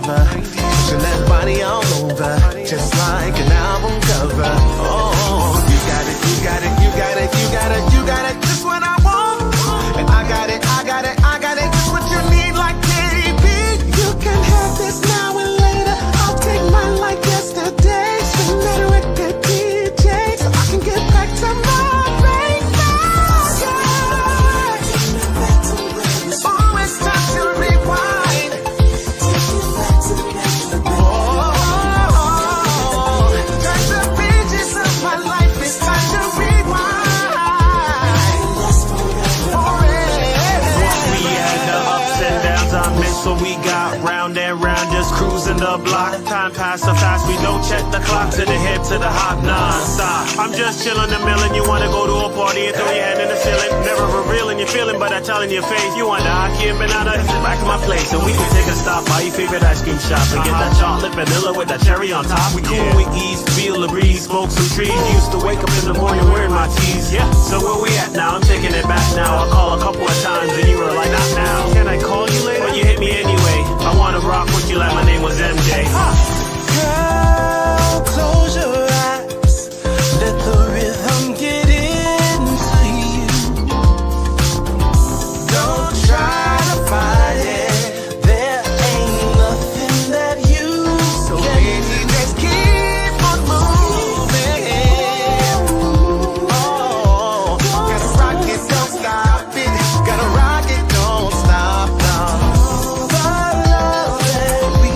lover, pushing that body all over, just like an album cover. Oh, you got it, you got it, you got it, you got it, you got it, just what I want. And I got it, I got it, I got it, just what you need, like baby. You can have this now and later. I'll take mine like yesterday. Swing that record, DJ, so I can get back to my baby. Oh, it's time to rewind. Oh, turn the pages of my life. It's time to rewind. We had the ups and downs, I miss what we got. Round and round, just cruising the block. Time passed so fast, we don't check the clock. To the head, to the hop, non-stop. I'm just chilling the millin'. You wanna go to a party and throw your hand in the ceiling. Never revealing your feeling, but I tell in your face. You wonder how I keep banana back in my place. And we can take a stop by your favorite ice cream shop and get that chocolate vanilla with that cherry on top. We cool with ease, feel the breeze, smoke some trees. Used to wake up in the morning wearing my tees. Yeah, so where we at now? I'm taking it back now. I call a couple of times and you were like, not now. Can I call you later? But you hit me anyway. I wanna rock with you like my name was MJ. Girl, close your eyes. Let the rhythm get into you. Don't try to fight it. There ain't nothing that you so baby, just keep on moving. Oh, gotta rock it, don't stop it. Gotta rock it, don't stop, no. The love that we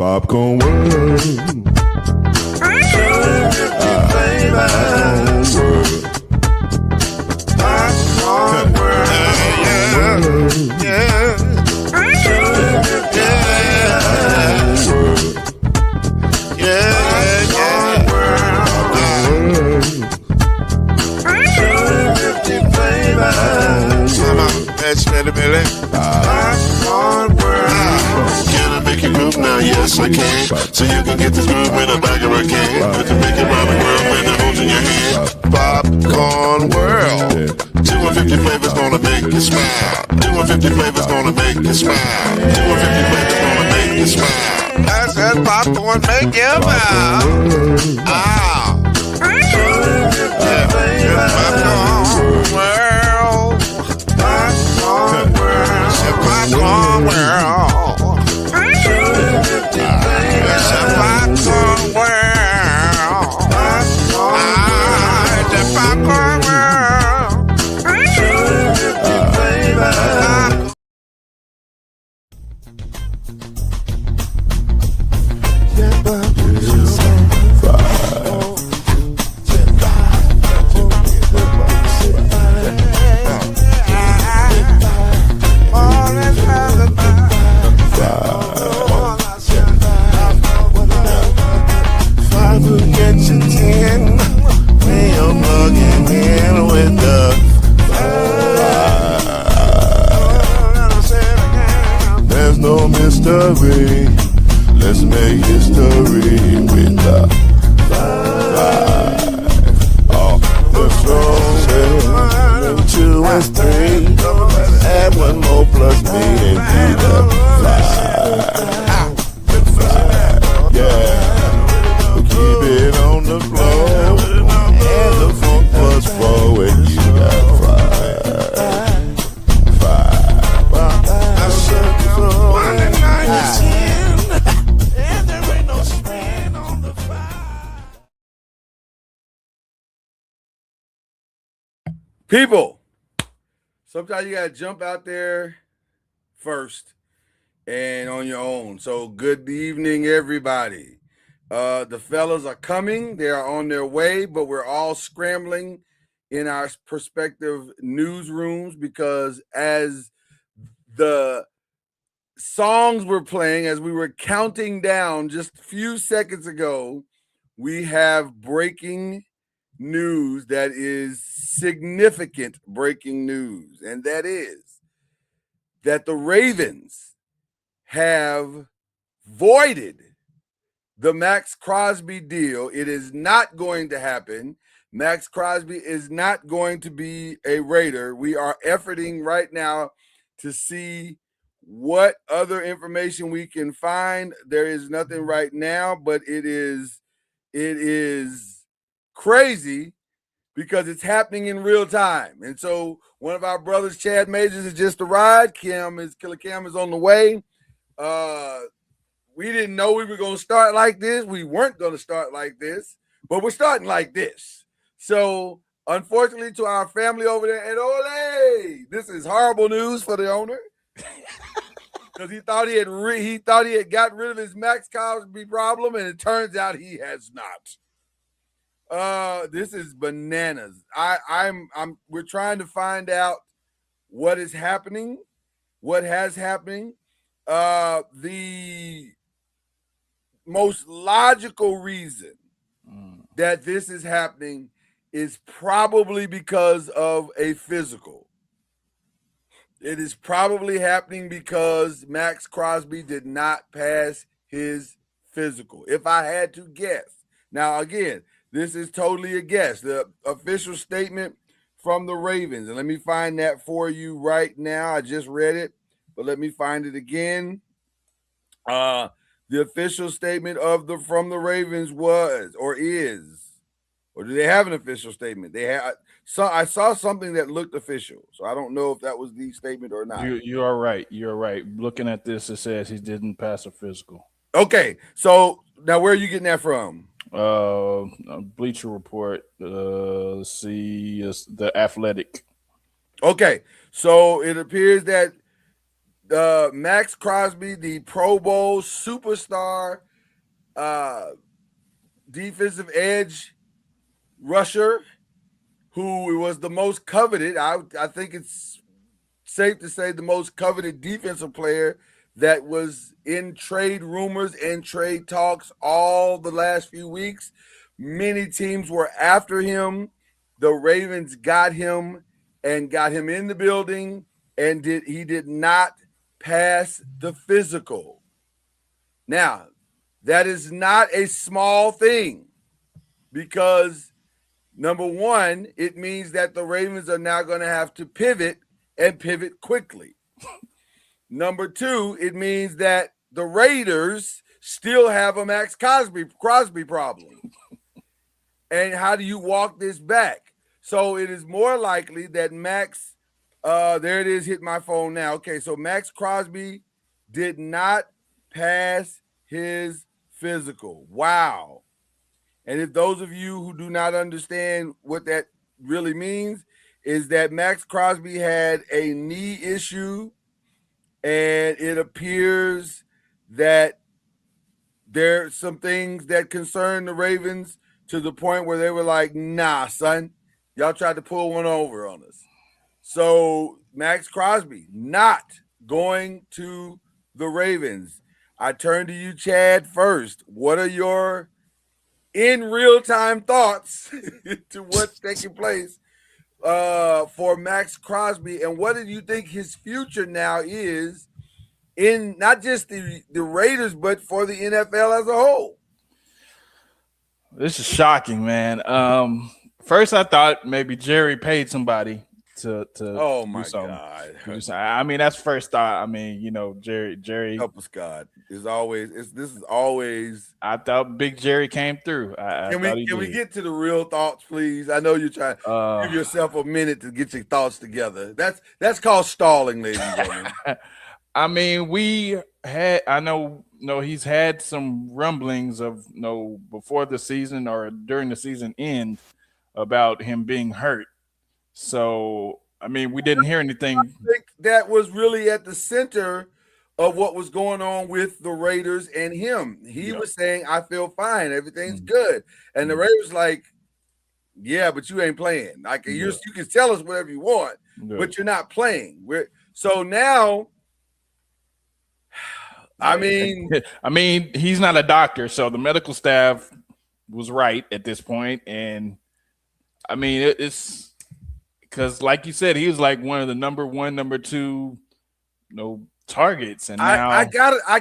Popcorn World. Popcorn World. Yeah. Can I make you groove now? Yes, I can. So you can get this groove in a bag of a can. I can make it round the world when it holds in your hand. Popcorn World. 250 flavors gonna make you smile. 250 flavors gonna make you smile. 250 flavors gonna make you smile. I said popcorn make you smile. Ah. Popcorn World. Popcorn World. Popcorn World. It's a popcorn world. It's a popcorn world. There's no mystery. Let's make history with the five. Oh, the strong 2 and 3. Add 1 more plus me and be the 5. Yeah, we keep it on the floor. And the funk plus 4 and you got 5. People, sometimes you gotta jump out there first and on your own. So good evening, everybody. The fellas are coming. They are on their way, but we're all scrambling in our prospective newsrooms because as the songs were playing, as we were counting down just a few seconds ago, we have breaking news that is significant breaking news, and that is that the Ravens have voided the Max Crosby deal. It is not going to happen. Max Crosby is not going to be a Raider. We are efforting right now to see what other information we can find. There is nothing right now, but it is crazy because it's happening in real time. And so one of our brothers, Chad Majors, has just arrived. Killer Cam is on the way. We didn't know we were going to start like this. We weren't going to start like this, but we're starting like this. So unfortunately to our family over there at Ole, this is horrible news for the owner. Because he thought he had got rid of his Max Crosby problem, and it turns out he has not. This is bananas. We're trying to find out what is happening, what has happening. The most logical reason that this is happening is probably because of a physical. It is probably happening because Max Crosby did not pass his physical, if I had to guess. Now, again, this is totally a guess. The official statement from the Ravens, and let me find that for you right now. I just read it, but let me find it again. The official statement from the Ravens was or is, or do they have an official statement? They have. So I saw something that looked official, so I don't know if that was the statement or not. You are right. You're right. Looking at this, it says he didn't pass a physical. Okay, so now where are you getting that from? Bleacher Report. Let's see, the Athletic. Okay, so it appears that Max Crosby, the Pro Bowl superstar defensive edge rusher, who was the most coveted. I think it's safe to say the most coveted defensive player that was in trade rumors and trade talks all the last few weeks. Many teams were after him. The Ravens got him and got him in the building, and he did not pass the physical. Now, that is not a small thing, because number one, it means that the Ravens are now going to have to pivot and pivot quickly. Number two, it means that the Raiders still have a Max Crosby problem. And how do you walk this back? So it is more likely that Max, there it is, hit my phone now. Okay, so Max Crosby did not pass his physical. Wow. And if those of you who do not understand what that really means, is that Max Crosby had a knee issue, and it appears that there are some things that concern the Ravens to the point where they were like, nah, son, y'all tried to pull one over on us. So Max Crosby not going to the Ravens. I turn to you, Chad, first. What are your in real-time thoughts to what's taking place for Max Crosby, and what do you think his future now is in not just the Raiders, but for the NFL as a whole? This is shocking, man. First I thought maybe Jerry paid somebody to Oh my do something. God. To do something. I mean, that's first thought. I mean, you know, Jerry Help us, God. This is always. I thought Big Jerry came through. Can we get to the real thoughts, please? I know you're trying to give yourself a minute to get your thoughts together. That's called stalling, ladies and gentlemen. I mean, I know he's had some rumblings of before the season or during the season end about him being hurt. So, I mean, we didn't hear anything. I think that was really at the center of what was going on with the Raiders and him. He was saying, I feel fine. Everything's good. And the Raiders like, yeah, but you ain't playing. Like you can tell us whatever you want, but you're not playing. So now, I mean, he's not a doctor, so the medical staff was right at this point. And I mean, it's because, like you said, he was like one of the number one, number two, targets. And now I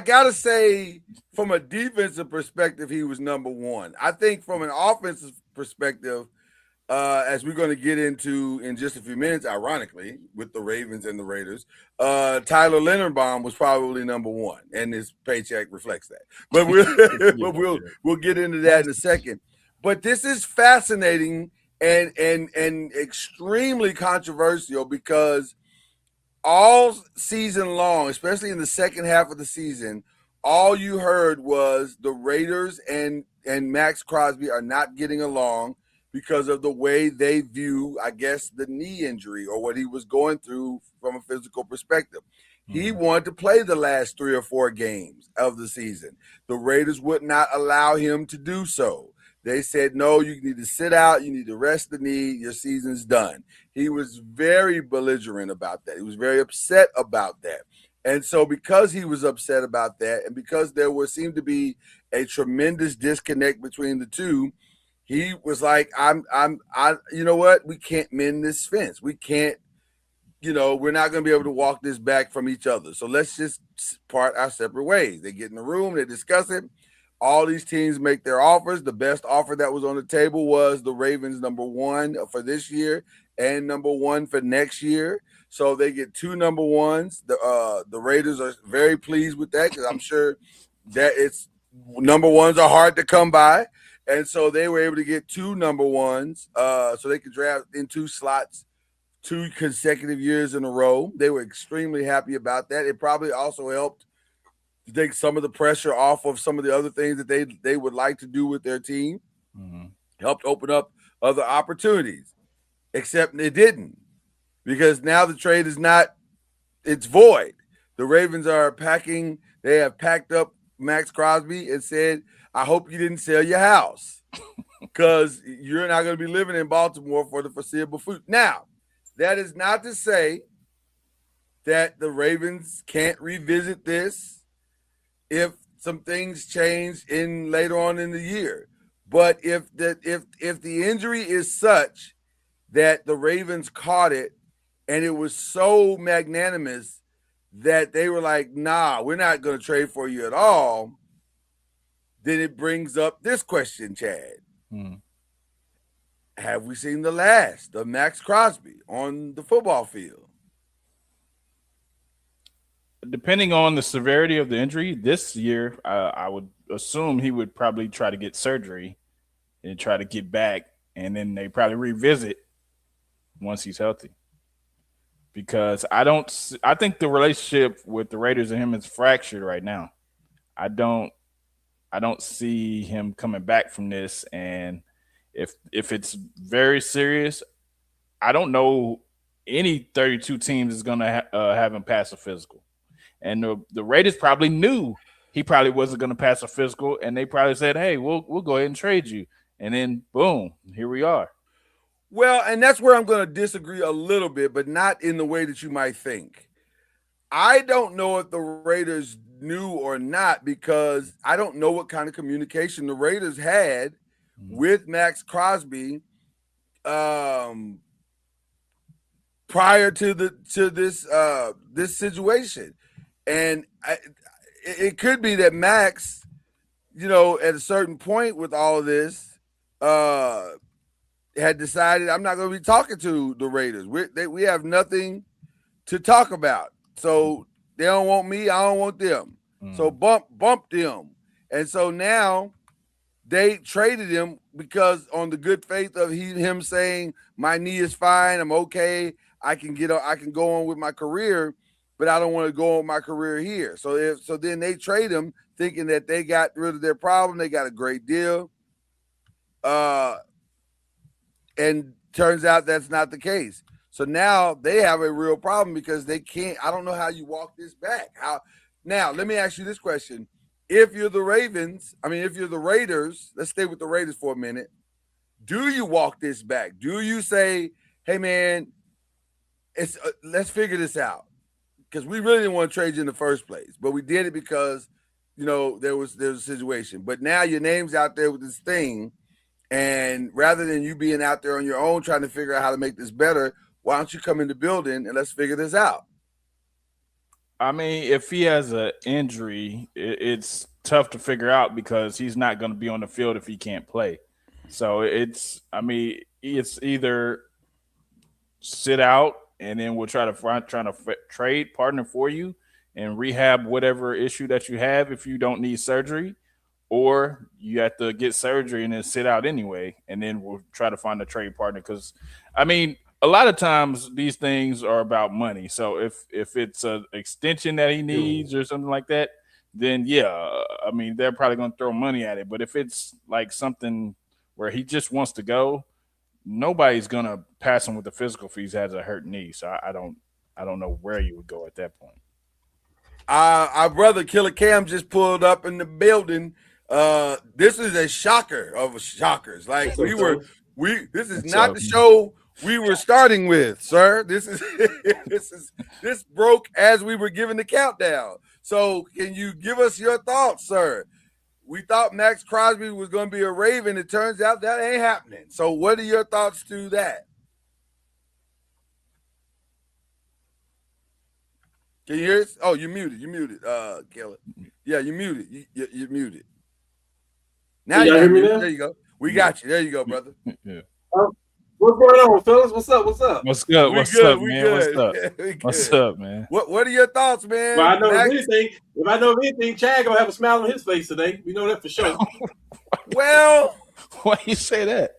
gotta say, from a defensive perspective, he was number one. I think from an offensive perspective, as we're going to get into in just a few minutes, ironically, with the Ravens and the Raiders, Tyler Linderbaum was probably number one, and his paycheck reflects that. But we'll get into that in a second. But this is fascinating and extremely controversial, because all season long, especially in the second half of the season, all you heard was the Raiders and Max Crosby are not getting along because of the way they view, I guess, the knee injury or what he was going through from a physical perspective. He wanted to play the last 3 or 4 games of the season. The Raiders would not allow him to do so. They said, no, you need to sit out. You need to rest the knee. Your season's done. He was very belligerent about that. He was very upset about that. And so because he was upset about that, and because seemed to be a tremendous disconnect between the two, he was like, you know what? We can't mend this fence. We can't, we're not going to be able to walk this back from each other. So let's just part our separate ways. They get in the room, they discuss it. All these teams make their offers. The best offer that was on the table was the Ravens number one for this year and number one for next year. So they get 2 number ones. The Raiders are very pleased with that, because I'm sure that it's number ones are hard to come by. And so they were able to get 2 number ones, so they could draft in 2 slots 2 consecutive years in a row. They were extremely happy about that. It probably also helped to take some of the pressure off of some of the other things that they would like to do with their team. Helped open up other opportunities, except it didn't, because now the trade is not, it's void. the Ravens are packing. They have packed up Max Crosby and said, "I hope you didn't sell your house because you're not going to be living in Baltimore for the foreseeable future." Now, that is not to say that the Ravens can't revisit this if some things change in later on in the year. But if the injury is such that the Ravens caught it and it was so magnanimous that they were like, "Nah, we're not going to trade for you at all," then it brings up this question, Chad. Have we seen the last of Max Crosby on the football field? Depending on the severity of the injury this year, I would assume he would probably try to get surgery and try to get back, and then they probably revisit once he's healthy. Because I think the relationship with the Raiders and him is fractured right now. I don't see him coming back from this, and if it's very serious, I don't know any 32 teams is going to have him pass a physical. And the Raiders probably knew he probably wasn't going to pass a physical, and they probably said, "Hey, we'll go ahead and trade you." And then boom, here we are. Well, and that's where I'm going to disagree a little bit, but not in the way that you might think. I don't know if the Raiders knew or not, because I don't know what kind of communication the Raiders had with Max Crosby prior to this situation. And it could be that Max, at a certain point with all of this, had decided, "I'm not going to be talking to the Raiders. We have nothing to talk about. So they don't want me. I don't want them. So bump them." And so now they traded him because on the good faith of him saying, "My knee is fine. I'm okay. I can go on with my career, but I don't want to go on my career here." So then they trade him thinking that they got rid of their problem. They got a great deal. And turns out that's not the case. So now they have a real problem because they can't. I don't know how you walk this back. Now, let me ask you this question. If you're the Raiders, let's stay with the Raiders for a minute. Do you walk this back? Do you say, "Hey, man, let's figure this out"? Because we really didn't want to trade you in the first place, but we did it because, there was a situation. But now your name's out there with this thing. And rather than you being out there on your own trying to figure out how to make this better, why don't you come in the building and let's figure this out? I mean, if he has an injury, it's tough to figure out because he's not going to be on the field if he can't play. So it's either sit out and then we'll try to trade partner for you and rehab whatever issue that you have if you don't need surgery, or you have to get surgery and then sit out anyway, and then we'll try to find a trade partner. Because, a lot of times these things are about money. So if it's an extension that he needs or something like that, then they're probably going to throw money at it. But if it's like something where he just wants to go, nobody's going to pass him with the physical if he has a hurt knee. So I don't know where you would go at that point. Our brother Killer Cam just pulled up in the building. This is a shocker of shockers. Like this is not the show we were starting with, sir. This broke as we were giving the countdown. So can you give us your thoughts, sir? We thought Max Crosby was going to be a Raven. It turns out that ain't happening. So what are your thoughts to that? Can you hear us? Oh, you're muted. Killer. Yeah, you're muted. You're muted. Now you hear me now? There you go. We got you. There you go, brother. Yeah. What's going on, fellas? What's up? What's good? What's up, man? What's up, man? What are your thoughts, man? Well, if I know anything, Chad gonna have a smile on his face today. We know that for sure. Well, why you say that?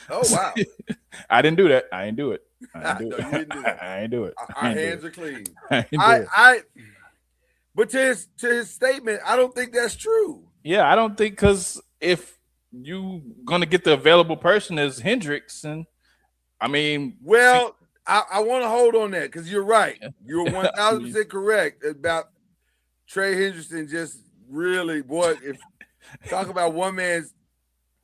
Oh wow! I didn't do that. I ain't do it. I ain't do it. Our hands are clean. But to his statement, I don't think that's true. Yeah, I don't think, because if you gonna get the available person as Hendrickson, well, I want to hold on that because you're right. You're 1,000% correct about Trey Hendrickson. Just really, boy, if talk about one man's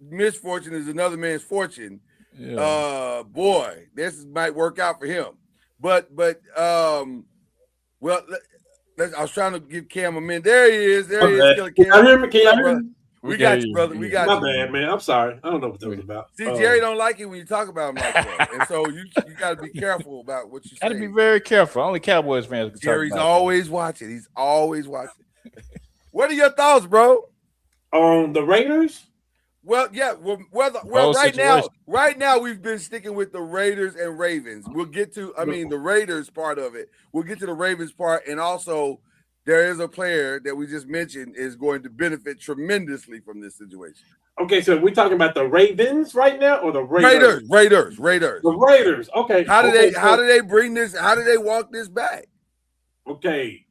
misfortune is another man's fortune. Yeah. Boy, this might work out for him. But well, I was trying to give Cam a minute. There he is. There he is. Can y'all hear me? Can y'all hear me? We got you, brother. We got My you. bad, man. I'm sorry. I don't know what that was about. See, Jerry don't like it when you talk about him like that, and so you got to be careful about what you say. Got to be very careful. Only Cowboys fans can Jerry's talk about always watching. He's always watching. What are your thoughts, bro? On the Raiders? Well, yeah. Well, right now we've been sticking with the Raiders and Ravens. We'll get to, the Raiders part of it. We'll get to the Ravens part, and also there is a player that we just mentioned is going to benefit tremendously from this situation. Okay, so we're talking about the Ravens right now, or the Raiders? Raiders. The Raiders. Okay. How do they bring this? How do they walk this back? Okay.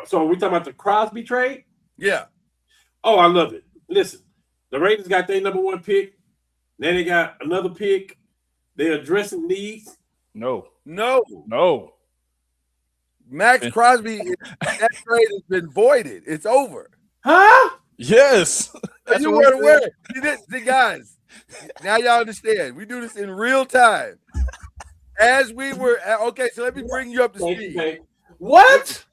So we talking about the Crosby trade? Yeah. Oh, I love it. Listen, the Raiders got their number 1 pick. Then they got another pick. They're addressing needs. No. Max Crosby, that trade has been voided. It's over. Huh? Yes. You weren't aware. See, guys, now y'all understand. We do this in real time. As we were, okay, so let me bring you up to speed. Okay. What?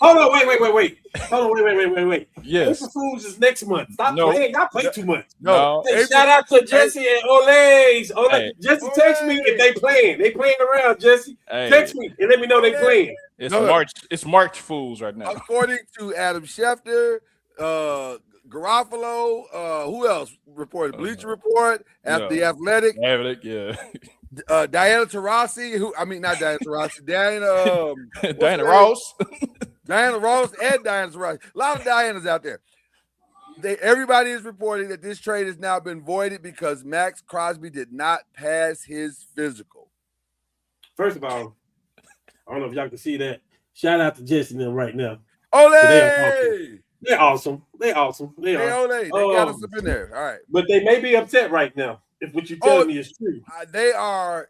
Hold on, wait. Hold on, wait. Yes. April Fools is next month. Stop playing. Y'all play too much. No. Hey, shout out to Jesse and Olays. Hey. Jesse, text me if they playing. They playing around, Jesse. Hey. Text me and let me know they playing. It's March Fools right now. According to Adam Schefter, Garofalo, who else reported? Bleacher Report, The Athletic. Yeah. Diana Taurasi, not Diana Taurasi, Diana Ross. Diana Ross and Diana Taurasi. A lot of Dianas out there. Everybody is reporting that this trade has now been voided because Max Crosby did not pass his physical. First of all, I don't know if y'all can see that. Shout out to Jesse and them right now. Ole! They're awesome. They got us up in there. All right. But they may be upset right now if what you're telling me is true. They are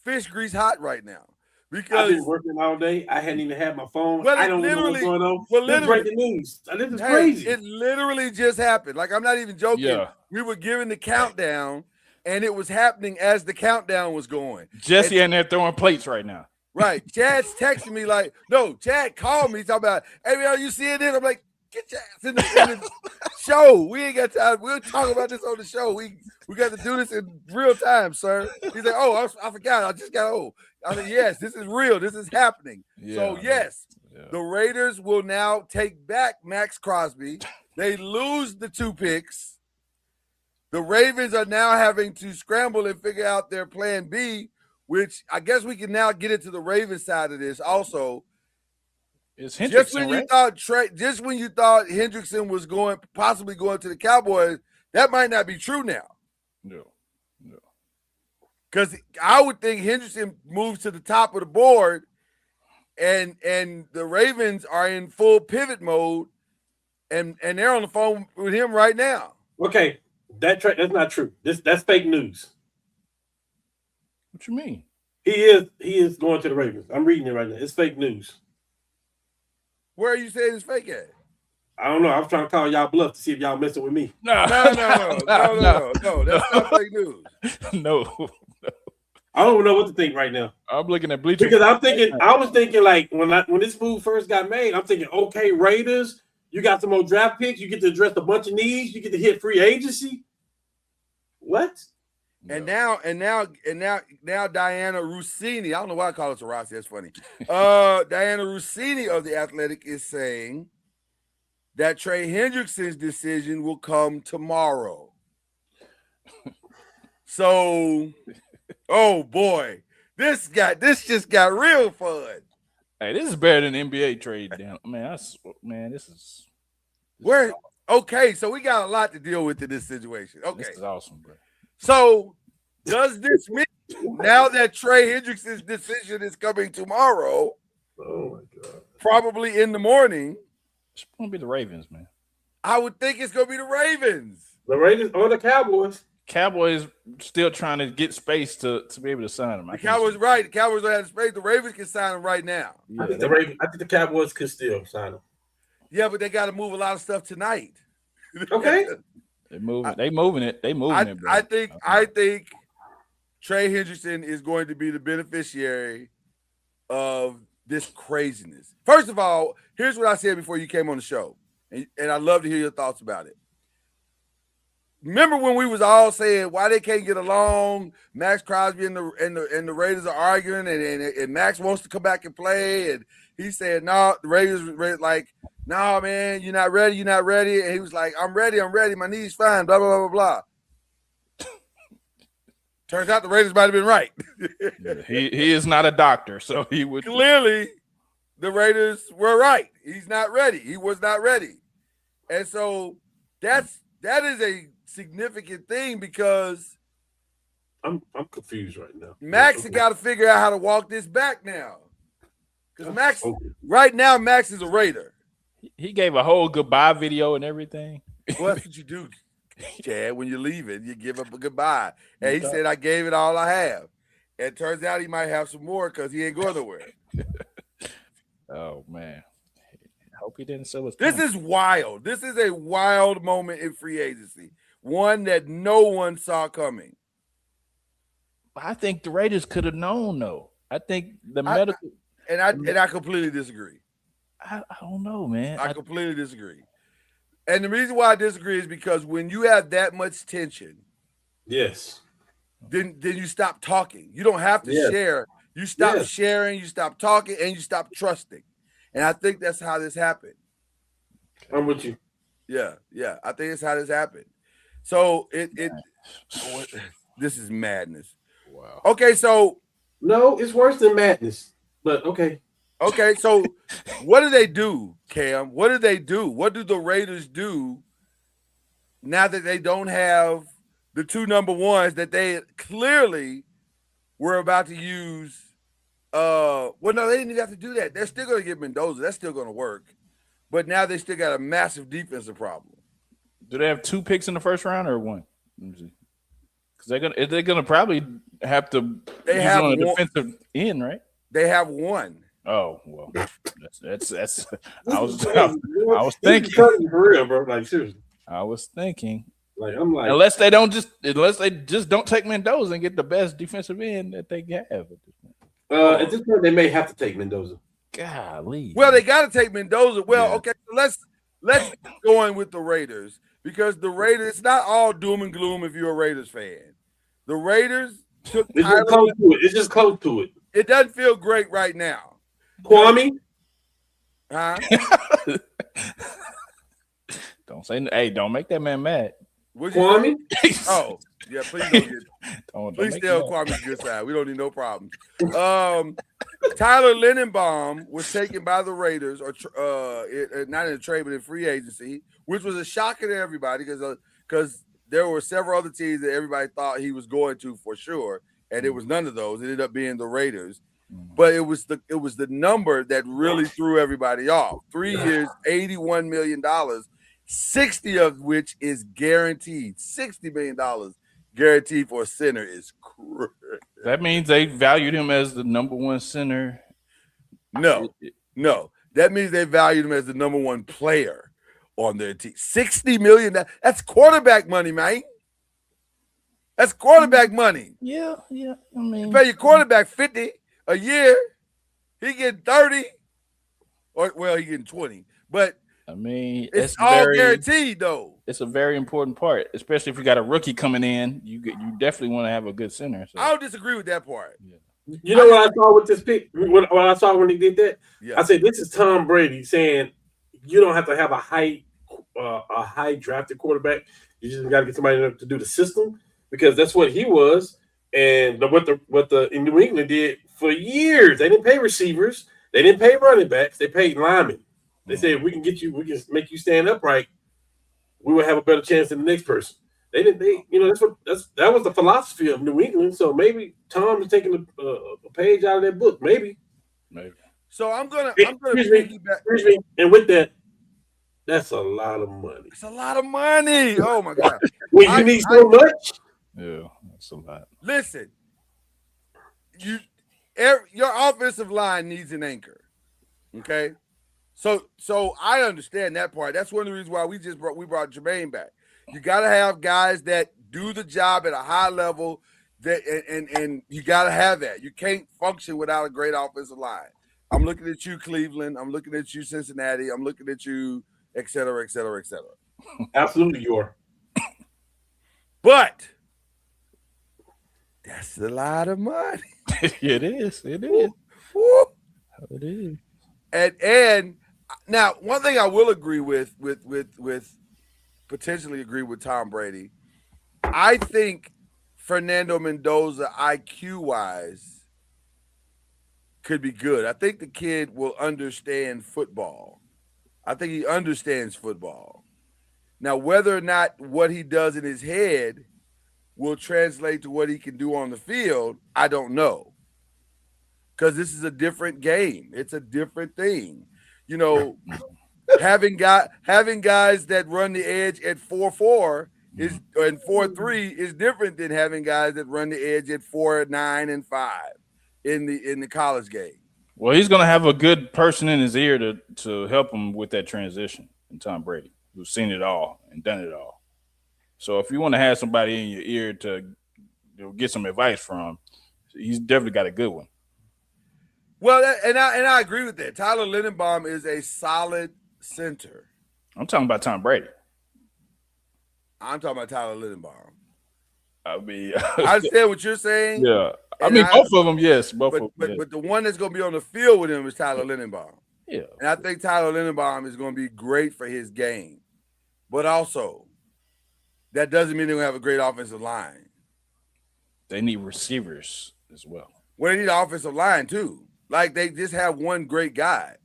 fish grease hot right now. Because I've been working all day. I hadn't even had my phone. Well, I don't know what's going on. This is breaking news. This is crazy. It literally just happened. Like, I'm not even joking. Yeah. We were giving the countdown, and it was happening as the countdown was going. Jesse and they're throwing plates right now. Right. Chad's texting me like, no, Chad called me talking about, hey, man, you seeing this? I'm like, get your ass in the show. We ain't got time. We'll talk about this on the show. We got to do this in real time, sir. He's like, oh, I forgot. I just got old. I said, yes, this is real. This is happening. Yeah. So, yes, the Raiders will now take back Max Crosby. They lose the 2 picks. The Ravens are now having to scramble and figure out their plan B, which I guess we can now get into the Ravens side of this also. Just when you thought Hendrickson was possibly going to the Cowboys, that might not be true now. No. Because I would think Hendrickson moves to the top of the board, and the Ravens are in full pivot mode, and they're on the phone with him right now. Okay, that's not true. That's fake news. What you mean? He is going to the Ravens. I'm reading it right now. It's fake news. Where are you saying it's fake at? I don't know. I was trying to call y'all bluff to see if y'all messing with me. No. That's not fake news. No. I don't know what to think right now. I'm looking at Bleacher because I was thinking like when this move first got made, I'm thinking, okay, Raiders, you got some more draft picks, you get to address a bunch of needs, you get to hit free agency. What? And now Diana Rossini, I don't know why I call it Rossi, that's funny. Diana Rossini of The Athletic is saying that Trey Hendrickson's decision will come tomorrow. So, oh boy, this just got real fun. Hey, this is better than NBA trade. This is okay. So we got a lot to deal with in this situation. Okay, this is awesome, bro. So, does this mean now that Trey Hendrickson's decision is coming tomorrow? Oh my God! Probably in the morning. It's going to be the Ravens, man. I would think it's going to be the Ravens. The Ravens or the Cowboys. Cowboys still trying to get space to be able to sign him. The Cowboys, right? The Cowboys don't have space. The Ravens can sign him right now. Yeah, I think the Cowboys could still sign him. Yeah, but they got to move a lot of stuff tonight. Okay. They moving it. Bro. I think Trey Hendrickson is going to be the beneficiary of this craziness. First of all, here's what I said before you came on the show, and I'd love to hear your thoughts about it. Remember when we was all saying why they can't get along? Max Crosby and the Raiders are arguing, and Max wants to come back and play, and he said, "No, the Raiders like, no, man, you're not ready, and he was like, I'm ready, my knee's fine, blah blah blah blah blah. Turns out the Raiders might have been right. He is not a doctor, so he would clearly the Raiders were right. He's not ready. He was not ready, and so that is a significant thing because I'm confused right now. Max has got to figure out how to walk this back now. Because Max, right now, Max is a Raider. He gave a whole goodbye video and everything. Well, that's what you do, Chad. When you're leaving, you give up a goodbye. And he said, I gave it all I have. And it turns out he might have some more because he ain't going nowhere. Oh, man. I hope he didn't sell his This is wild. This is a wild moment in free agency. One that no one saw coming. I think the Raiders could have known, though. I think the medical... I completely disagree. I don't know, man. I completely disagree. And the reason why I disagree is because when you have that much tension, yes, then you stop talking. You don't have to share. You stop sharing, you stop talking, and you stop trusting. And I think that's how this happened. I'm with you. Yeah. I think it's how this happened. So this is madness. Wow. Okay, so no, it's worse than madness. But okay. Okay, so what do they do, Cam? What do they do? What do the Raiders do now that they don't have the two number ones that they clearly were about to use? Well, no, they didn't even have to do that. They're still going to get Mendoza. That's still going to work. But now they still got a massive defensive problem. Do they have 2 picks in the first round or 1? Because they're gonna probably have to. They have on a one, defensive end, right? They have 1. Oh well, that's. I was thinking for real, bro. Like seriously, I was thinking. Like I'm like, unless they just don't take Mendoza and get the best defensive end that they have. At this point, they may have to take Mendoza. Golly. Well, they got to take Mendoza. Well, okay, so let's go in with the Raiders because the Raiders. It's not all doom and gloom if you're a Raiders fan. The Raiders took. It's just close to it. It doesn't feel great right now. Kwame? Huh? Don't say. Hey, don't make that man mad. Kwame? Oh, yeah. Please stay on Kwame's good side. We don't need no problems. Tyler Lindenbaum was taken by the Raiders, or not in a trade, but in free agency, which was a shocker to everybody because there were several other teams that everybody thought he was going to for sure, and it was none of those. It ended up being the Raiders. But it was the number that really threw everybody off. 3 years, $81 million, 60 of which is guaranteed. $60 million guaranteed for a center is crazy. That means they valued him as the number 1 center. No. That means they valued him as the number 1 player on their team. $60 million. That's quarterback money, man. That's quarterback money. Yeah. I mean, you pay your quarterback $50 a year, he getting 30, or he getting 20. But I mean, it's all guaranteed though. It's a very important part, especially if you got a rookie coming in. You definitely want to have a good center. So. I don't disagree with that part. Yeah. You know what I saw with this pick? What I saw when he did that? Yeah. I said this is Tom Brady saying you don't have to have a high drafted quarterback. You just got to get somebody to do the system because that's what he was. And what the in New England did for years, they didn't pay receivers, they didn't pay running backs, they paid linemen. They said we can make you stand upright, we will have a better chance than the next person. They didn't. That was the philosophy of New England. So maybe Tom is taking a page out of that book. Maybe. So I'm gonna excuse me. And with that, that's a lot of money. It's a lot of money. Oh my God. When you need so much. Yeah, that's a lot. Listen, your offensive line needs an anchor. Okay, so I understand that part. That's one of the reasons why we brought Jermaine back. You got to have guys that do the job at a high level. That and you got to have that. You can't function without a great offensive line. I'm looking at you, Cleveland. I'm looking at you, Cincinnati. I'm looking at you, et cetera, et cetera, et cetera. Absolutely, you are. But that's a lot of money. It is. It is. Woo. It is. And now one thing I will agree with potentially agree with Tom Brady. I think Fernando Mendoza IQ wise could be good. I think the kid will understand football. I think he understands football. Now, whether or not what he does in his head will translate to what he can do on the field, I don't know. Because this is a different game. It's a different thing. You know, having guys that run the edge at 4-4 is and 4-3 is different than having guys that run the edge at 4-9 and 5 in the college game. Well, he's going to have a good person in his ear to help him with that transition. And Tom Brady, who's seen it all and done it all. So if you want to have somebody in your ear to get some advice from, he's definitely got a good one. Well, I agree with that. Tyler Lindenbaum is a solid center. I'm talking about Tom Brady. I'm talking about Tyler Lindenbaum. I mean, I understand what you're saying. Yeah, I mean both of them. Yes, both of them. But the one that's going to be on the field with him is Tyler Lindenbaum. Yeah, and I think Tyler Lindenbaum is going to be great for his game, but also that doesn't mean they're going to have a great offensive line. They need receivers as well. Well, they need an offensive line too. Like they just have one great guy,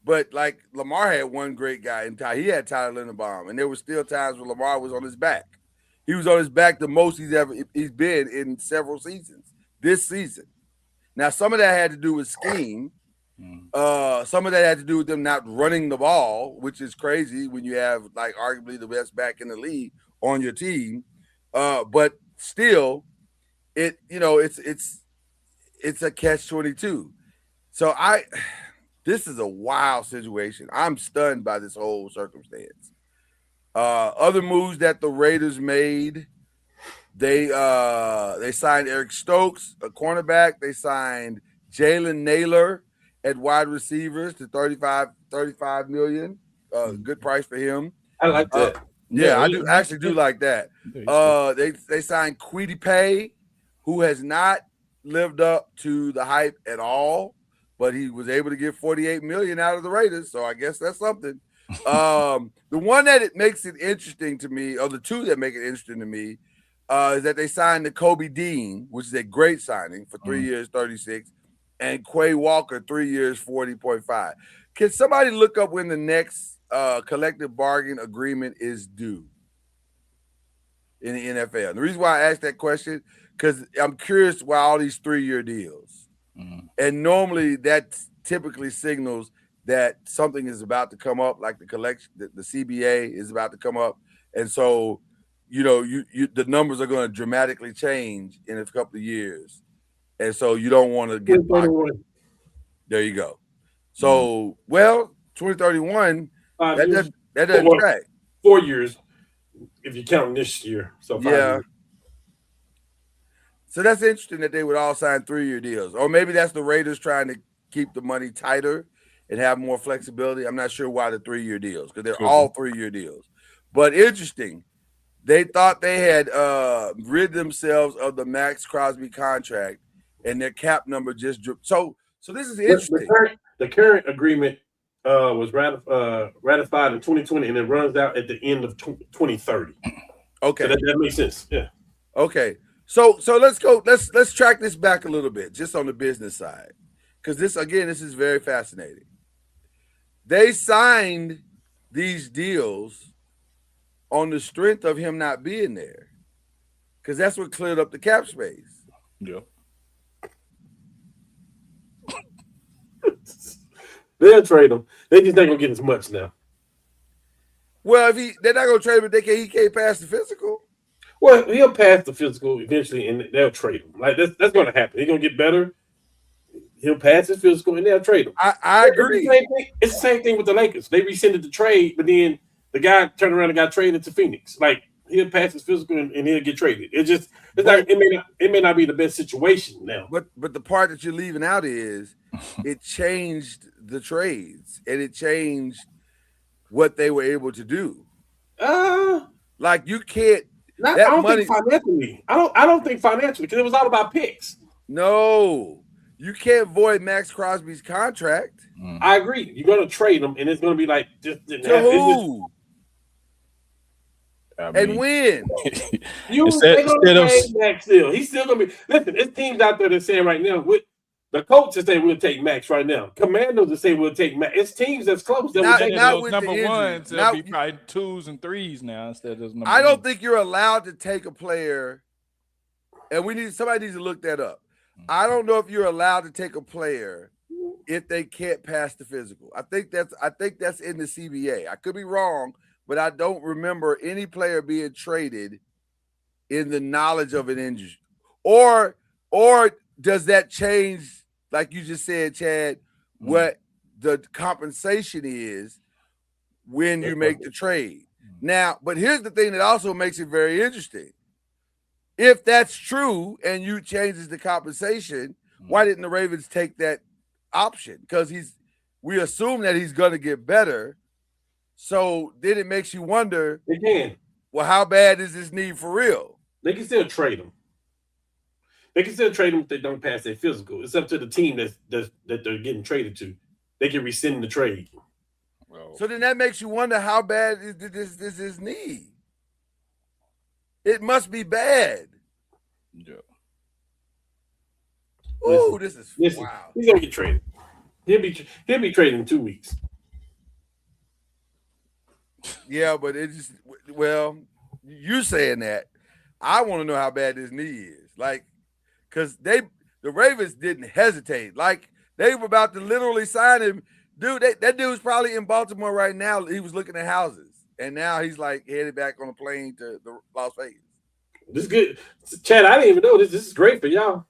but like Lamar had one great guy, and he had Tyler Lindenbaum, and there were still times when Lamar was on his back. He was on his back the most he's been in several seasons. This season, now some of that had to do with scheme. Some of that had to do with them not running the ball, which is crazy when you have like arguably the best back in the league on your team. But still, it's a catch-22. So this is a wild situation. I'm stunned by this whole circumstance. Other moves that the Raiders made, they signed Eric Stokes, a cornerback. They signed Jalen Naylor at wide receivers to $35 million. Good price for him. I like that. I do like that. They signed Kwity Paye, who has not lived up to the hype at all, but he was able to get $48 million out of the Raiders, so I guess that's something. The one that it makes it interesting to me, or the two that make it interesting to me, is that they signed Nakobe Dean, which is a great signing for 3 years, 36, and Quay Walker, 3 years, 40.5. Can somebody look up when the next collective bargain agreement is due in the NFL? The reason why I asked that question, because I'm curious why all these 3-year deals. And normally that typically signals that something is about to come up, like the CBA is about to come up. And so, the numbers are going to dramatically change in a couple of years. And so you don't want to get blocked. There you go. So, 2031, that doesn't track. 4 years if you count this year. So 5 years. So that's interesting that they would all sign 3-year deals. Or maybe that's the Raiders trying to keep the money tighter and have more flexibility. I'm not sure why the 3-year deals, because they're all 3-year deals. But interesting. They thought they had rid themselves of the Max Crosby contract, and their cap number just dropped. So this is interesting. The current agreement was ratified in 2020, and it runs out at the end of 2030. Okay, so that makes sense. Yeah. Okay, so let's go. Let's track this back a little bit, just on the business side, because this is very fascinating. They signed these deals on the strength of him not being there, because that's what cleared up the cap space. Yeah. They'll trade him. They just ain't gonna get as much now. Well, they're not gonna trade him, but he can't pass the physical. Well, he'll pass the physical eventually, and they'll trade him. Like that's going to happen. He's going to get better. He'll pass his physical, and they'll trade him. I agree. It's the same thing with the Lakers. They rescinded the trade, but then the guy turned around and got traded to Phoenix. Like he'll pass his physical, and he'll get traded. It may not be the best situation now. But the part that you're leaving out is it changed the trades and it changed what they were able to do. Like you can't. I don't think financially. I don't think financially because it was all about picks. No, you can't void Max Crosby's contract. I agree. You're going to trade him, and it's going to be like just to who? And when? They're going to trade Max still. He's still going to be. Listen, it's teams out there that saying right now. The coaches say we'll take Max right now. Commandos that say we'll take Max. It's teams that's close that will take those number ones. They'll be probably 2s and 3s now instead of number. I don't think you're allowed to take a player, and somebody needs to look that up. I don't know if you're allowed to take a player if they can't pass the physical. I think that's in the CBA. I could be wrong, but I don't remember any player being traded in the knowledge of an injury. Or does that change? Like you just said, Chad, what the compensation is when you make the trade. Now, but here's the thing that also makes it very interesting. If that's true and you changes the compensation, why didn't the Ravens take that option? Because we assume that he's going to get better. So then it makes you wonder, well, how bad is this need for real? They can still trade him. They can still trade them if they don't pass their physical. It's up to the team that they're getting traded to. They can rescind the trade. So then that makes you wonder how bad is this knee? It must be bad. Yeah. Ooh, this is wow. He's gonna get traded. He'll be traded in 2 weeks. Yeah, but you're saying that. I want to know how bad this knee is. Like, because the Ravens didn't hesitate. Like, they were about to literally sign him. Dude, that dude's probably in Baltimore right now. He was looking at houses. And now he's like headed back on a plane to Las Vegas. This is good. Chad, I didn't even know this. This is great for y'all.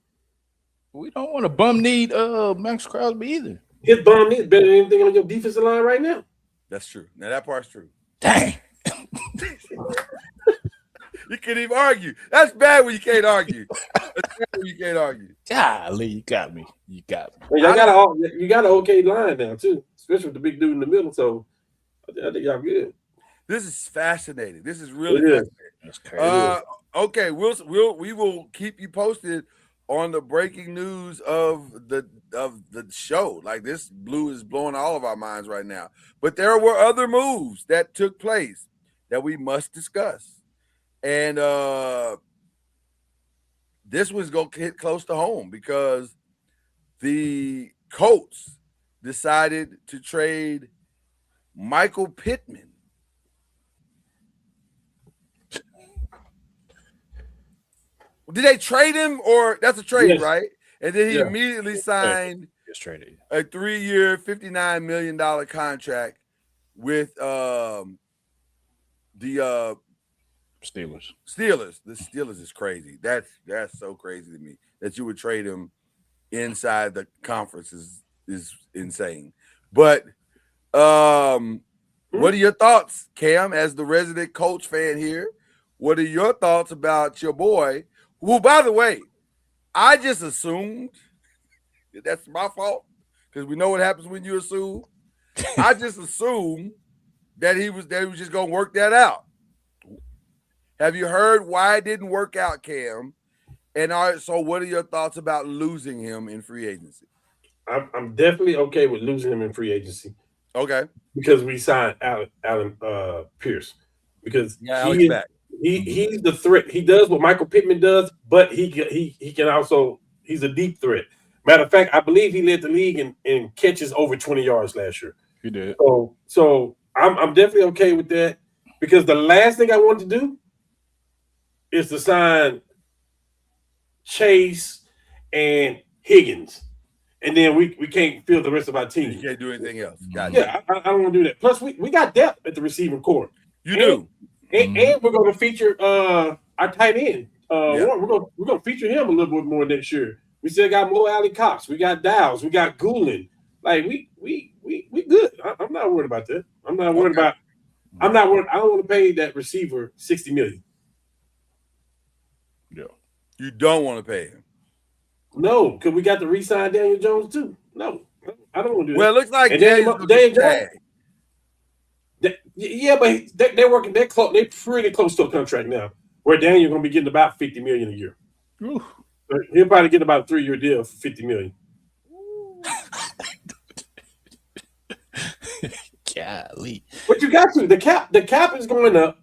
We don't want to bum need Max Crosby either. His bum knee is better than anything on your defensive line right now. That's true. Now that part's true. Dang. You can't even argue. That's bad when you can't argue. That's bad when you can't argue. Golly, you got me. You got an okay line now too, especially with the big dude in the middle. So I think y'all good. This is fascinating. This is really fascinating. That's crazy. Okay, we will keep you posted on the breaking news of the show. Like this is blowing all of our minds right now. But there were other moves that took place that we must discuss. And this one's going to hit close to home because the Colts decided to trade Michael Pittman. Did they trade him, or that's a trade, right? And then he immediately signed a 3-year, $59 million contract with the Steelers. The Steelers is crazy. That's so crazy to me that you would trade him inside the conference is insane. But what are your thoughts, Cam, as the resident Colts fan here? What are your thoughts about your boy? Who, by the way, I just assumed that's my fault because we know what happens when you assume. I just assumed that he was just gonna work that out. Have you heard why it didn't work out, Cam? And so what are your thoughts about losing him in free agency? I'm definitely okay with losing him in free agency. Okay. Because we signed Alan Pierce. Because he's the threat. He does what Michael Pittman does, but he can also, he's a deep threat. Matter of fact, I believe he led the league in catches over 20 yards last year. He did. So I'm definitely okay with that because the last thing I want to do is to sign Chase and Higgins, and then we can't fill the rest of our team. You can't do anything else. Gotcha. Yeah, I don't want to do that. Plus, we got depth at the receiving core. You do. And we're going to feature. I our tight end. We're gonna feature him a little bit more next year. We still got Mo Alley Cox. We got Dowds. We got Goulin. Like we good. I'm not worried about that. I'm not worried about. I'm not worried. I don't want to pay that receiver $60 million. Yeah. You don't want to pay him. No, because we got to re-sign Daniel Jones too. No, I don't want to do that. Well, it looks like Daniel Jones. tag. Yeah, but they're working. They're close. They're pretty close to a contract now, where Daniel going to be getting about $50 million a year. Ooh. But he'll probably get about a 3-year deal for $50 million. Golly. But you got to. The cap is going up.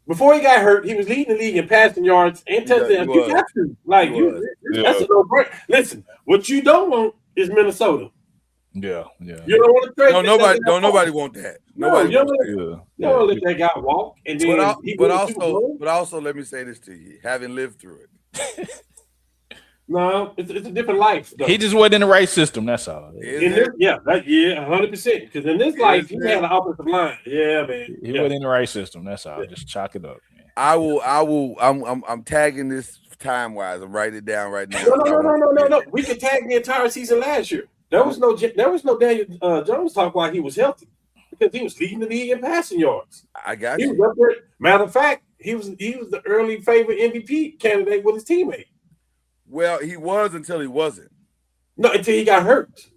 Before he got hurt, he was leading the league in passing yards and touchdowns. You got to. Like that's a no-brainer. Listen, what you don't want is Minnesota. Yeah. You don't want to trade. No, nobody want that. Nobody. You don't let that guy walk. And then but also, let me say this to you, having lived through it. No, it's a different life. Though. He just wasn't in the right system. That's all. 100%. Because in this life, he had an offensive line. Yeah, man. He wasn't in the right system. That's all. Just chalk it up, man. I'm tagging this time wise. I'm writing it down right now. No. We could tag the entire season last year. There was no Daniel Jones talk while he was healthy because he was leading the league in passing yards. I got you. He was up there. Matter of fact, he was the early favorite MVP candidate with his teammate. Well, he was until he wasn't. No, until he got hurt.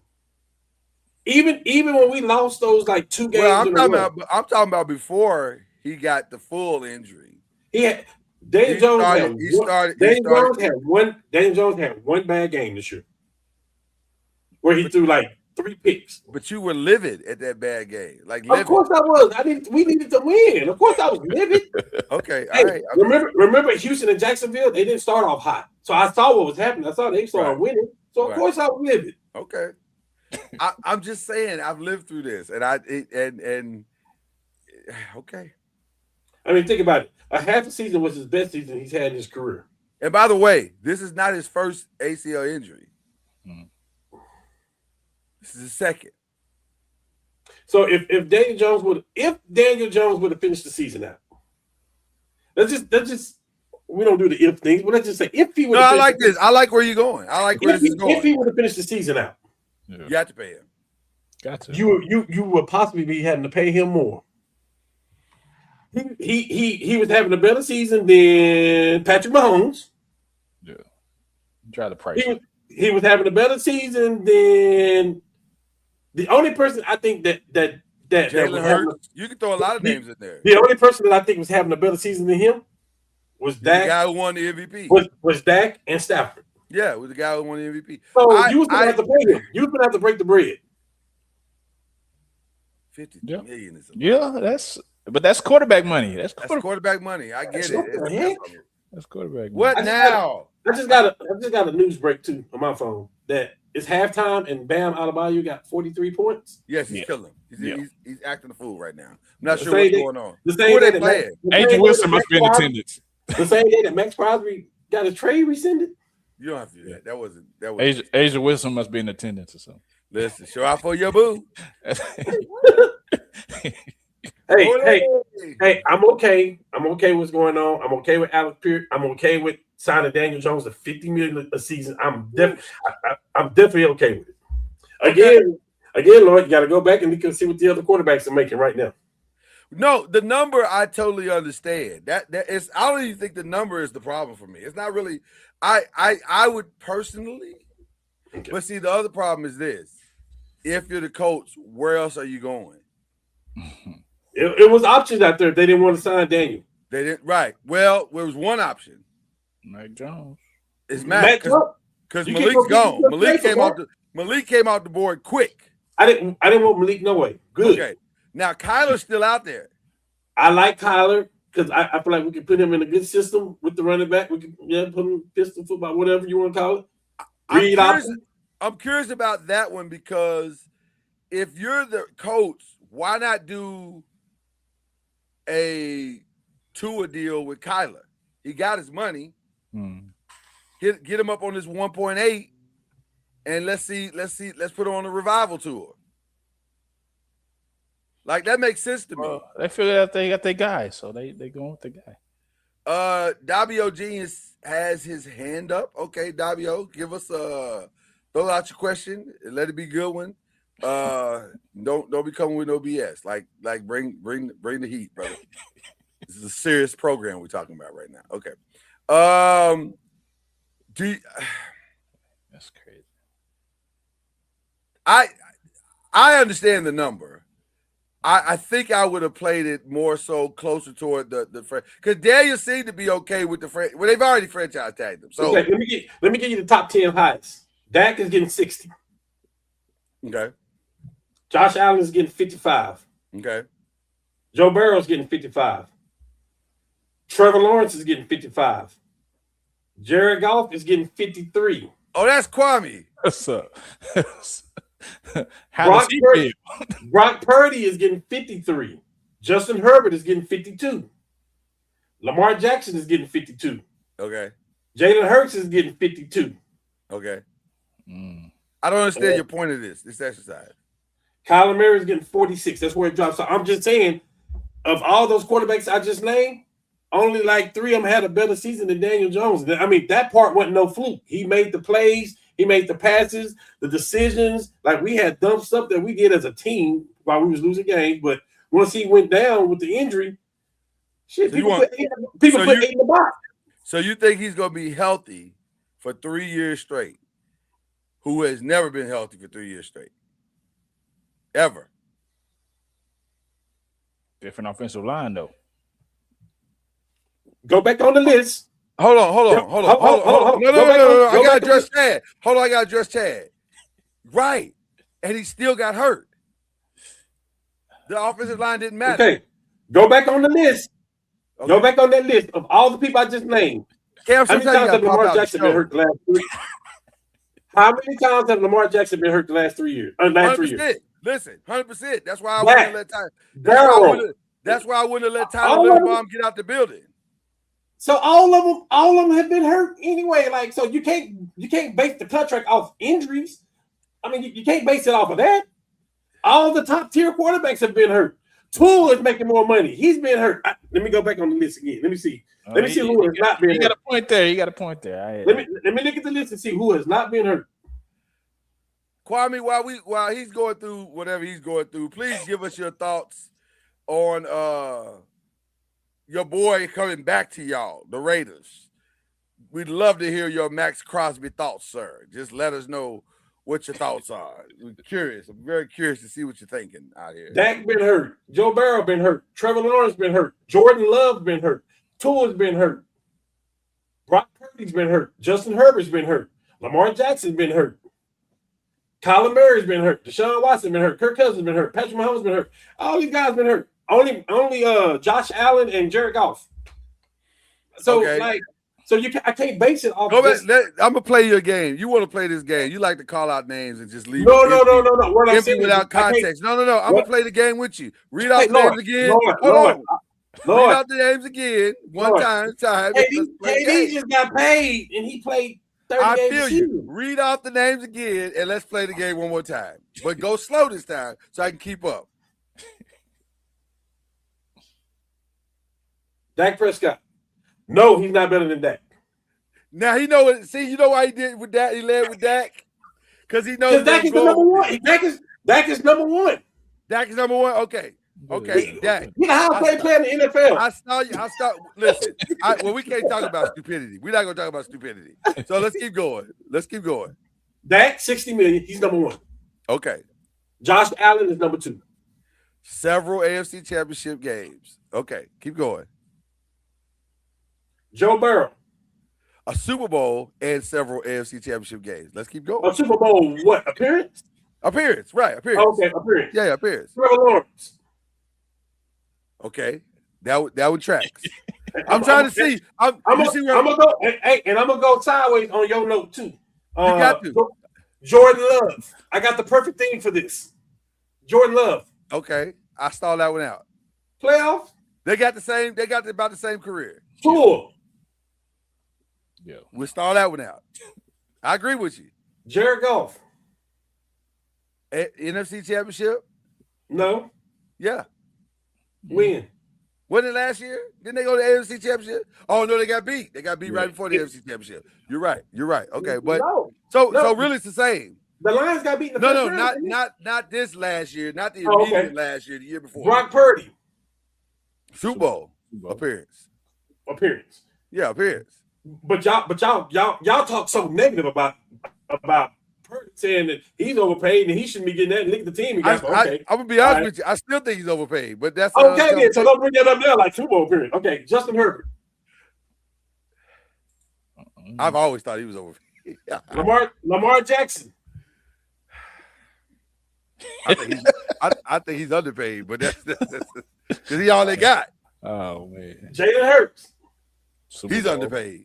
Even when we lost those like 2 games. Well, I'm talking about before he got the full injury. Daniel Jones had one bad game this year. Where he threw like 3 picks. But you were livid at that bad game. Of course I was. We needed to win. Of course I was livid. Okay. Hey, all right. Remember Houston and Jacksonville? They didn't start off hot. So I saw what was happening. I saw they started winning. So of course I was livid. Okay. I'm just saying I've lived through this. And okay. I mean, think about it. A half a season was his best season he's had in his career. And by the way, this is not his first ACL injury. This is his second. So if Daniel Jones would have finished the season out, let's just we don't do the if things, but let's just say if he would. No, I like this. I like where you're going. I like where this is going. If he would have finished the season out, you have to pay him. Got to. You would possibly be having to pay him more. He was having a better season than Patrick Mahomes. Yeah. Try the price. He was having a better season than the only person I think that Jalen Hurts. You can throw a lot of names in there. The only person that I think was having a better season than him was Dak. The guy who won the MVP. Was Dak and Stafford. Yeah, was the guy who won the MVP. So you was gonna have to pay him. You was gonna have to break the bread. $50 million is that's quarterback money. That's quarterback money. I get it. That's quarterback money. What now? I just got a news break too on my phone that it's halftime and Bam Adebayo got 43 points. Yes, he's killing. He's acting a fool right now. I'm not sure what's going on. The same day that Angel Wilson must be in attendance. The same day that Max Crosby got a trade rescinded. You don't have to do that. That wasn't. Asia Wilson must be in attendance or something. Listen, show out for your boo. Hey, I'm okay. I'm okay with what's going on. I'm okay with Alex Pierce. I'm okay with signing Daniel Jones to $50 million a season. I'm definitely okay with it. Again, Lloyd, you got to go back and see what the other quarterbacks are making right now. No, the number I totally understand. That is, I don't even think the number is the problem for me. It's not really. I would personally, but see, the other problem is this: if you're the coach, where else are you going? It was options out there. They didn't want to sign Daniel. They didn't. Right. Well, there was one option. Mac Jones. It's Mac because Malik's gone. Malik came out the board quick. I didn't want Malik no way. Good. Okay. Now Kyler's still out there. I like Kyler because I feel like we can put him in a good system with the running back. We can put him pistol football, whatever you want to call it. I'm curious about that one because if you're the coach, why not do a Tua deal with Kyler? He got his money. Get him up on this 1.8, and let's put him on a revival tour. Like that makes sense to me. They figured out they got their guy, so they going with the guy. Davio Genius has his hand up. Okay, Davio, give us throw out your question and let it be a good one. Don't be coming with no BS. Like bring the heat, brother. This is a serious program we're talking about right now. Okay. That's crazy. I understand the number. I think I would have played it more so closer toward the because Daniel seemed to be okay with the well, they've already franchise tagged him. So okay, let me give you the top 10 highest. Dak is getting 60. Okay. Josh Allen is getting 55. Okay. Joe Burrow's getting 55. Trevor Lawrence is getting 55. Jared Goff is getting 53. Oh, that's Kwame. What's up? Brock Purdy is getting 53. Justin Herbert is getting 52. Lamar Jackson is getting 52. Okay. Jalen Hurts is getting 52. Okay. I don't understand your point of this exercise. Kyler Murray is getting 46. That's where it drops. So I'm just saying, of all those quarterbacks I just named, only like 3 of them had a better season than Daniel Jones. I mean, that part wasn't no fluke. He made the plays. He made the passes, the decisions. Like, we had dumb stuff that we did as a team while we was losing games. But once he went down with the injury, shit, people put 8 in the box. So you think he's going to be healthy for 3 years straight, who has never been healthy for 3 years straight? Ever. Different offensive line, though. Go back on the list. Hold on. No. I got to address Chad. Hold on, I got to address Chad. Right. And he still got hurt. The offensive line didn't matter. Okay. Go back on the list. Okay. Go back on that list of all the people I just named. Cam, how many times have Lamar Jackson been hurt the last 3 years? How many times have Lamar Jackson been hurt the last 3 years? 3 years. Listen, 100%. That's why I wouldn't let Tyler. That's why I wouldn't let Tyler Linderbaum get out the building. So all of them have been hurt anyway. Like, so you can't base the contract off injuries. I mean, you can't base it off of that. All the top tier quarterbacks have been hurt. Tua is making more money. He's been hurt. Let me go back on the list again. Let me see. Let me see who has not been hurt. You got a point there. Let me look at the list and see who has not been hurt. Kwame, while he's going through whatever he's going through, please give us your thoughts on your boy coming back to y'all, the Raiders. We'd love to hear your Max Crosby thoughts, sir. Just let us know what your thoughts are. We're curious. I'm very curious to see what you're thinking out here. Dak been hurt. Joe Burrow been hurt. Trevor Lawrence been hurt. Jordan Love been hurt. Tua's been hurt. Brock Purdy's been hurt. Justin Herbert's been hurt. Lamar Jackson's been hurt. Kyler Murray's been hurt. Deshaun Watson's been hurt. Kirk Cousins been hurt. Patrick Mahomes been hurt. All these guys been hurt. Only Josh Allen and Jared Goff. So I can't base it off. I'm gonna play your game. You want to play this game? You like to call out names and just leave. No. What I'm saying without context. No. I'm gonna play the game with you. Read out the names again. Hold on. Read out the names again. One time. KD just got paid and he played 30 I games feel you. Read off the names again and let's play the game one more time. But go slow this time so I can keep up. Dak Prescott. No, he's not better than Dak. Now he know it. See, you know why he did with that? He led with Dak because he knows Dak is the number one. Dak is number one. Dak is number one. Okay, Dak. You know how I play in the NFL. I saw you. Listen. We can't talk about stupidity. We're not gonna talk about stupidity. So let's keep going. Dak, $60 million. He's number one. Okay. Josh Allen is number two. Several AFC Championship games. Okay, keep going. Joe Burrow. A Super Bowl and several AFC Championship games. Let's keep going. A Super Bowl what? Appearance? Appearance, right. Appearance. Okay, appearance. Yeah, appearance. Trevor Lawrence. Okay, would tracks. I'm trying to see. I'm gonna go. Hey, and I'm gonna go sideways on your note too. You got to. Jordan Love. I got the perfect thing for this. Jordan Love. Okay, I stalled that one out. Playoffs. They got about the same career. Cool. Yeah. We'll stall that one out. I agree with you. Jared Goff. NFC Championship? No. Yeah. When? Wasn't it last year? Didn't they go to the AFC Championship? Oh no, they got beat. They got beat right before the AFC Championship. You're right. Okay, but so really it's the same. The Lions got beat in the first round. Not this last year, not the Oh, immediate okay. last year, the year before. Brock Purdy. Super Bowl appearance. Yeah, appearance. But y'all talk so negative about Purdy, saying that he's overpaid and he shouldn't be getting that. And look at the team he got. Okay. I'm gonna be honest with you. I still think he's overpaid, but that's okay. Then, so don't bring that up there like Super Bowl appearance. Okay, Justin Herbert. I've always thought he was overpaid. Lamar Jackson. I think he's underpaid, but that's because he all they got. Oh man, Jalen Hurts. He's underpaid.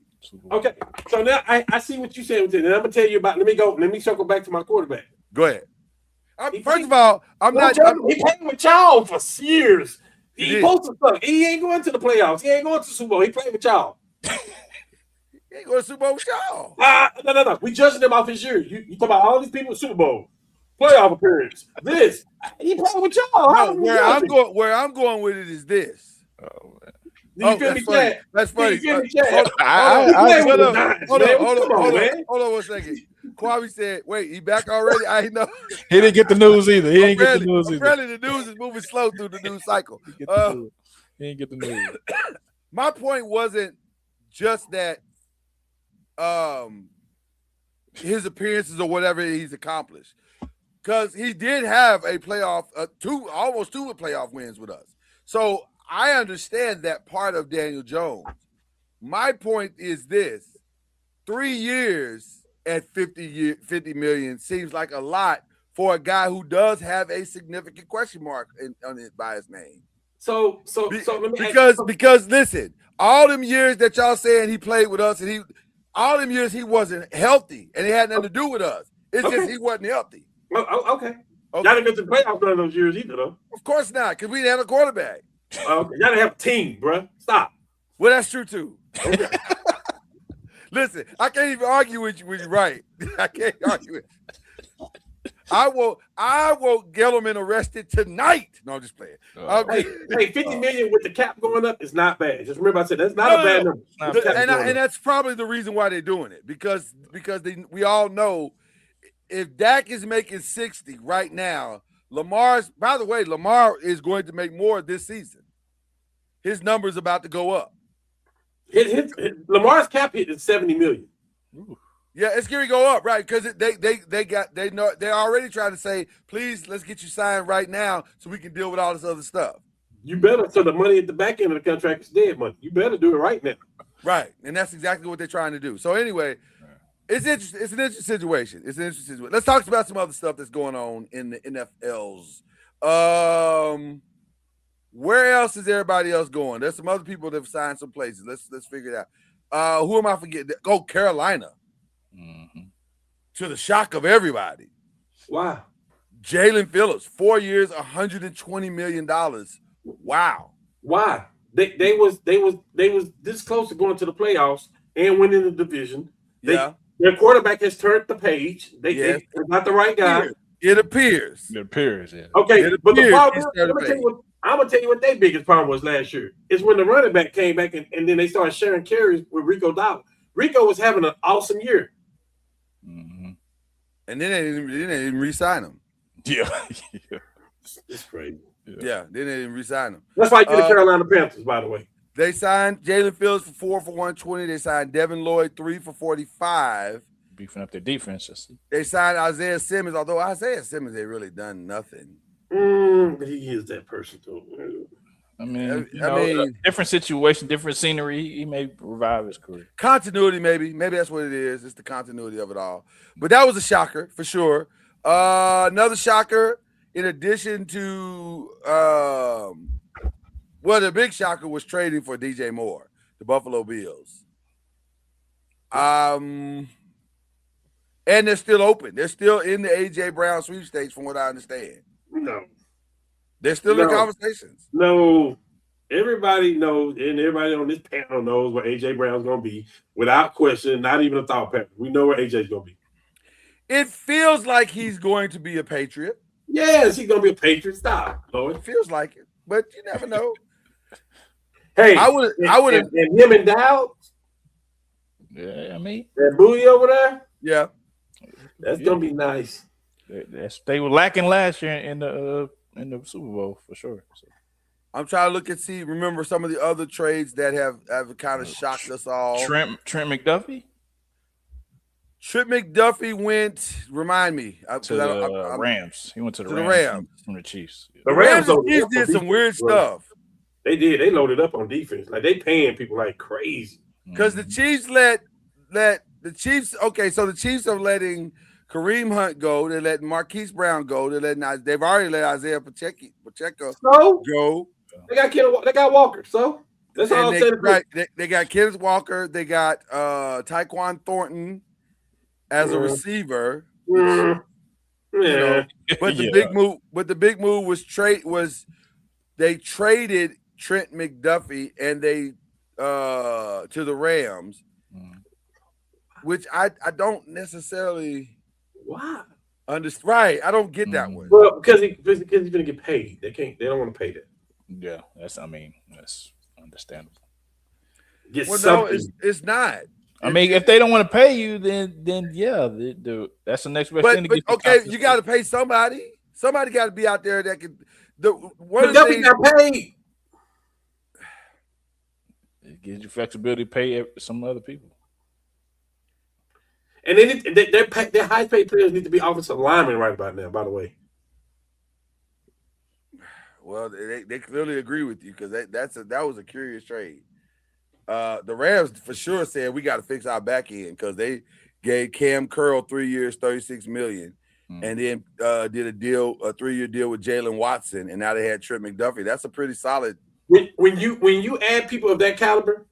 Okay, so now I see what you said with it, and I'm gonna tell you about. Let me circle back to my quarterback. Go ahead. First of all, he played with y'all for years. He supposed to suck. He ain't going to the playoffs. He ain't going to the Super Bowl. He played with y'all. He ain't going to Super Bowl with y'all. No. We judging him off his year. You talk about all these people with Super Bowl playoff appearance. This he played with y'all. No, where I'm going with it is this. Oh man. Do you feel me, Chad? That's funny. Hold on 1 second. Kwame said, wait, he back already? I know. He didn't get the news either. He didn't get the news either. Apparently the news is moving slow through the news cycle. He didn't get the news. My point wasn't just that his appearances or whatever he's accomplished. Because he did have a playoff, almost two playoff wins with us. So I understand that part of Daniel Jones. My point is this: 3 years at $50 million seems like a lot for a guy who does have a significant question mark on it by his name. So let me because listen, all them years that y'all saying he played with us, and all them years he wasn't healthy, and it had nothing to do with us. It's just he wasn't healthy. Okay. Y'all didn't get to the playoffs during those years either, though. Of course not, because we didn't have a quarterback. Y'all didn't have a team, bro. Stop. Well, that's true too. Okay. Listen, I can't even argue with you when you're right. I can't argue with you. I will Gettleman arrested tonight. No, I'm just playing. Hey, 50 million with the cap going up is not bad. Just remember I said that's not a bad number. And that's probably the reason why they're doing it. Because we all know if Dak is making 60 right now, Lamar is going to make more this season. His number's about to go up. Lamar's cap hit is 70 million. Ooh. Yeah, it's going to go up, right? Because they're already trying to say, please, let's get you signed right now so we can deal with all this other stuff. You better, so the money at the back end of the contract is dead money. You better do it right now. Right, and that's exactly what they're trying to do. So anyway, it's interesting. It's an interesting situation. Let's talk about some other stuff that's going on in the NFLs. Where else is everybody else going? There's some other people that have signed some places. Let's figure it out. Who am I forgetting? Oh, Carolina. Mm-hmm. To the shock of everybody. Wow. Jalen Phillips, 4 years, $120 million. Wow. Why? They was this close to going to the playoffs and winning the division. Their quarterback has turned the page. They're not the right guy. It appears. Yeah. Okay, but the problem I'm gonna tell you what their biggest problem was last year. Is when the running back came back and then they started sharing carries with Rico Dollar. Rico was having an awesome year. Mm-hmm. And then they didn't re-sign him. Yeah. It's crazy. Yeah, they didn't re-sign him. That's why you're the Carolina Panthers, by the way. They signed Jalen Phillips for 4 for 120. They signed Devin Lloyd 3 for 45. Beefing up their defense. They signed Isaiah Simmons, although Isaiah Simmons ain't really done nothing. But he is that person too. I mean, different situation, different scenery. He may revive his career. Continuity, maybe that's what it is. It's the continuity of it all. But that was a shocker for sure. Another shocker, in addition to the big shocker was trading for DJ Moore, the Buffalo Bills. And they're still open. They're still in the A.J. Brown sweepstakes, from what I understand. No. They're still in conversations. No. Everybody knows, and everybody on this panel knows where A.J. Brown's going to be, without question, not even a thought pattern. We know where A.J.'s going to be. It feels like he's going to be a Patriot. Yes, he's going to be a Patriot. Stop, Lord. It feels like it, but you never know. Hey, I would have. and him and Dowd, Yeah, I mean, that booty over there, Yeah. that's gonna be nice. they were lacking last year in the Super Bowl for sure. So. I'm trying to look and see. Remember some of the other trades that have kind of shocked us all. Trent McDuffie. Trent McDuffie went. Remind me To the Rams. He went to the Rams from the Chiefs. The Rams loaded Chiefs up did on some weird defense, bro. stuff They did. They loaded up on defense. Like they paying people like crazy. because the Chiefs let the Chiefs. Okay, so the Chiefs are letting Kareem Hunt go. They're letting Marquise Brown go. They've already let Isaiah Pacheco So go. they got Walker. So that's all I'm saying. They got Kenneth Walker. They got Tyquan Thornton as a receiver. Yeah. But the big move was they traded Trent McDuffie and they to the Rams, which I don't necessarily understand. Right, I don't get that one. Well, because he's gonna get paid. They don't want to pay that. Yeah, that's understandable. No, it's not. I mean, if they don't want to pay you, then yeah, that's the next best thing to get. Okay, you got to pay somebody. Somebody got to be out there that can. McDuffie got paid. It gives you flexibility to pay some other people. And their high paid players need to be offensive linemen right about now. By the way. Well, they clearly agree with you because that was a curious trade. The Rams for sure said we got to fix our back end because they gave Cam Curl 3 years, $36 million, and then did a 3-year deal with Jalen Watson, and now they had Trent McDuffie. That's a pretty solid. When you add people of that caliber,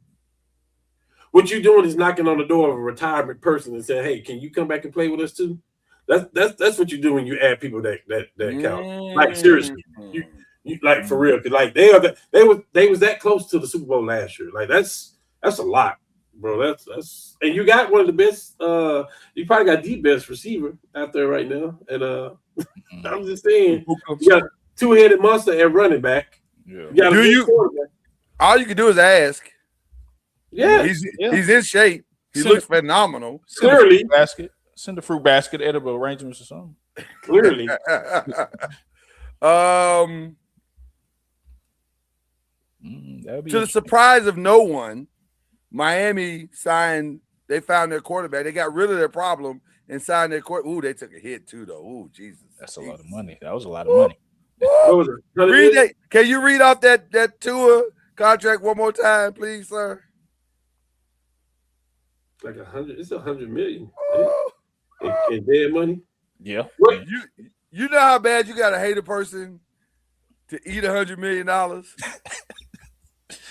what you're doing is knocking on the door of a retirement person and saying, "Hey, can you come back and play with us too?" That's what you do when you add people that caliber. Like seriously, you like for real, because like they was that close to the Super Bowl last year. Like that's a lot, bro. That's and you got one of the best. You probably got the best receiver out there right now. And I'm just saying, you got two-headed monster at running back. Yeah. All you can do is ask. Yeah, he's in shape. He looks phenomenal. Clearly, send a fruit basket, edible arrangements or something. Clearly. To the surprise of no one, Miami they found their quarterback. They got rid of their problem and signed their quarterback. Ooh, they took a hit too, though. Ooh, Jesus. That's a lot of money. That was a lot of money. What was it? Can you read off that Tua contract one more time, please, sir? Like 100. It's 100 million. In dead money. Yeah. What? You know how bad you gotta hate a person to eat $100 million?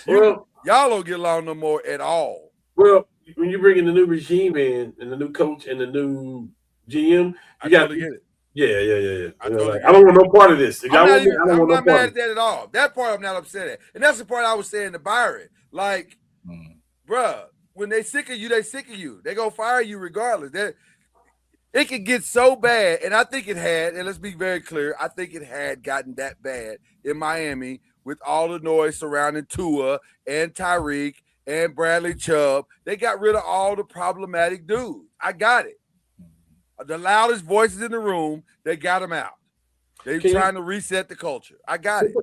Well, y'all don't get along no more at all. Well, when you bring in the new regime and the new coach and the new GM, you got to get it. Yeah. I don't want no part of this. I'm not mad at that at all. That part I'm not upset at. And that's the part I was saying to Byron. Like, bruh, when they sick of you, they sick of you. They gonna fire you regardless. It could get so bad, and I think it had, and let's be very clear, I think it had gotten that bad in Miami with all the noise surrounding Tua and Tyreek and Bradley Chubb. They got rid of all the problematic dudes. I got it. The loudest voices in the room, they got them out. They're trying to reset the culture. I got it.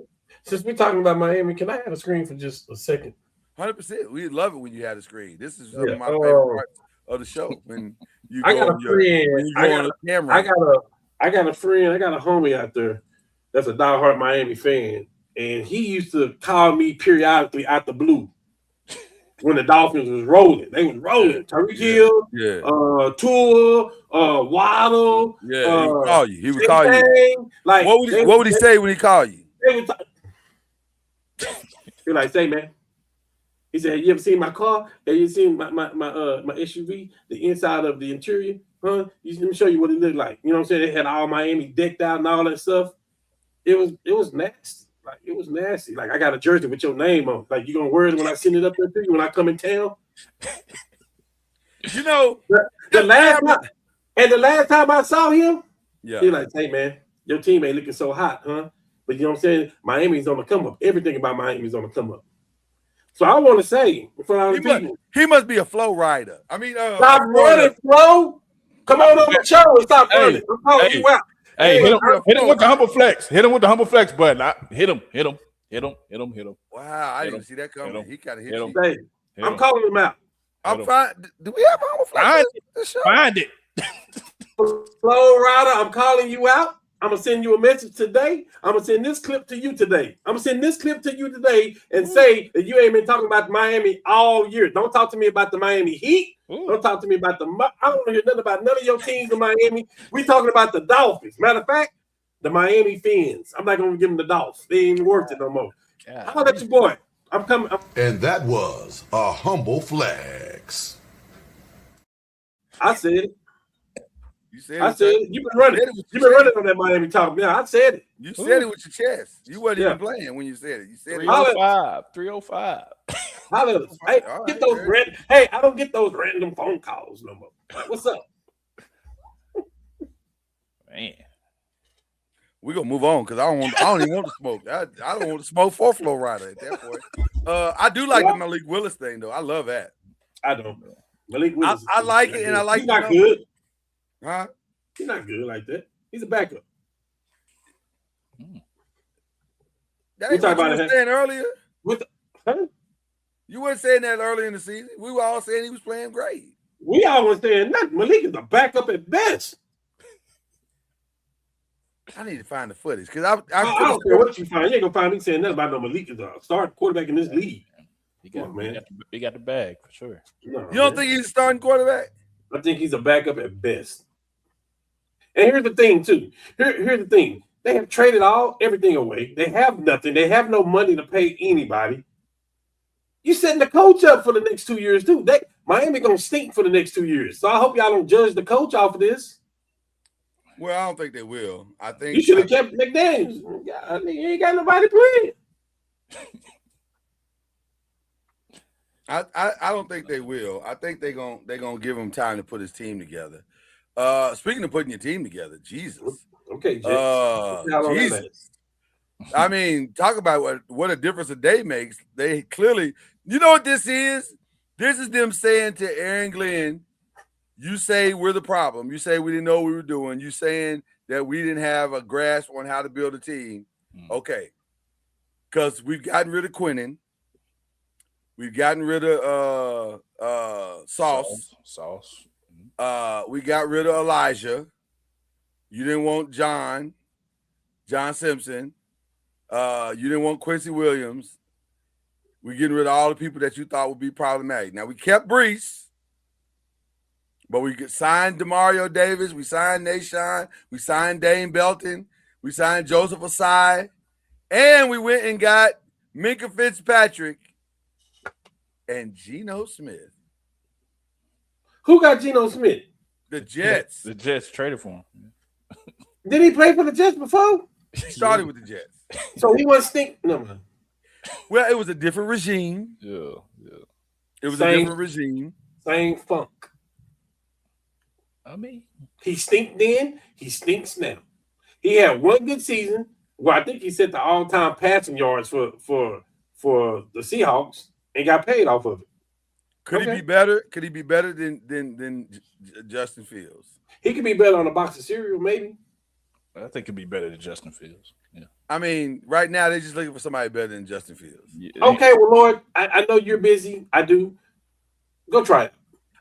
Since we're talking about Miami, can I have a screen for just a second? 100%. We love it when you have a screen. This is some of my favorite parts of the show. When you go on the camera. I got a friend. I got a homie out there that's a diehard Miami fan, and he used to call me periodically out the blue when the Dolphins was rolling. They was rolling. Tyreek Hill, Tua, Waddle. Yeah, he would call you. He would call you. Like, what would he say when he called you? He's like, say, man. He said, "You ever seen my car? Have you seen my SUV? The inside of the interior? Huh? Let me show you what it looked like. You know what I'm saying? They had all Miami decked out and all that stuff. It was nasty. Like it was nasty. Like I got a jersey with your name on. Like you gonna wear it when I send it up there to you when I come in town? You know, the last time I saw him, he like, hey man, your team ain't looking so hot, huh? But you know what I'm saying? Miami's on the come up. Everything about Miami's on the come up. So I want to say in front of the people, he must be a flow rider. I mean, stop running, Flo. Come on the show and stop running. I'm calling you out. Hey, hit him with the humble flex. Hit him with the humble flex button. Hit him. Wow, I didn't see that coming. He kind of hit you. Hey, I'm calling him out. I'm fine. Do we have a humble flex? Find it. Flow Rider, I'm calling you out. I'm going to send you a message today. I'm going to send this clip to you today. I'm going to send this clip to you today and say that you ain't been talking about Miami all year. Don't talk to me about the Miami Heat. Don't talk to me about I don't want to hear nothing about none of your teams in Miami. We talking about the Dolphins. Matter of fact, the Miami Fins. I'm not going to give them the Dolphins. They ain't worth it no more. How about your boy? I'm coming. And that was a humble flex. I said it. You said I said it. You've been running. You've been running on that Miami talk. Yeah, I said it. You said it with your chest. You wasn't even playing when you said it. You said 305. Hey, get those random. Hey, I don't get those random phone calls no more. What's up? Man. We're gonna move on because I don't even want to smoke. I don't want to smoke for Flow Rider at that point. I do like the Malik Willis thing though. I love that. I don't. Malik Willis. I like it, and I like. He's not good. Huh? He's not good like that. He's a backup. That ain't what you were saying earlier. You weren't saying that earlier in the season. We were all saying he was playing great. We all were saying nothing. Malik is a backup at best. I need to find the footage because I don't care what you find. You ain't gonna find me saying nothing about no Malik is a starting quarterback in this league. He got the bag for sure. No, you don't think he's a starting quarterback? I think he's a backup at best. And here's the thing, too. Here's the thing. They have traded everything away. They have nothing. They have no money to pay anybody. You setting the coach up for the next 2 years, too. Miami gonna stink for the next 2 years. So I hope y'all don't judge the coach off of this. Well, I don't think they will. I think you should have kept McDaniels. You ain't got nobody playing. I don't think they will. I think they're gonna give him time to put his team together. Speaking of putting your team together, Jesus. Okay, Jesus. I mean, talk about what a difference a day makes. They clearly, you know what this is? This is them saying to Aaron Glenn, you say we're the problem. You say we didn't know what we were doing. You saying that we didn't have a grasp on how to build a team. Okay. Because we've gotten rid of Quinnen. We've gotten rid of Sauce. We got rid of Elijah. You didn't want John Simpson. You didn't want Quincy Williams. We're getting rid of all the people that you thought would be problematic. Now, we kept Brees, but we signed Demario Davis. We signed Nashawn. We signed Dane Belton. We signed Joseph Asai. And we went and got Minkah Fitzpatrick and Geno Smith. Who got Geno Smith? The Jets. The Jets traded for him. Did he play for the Jets before? He started with the Jets. So he wasn't stink. No. Well, it was a different regime. Yeah. It was a different regime. Same funk. I mean, he stinked then. He stinks now. He had one good season. Well, I think he set the all-time passing yards for the Seahawks and got paid off of it. Could he be better? Could he be better than Justin Fields? He could be better on a box of cereal, maybe. I think he'd be better than Justin Fields. Yeah. I mean, right now they're just looking for somebody better than Justin Fields. Yeah. Okay, well, Lord, I know you're busy. I do. Go try it.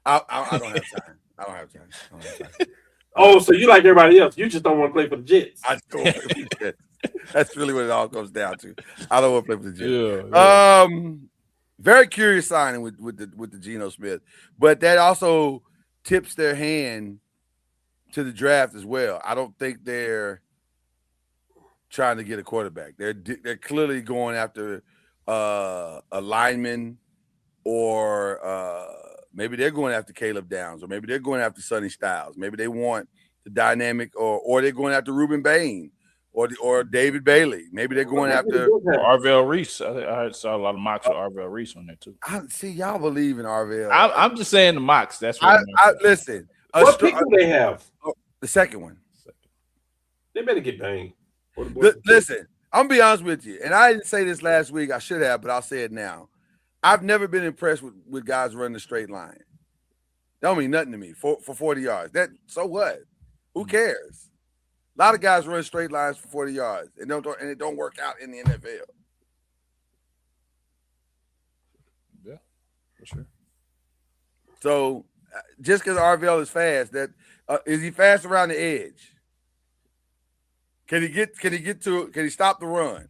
I don't have time. I don't have time. Oh, so you like everybody else? You just don't want to play for the Jets. I don't want to play for the Jets. That's really what it all comes down to. I don't want to play for the Jets. Yeah. Very curious signing with the Geno Smith, but that also tips their hand to the draft as well. I don't think they're trying to get a quarterback. They're clearly going after a lineman, or maybe they're going after Caleb Downs, or maybe they're going after Sonny Styles. Maybe they want the dynamic, or they're going after Reuben Bain or David Bailey. Maybe they're going after Arvell Reese. I saw a lot of mocks with Arvell Reese on there too. See, y'all believe in Arvell. I'm just saying the mocks. That's what listen. What pick do they have? The second one. They better get Bain. Listen, I'm gonna be honest with you, and I didn't say this last week. I should have, but I'll say it now. I've never been impressed with guys running a straight line. That don't mean nothing to me for 40 yards. That so what? Who cares? A lot of guys run straight lines for 40 yards and it don't work out in the NFL. Yeah, for sure. So just because RVL is fast, that is he fast around the edge? Can he stop the run?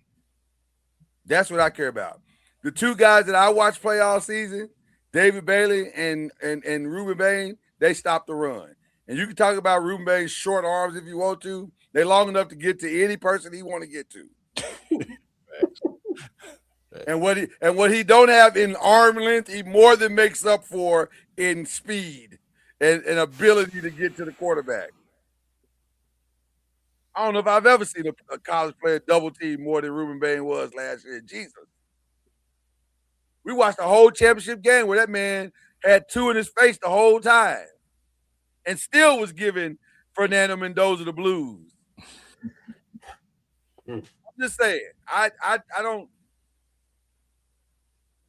That's what I care about. The two guys that I watched play all season, David Bailey and Ruben Bain, they stopped the run. And you can talk about Ruben Bain's short arms if you want to. They're long enough to get to any person he want to get to. And what he don't have in arm length, he more than makes up for in speed and ability to get to the quarterback. I don't know if I've ever seen a college player double team more than Ruben Bain was last year. Jesus. We watched the whole championship game where that man had two in his face the whole time and still was giving Fernando Mendoza the blues. I'm just saying. I don't.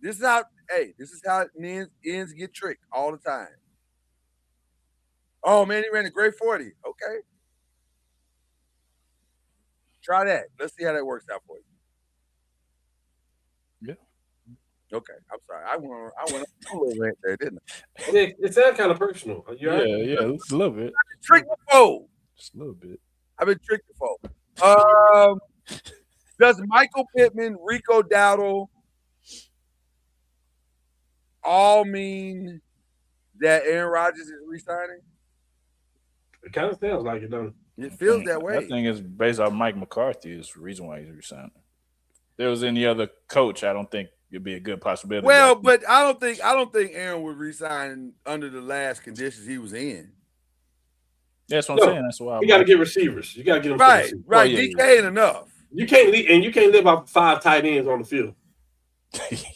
This is how ends get tricked all the time. Oh man, he ran a great 40. Okay. Try that. Let's see how that works out for you. Yeah. Okay. I'm sorry. I went a little rant there, didn't I? It sounds kind of personal. Yeah, it's a little bit. Tricked before. Just a little bit. I've been tricked before. Does Michael Pittman, Rico Dowdle all mean that Aaron Rodgers is re-signing? It kind of sounds like it, doesn't it? It feels that way. I think it's based off Mike McCarthy is the reason why he's resigning. If there was any other coach, I don't think it'd be a good possibility. Well, but I don't think Aaron would resign under the last conditions he was in. That's what I'm saying. That's why you got to get receivers. You got to get them right. Oh, yeah, DK ain't enough. You can't live off 5 tight ends on the field.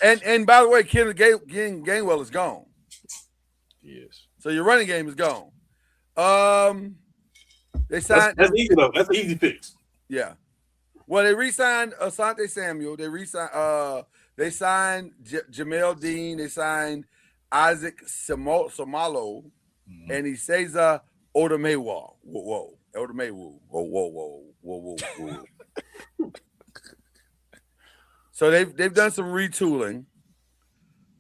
and by the way, Kenneth Gainwell is gone. Yes. So your running game is gone. They signed. That's easy though. That's an easy fix. Yeah. Well, they re-signed Asante Samuel. They signed Jamel Dean. They signed Isaac Somalo and Isaiah Odamewa. Whoa. Odamewu. Whoa. So they've done some retooling.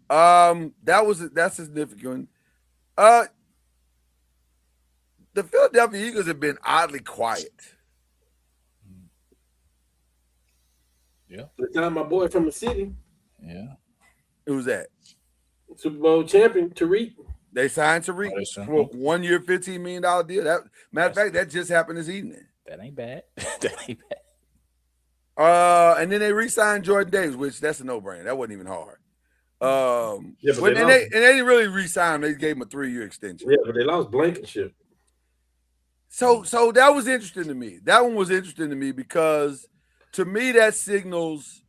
That's significant. The Philadelphia Eagles have been oddly quiet. Yeah. The time my boy from the city. Yeah. Who's that? Super Bowl champion, Tariq. They signed Tariq for a 1 year, $15 million deal. Matter of fact, that just happened this evening. That ain't bad. That ain't bad. And then they re-signed Jordan Davis, which that's a no-brainer. That wasn't even hard. They didn't really re-sign him. They gave him a 3-year extension. Yeah, but they lost Blankenship. So that was interesting to me. That one was interesting to me because to me that signals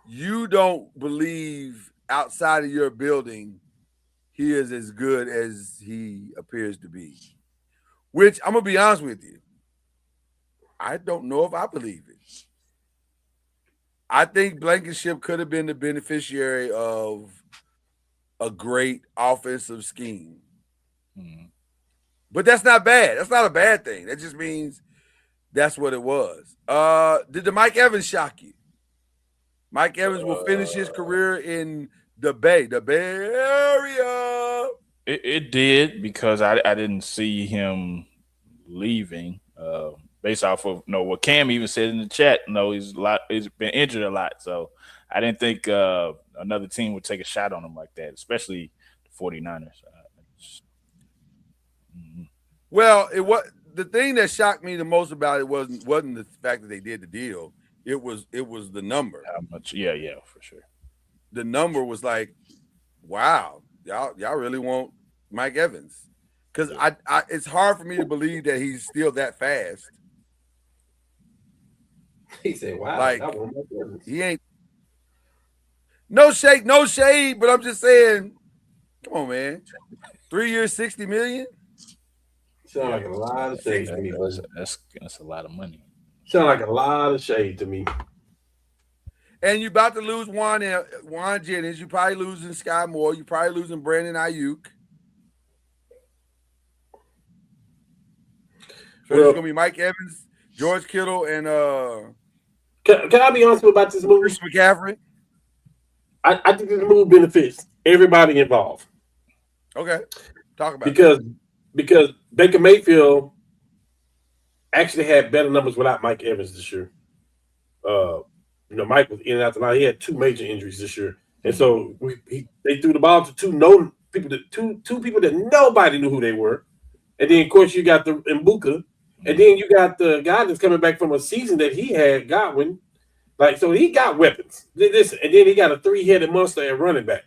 you don't believe outside of your building he is as good as he appears to be. Which I'm gonna be honest with you. I don't know if I believe it. I think Blankenship could have been the beneficiary of a great offensive scheme. But that's not bad. That's not a bad thing. That just means that's what it was. Did the Mike Evans shock you? Mike Evans will finish his career in the Bay Area. It did because I didn't see him leaving. Based off of what Cam even said in the chat. He's been injured a lot, so I didn't think another team would take a shot on him like that, especially the 49ers. Well, the thing that shocked me the most about it wasn't the fact that they did the deal. It was the number. How much? Yeah, for sure. The number was like, wow, y'all really want Mike Evans? Because it's hard for me to believe that he's still that fast. He said, wow, like I want Mike Evans. He ain't no shade, but I'm just saying, come on, man. 3 years, $60 million. Sound like a lot of shade to me. That's a lot of money. Sound like a lot of shade to me. And you about to lose Juan Jennings. You probably losing Sky Moore. You probably losing Brandon Ayuk. So it's gonna be Mike Evans, George Kittle, and Can I be honest about this move? Chris McCaffrey. I think this move benefits everybody involved. Okay, talk about it. Because Baker Mayfield actually had better numbers without Mike Evans this year. Mike was in and out the line. He had 2 major injuries this year, and so they threw the ball to two people that nobody knew who they were, and then of course you got the Mbuka, and then you got the guy that's coming back from a season that he had, Godwin. Like, so he got weapons. Listen, and then he got a 3-headed monster at running back.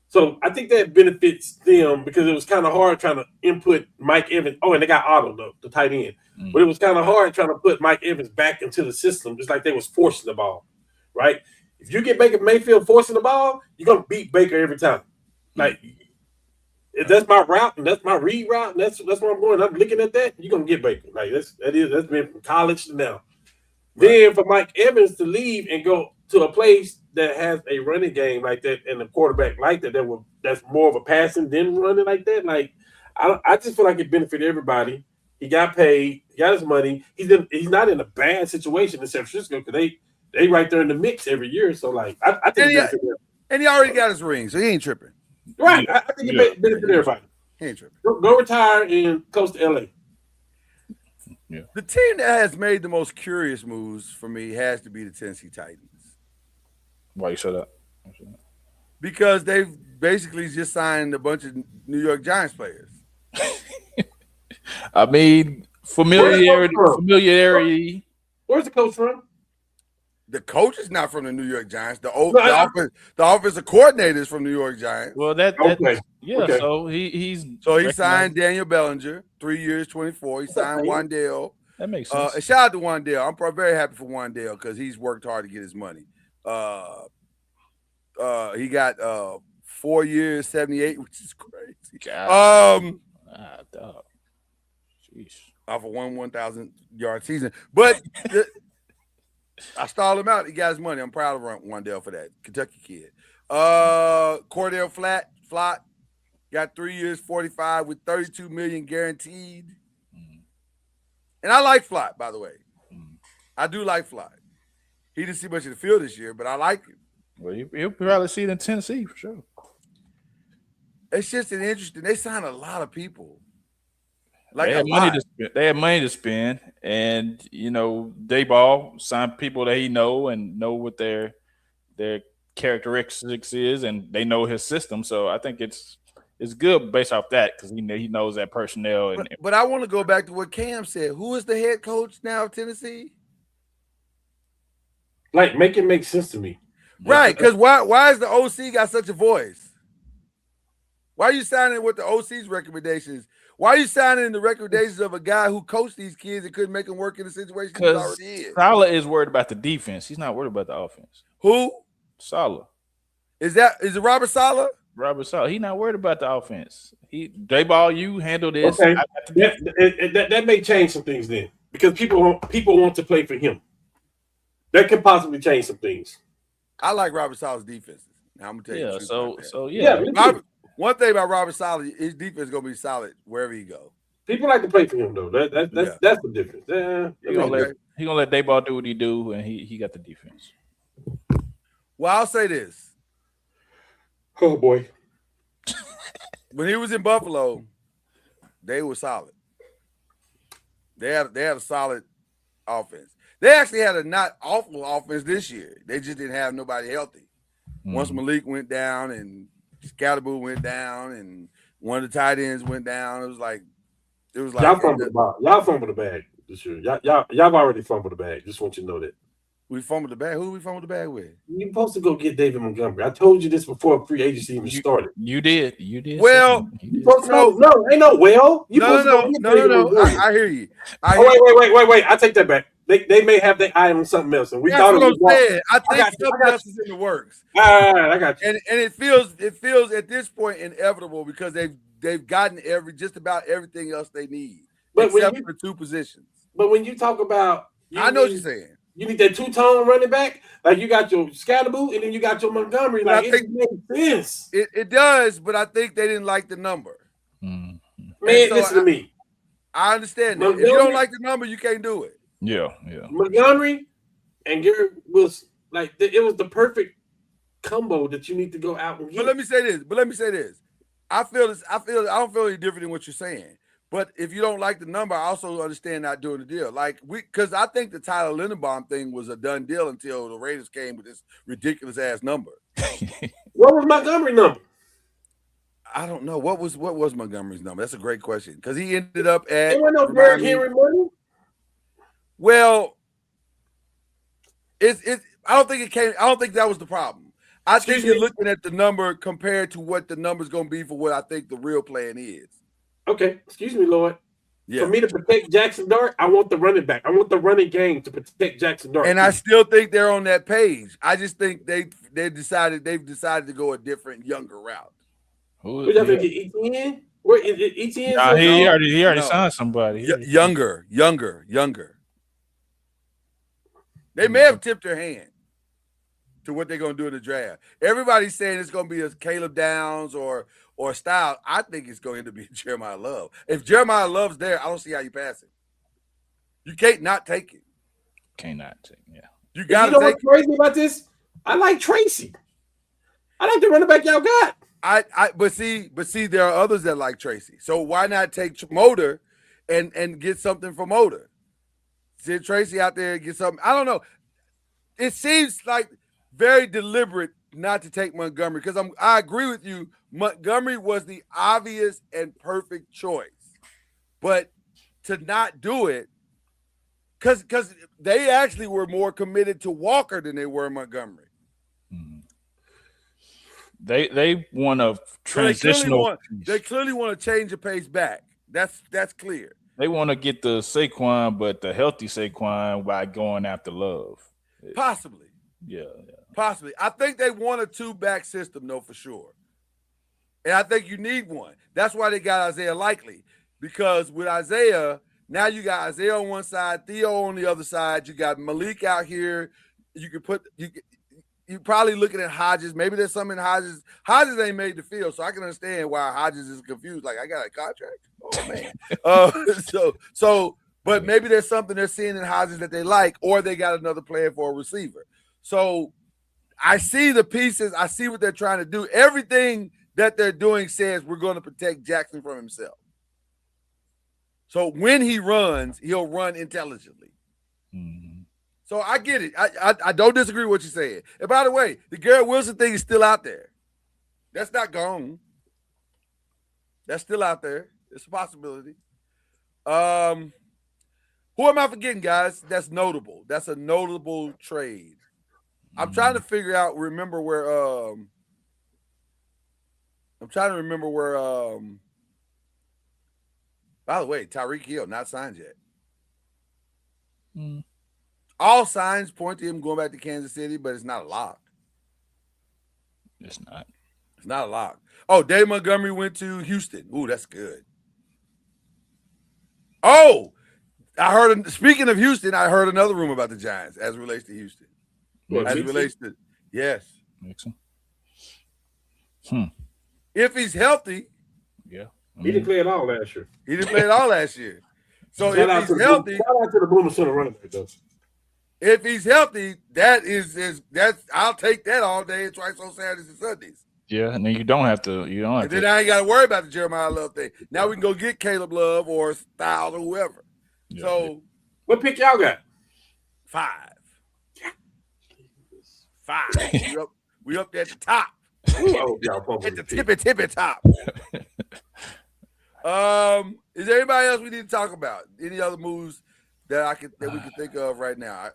So I think that benefits them because it was kind of hard trying to input Mike Evans. Oh, and they got Otto, the tight end. But it was kind of hard trying to put Mike Evans back into the system, just like they was forcing the ball, right? If you get Baker Mayfield forcing the ball, you're going to beat Baker every time. Like, if that's my route and that's my read route and that's where I'm going, I'm looking at that, you're going to get Baker. Like, that's been from college to now. Right. Then for Mike Evans to leave and go to a place that has a running game like that and a quarterback like that, that's more of a passing than running like that. Like, I just feel like it benefited everybody. He got paid, he got his money. He's not in a bad situation in San Francisco because they right there in the mix every year. So like, I think and he already got his ring, so he ain't tripping. Right, I think it benefited everybody. He ain't tripping. Go retire and coast to LA. Yeah. The team that has made the most curious moves for me has to be the Tennessee Titans. Why you say that? Because they've basically just signed a bunch of New York Giants players. I mean, familiarity. Where's the coach from? The coach is not from the New York Giants. The offensive coordinator is from New York Giants. Well, okay. So he signed Daniel Bellinger, 3 years, 24. He signed Wandale. That makes sense. And shout out to Wandale. I'm very happy for Wandale because he's worked hard to get his money. He got 4 years, 78, which is crazy. Dog. Jeez. Off of 1,000-yard season, but. I stalled him out. He got his money. I'm proud of Wandale for that. Kentucky kid. Cordell Flott got 3 years, 45 with $32 million guaranteed. And I like Flott, by the way. I do like Flott. He didn't see much of the field this year, but I like him. Well, you'll probably see it in Tennessee for sure. It's just an interesting. They signed a lot of people. Like they had money to spend, and Dayball signed people that he know what their characteristics is, and they know his system. So I think it's good based off that because he knows that personnel. But I want to go back to what Cam said. Who is the head coach now of Tennessee? Like, make it make sense to me, right? Because why is the OC got such a voice? Why are you signing with the OC's recommendations? Why are you signing the recommendations of a guy who coached these kids and couldn't make them work in the situation he already in? Saleh is worried about the defense. He's not worried about the offense. Who? Saleh. Is it Robert Saleh? Robert Saleh. He's not worried about the offense. Dayball, you handle this. Okay. That may change some things then because people want to play for him. That could possibly change some things. I like Robert Saleh's defenses. Now I'm gonna tell you. So yeah. One thing about Robert Saleh, his defense is gonna be solid wherever he go. People like to play for him though. That's the difference. He gonna let Dayball do what he do, and he got the defense. Well, I'll say this. Oh boy. When he was in Buffalo, they were solid. They had a solid offense. They actually had a not awful offense this year. They just didn't have nobody healthy. Once Malik went down and Scatterboo went down and one of the tight ends went down, it was like y'all fumbled the bag this year. Y'all already fumbled the bag. Just want you to know that. We fumbled the bag. Who we fumbled the bag with? You're supposed to go get David Montgomery. I told you this before free agency even started. You did. Well, no, ain't no well. No. I hear you. Wait. I take that back. They may have their eye on something else, and we thought it was. I think something else is in the works. All right, I got you. And it feels at this point inevitable because they've gotten just about everything else they need, except for 2 positions. But when you talk about, I know what you're saying. You need that two-tone running back. Like you got your Scatterboo and then you got your Montgomery. But Like I it think makes sense. it does, but I think they didn't like the number. Mm. And Man, so listen to me. I understand that. If you don't Montgomery, like the number, you can't do it. Yeah. Montgomery and Garrett was like it was the perfect combo that you need to go out and get. But let me say this. I don't feel any different than what you're saying. But if you don't like the number, I also understand not doing the deal. Like because I think the Tyler Linderbaum thing was a done deal until the Raiders came with this ridiculous ass number. What was Montgomery number? I don't know. What was Montgomery's number? That's a great question. Because he ended up at It wasn't no Derrick Henry money. Well, it's I don't think that was the problem. I think you're looking at the number compared to what the number's gonna be for what I think the real plan is. Okay, excuse me, Lord. Yeah. For me to protect Jackson Dart, I want the running back. I want the running game to protect Jackson Dart. And I still think they're on that page. I just think they've decided to go a different, younger route. Who y'all think ETN? Where is it? ETN? Nah, he already signed somebody. Younger. They may have tipped their hand to what they're gonna do in the draft. Everybody's saying it's gonna be a Caleb Downs or Styles. I think it's going to be Jeremiah Love. If Jeremiah Love's there, I don't see how you pass it. You can't not take it. Cannot take. Yeah. You got to take take what's crazy about this? I like Tracy. I like the running back y'all got. But see, there are others that like Tracy. So why not take Motor and get something from Motor? Send Tracy out there and get something. I don't know. It seems like very deliberate not to take Montgomery because I agree with you. Montgomery was the obvious and perfect choice, but to not do it because they actually were more committed to Walker than they were Montgomery. Mm-hmm. They want a transitional. They clearly want to change the pace back. That's clear. They want to get the Saquon, but the healthy Saquon by going after Love. Possibly. Yeah. Possibly. I think they want a 2-back system, though, for sure. And I think you need one. That's why they got Isaiah Likely. Because with Isaiah, now you got Isaiah on one side, Theo on the other side. You got Malik out here. You're probably looking at Hodges. Maybe there's something in Hodges. Hodges ain't made the field, so I can understand why Hodges is confused. Like, I got a contract? Oh, man. But maybe there's something they're seeing in Hodges that they like, or they got another player for a receiver. So I see the pieces. I see what they're trying to do. Everything that they're doing says we're going to protect Jackson from himself. So when he runs, he'll run intelligently. Mm-hmm. So I get it. I don't disagree with what you're saying. And by the way, the Garrett Wilson thing is still out there. That's not gone. That's still out there. It's a possibility. Who am I forgetting, guys? That's notable. That's a notable trade. I'm trying to figure out, remember where by the way, Tyreek Hill not signed yet. Mm. All signs point to him going back to Kansas City, but it's not a lock. It's not. It's not a lock. Oh, Dave Montgomery went to Houston. Ooh, that's good. Oh, speaking of Houston, I heard another rumor about the Giants as it relates to Houston. Yes. Mixon. If he's healthy. Yeah. He didn't play it all last year. He didn't play it all last year. So if he's healthy. Shout out to the Boomer Center running back, though. If he's healthy, that's I'll take that all day and twice on Saturdays and Sundays. Yeah, and then you don't have to. And then I ain't got to worry about the Jeremiah Love thing. Now we can go get Caleb Love or Styles or whoever. Yeah. So, what pick y'all got? 5. We up there at the top. At the tippy top. Is there anybody else we need to talk about? Any other moves that we can think of right now?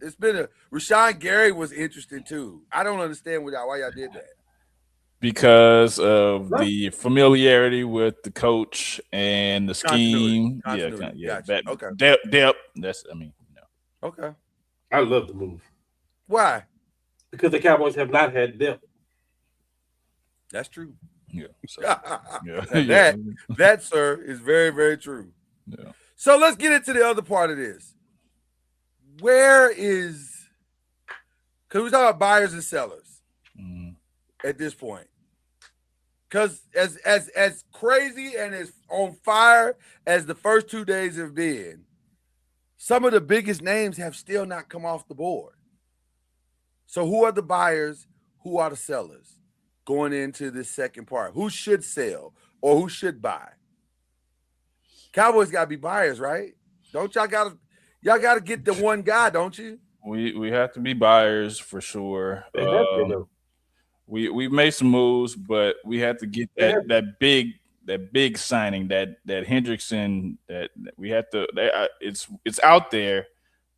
It's been Rashawn Gary was interesting too. I don't understand why y'all did that. Because of the familiarity with the coach and the scheme. Continuity. Yeah. Gotcha. Okay. Depth. No. Okay. I love the move. Why? Because the Cowboys have not had depth. That's true. Yeah. So, that, sir, is very, very true. Yeah. So let's get into the other part of this. where is, because we talk about buyers and sellers at this point. Because as crazy and as on fire as the first 2 days have been, some of the biggest names have still not come off the board. So who are the buyers? Who are the sellers going into this second part? Who should sell or who should buy? Cowboys got to be buyers, right? Don't y'all got to get the one guy, don't you? We have to be buyers for sure. We made some moves, but we had to get that big signing, that Hendrickson, that we had to. It's out there,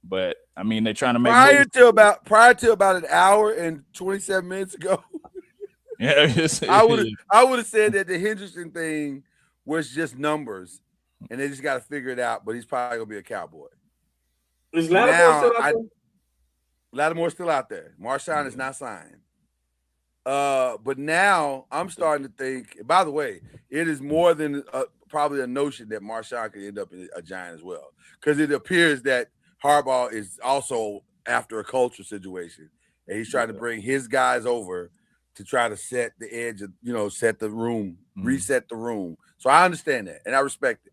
but I mean they're trying to make prior to about an hour and 27 minutes ago. Yeah, I would have said that the Hendrickson thing was just numbers, and they just got to figure it out. But he's probably gonna be a Cowboy. Is Lattimore still out there? Lattimore's still out there. Marshawn is not signed. But now I'm starting to think, by the way, it is more than probably a notion that Marshawn could end up in a Giant as well. Because it appears that Harbaugh is also after a culture situation. And he's trying to bring his guys over to try to set the edge of, set the room, reset the room. So I understand that and I respect it.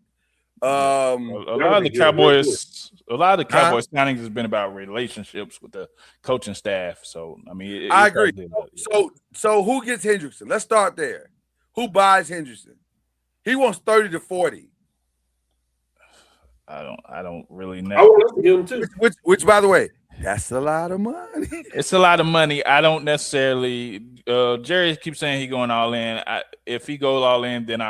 A lot of the Cowboys signings has been about relationships with the coaching staff. So I mean, I agree. So who gets Hendrickson? Let's start there. Who buys Hendrickson? He wants 30 to 40. I don't really know. I want to give him too. Which, by the way, that's a lot of money. It's a lot of money. I don't necessarily. Jerry keeps saying he going all in. If he goes all in, then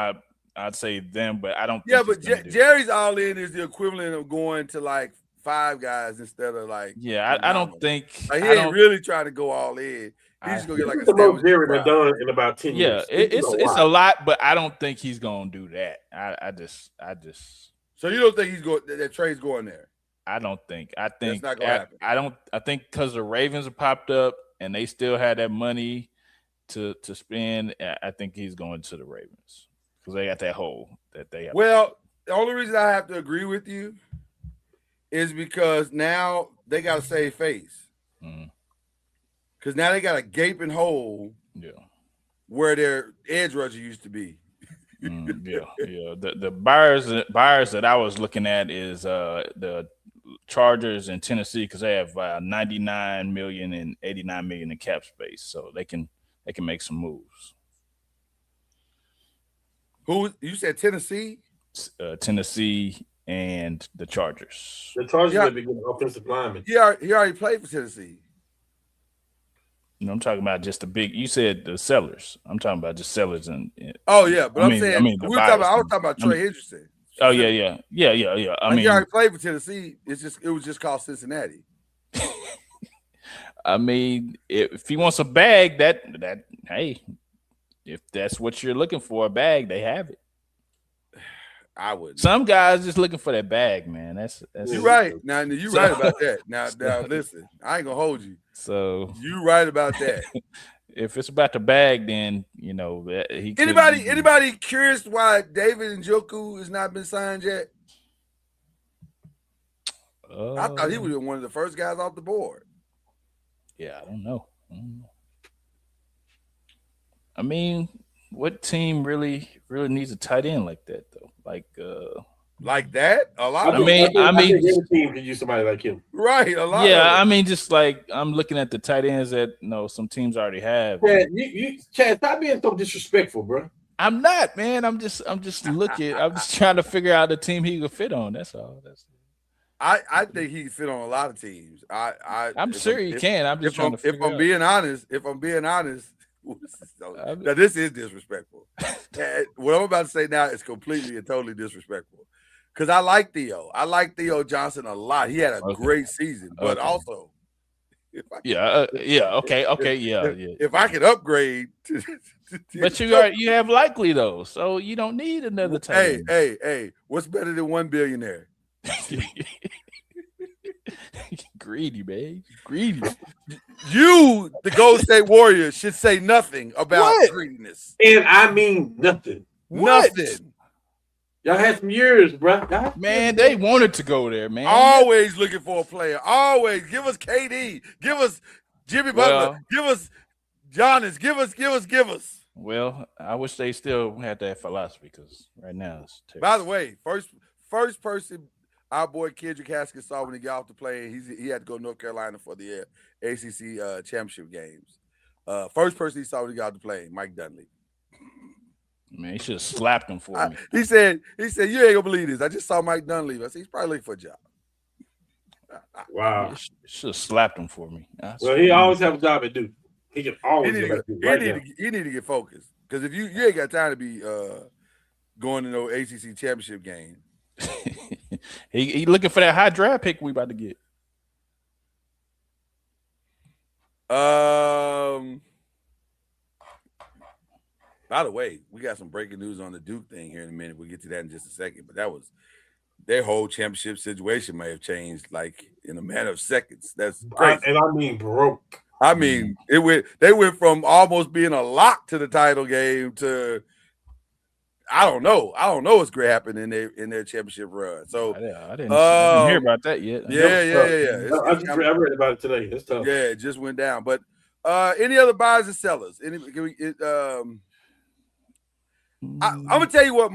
I'd say them, but I don't. Yeah, but Jerry's all in is the equivalent of going to like 5 guys instead of like. Yeah, I don't think he ain't really trying to go all in. He's just gonna get like a most Jerry been done in about 10 years. Yeah, it's a lot, but I don't think he's gonna do that. I just. So you don't think he's going? That Trey's going there? I don't think. I think that's not gonna happen. I think because the Ravens have popped up and they still had that money to spend. I think he's going to the Ravens. Because they got that hole that they have. Well, the only reason I have to agree with you is because now they got to save face. Because now they got a gaping hole where their edge rusher used to be. Yeah. The buyers that I was looking at is the Chargers in Tennessee because they have 99 million and 89 million in cap space, so they can make some moves. Who you said Tennessee? Tennessee and the Chargers. The Chargers may be good offensive linemen. He already played for Tennessee. No, I'm talking about just the big. You said the sellers. I'm talking about just sellers and. Oh yeah, but I was talking about Trey Hendrickson. Oh yeah. I mean, he already played for Tennessee. It was just called Cincinnati. I mean, if he wants a bag, that hey. If that's what you're looking for, a bag, they have it. I would. Some guys just looking for that bag, man. That's you're right. Now you're right about that. Now listen, I ain't gonna hold you. So you right about that. If it's about the bag, then he. Anybody curious why David Njoku has not been signed yet? I thought he would have been one of the first guys off the board. Yeah, I don't know. I mean, what team really needs a tight end like that though? Like that? A lot. I mean, every team could use somebody like him. Right. A lot. Yeah, I mean, just like I'm looking at the tight ends that some teams already have. Chad, stop being so disrespectful, bro. I'm not, man. I'm just looking. I'm just trying to figure out the team he could fit on. That's all. I think he can fit on a lot of teams. I'm sure he can. I'm just trying to figure out. If I'm being honest. Now this is disrespectful. What I'm about to say now is completely and totally disrespectful. Because I like Theo. I like Theo Johnson a lot. He had a great season, but also, if I could upgrade, but you have Likely though, so you don't need another tight end. Hey, what's better than one billionaire? Greedy, man. Greedy. You, the Golden State Warriors, should say nothing about greediness. And I mean nothing. Nothing. Y'all had some years, bro. Man, they wanted to go there, man. Always looking for a player. Always give us KD, give us Jimmy Butler, give us Giannis, give us. Well, I wish they still had that philosophy because right now it's terrible. By the way, first person our boy Kendrick Haskins saw when he got off the plane, he had to go to North Carolina for the ACC championship games. First person he saw when he got off the plane, Mike Dunleavy. Man, he should have slapped him for me. He said, you ain't gonna believe this. I just saw Mike Dunleavy. I said, he's probably looking for a job. Wow. He should have slapped him for me. Well, he always have a job to do. He can always he need to get focused. Because if you ain't got time to be going to no ACC championship game. he looking for that high draft pick we about to get. By the way, we got some breaking news on the Duke thing here in a minute. We'll get to that in just a second. But that was their whole championship situation may have changed like in a matter of seconds. That's crazy. And I mean broke. I mean, they went from almost being a lock to the title game to I don't know what's going to happen in their championship run. So I didn't hear about that yet. Yeah. I read about it today. It's tough. Yeah, it just went down. But any other buyers and sellers? I'm gonna tell you what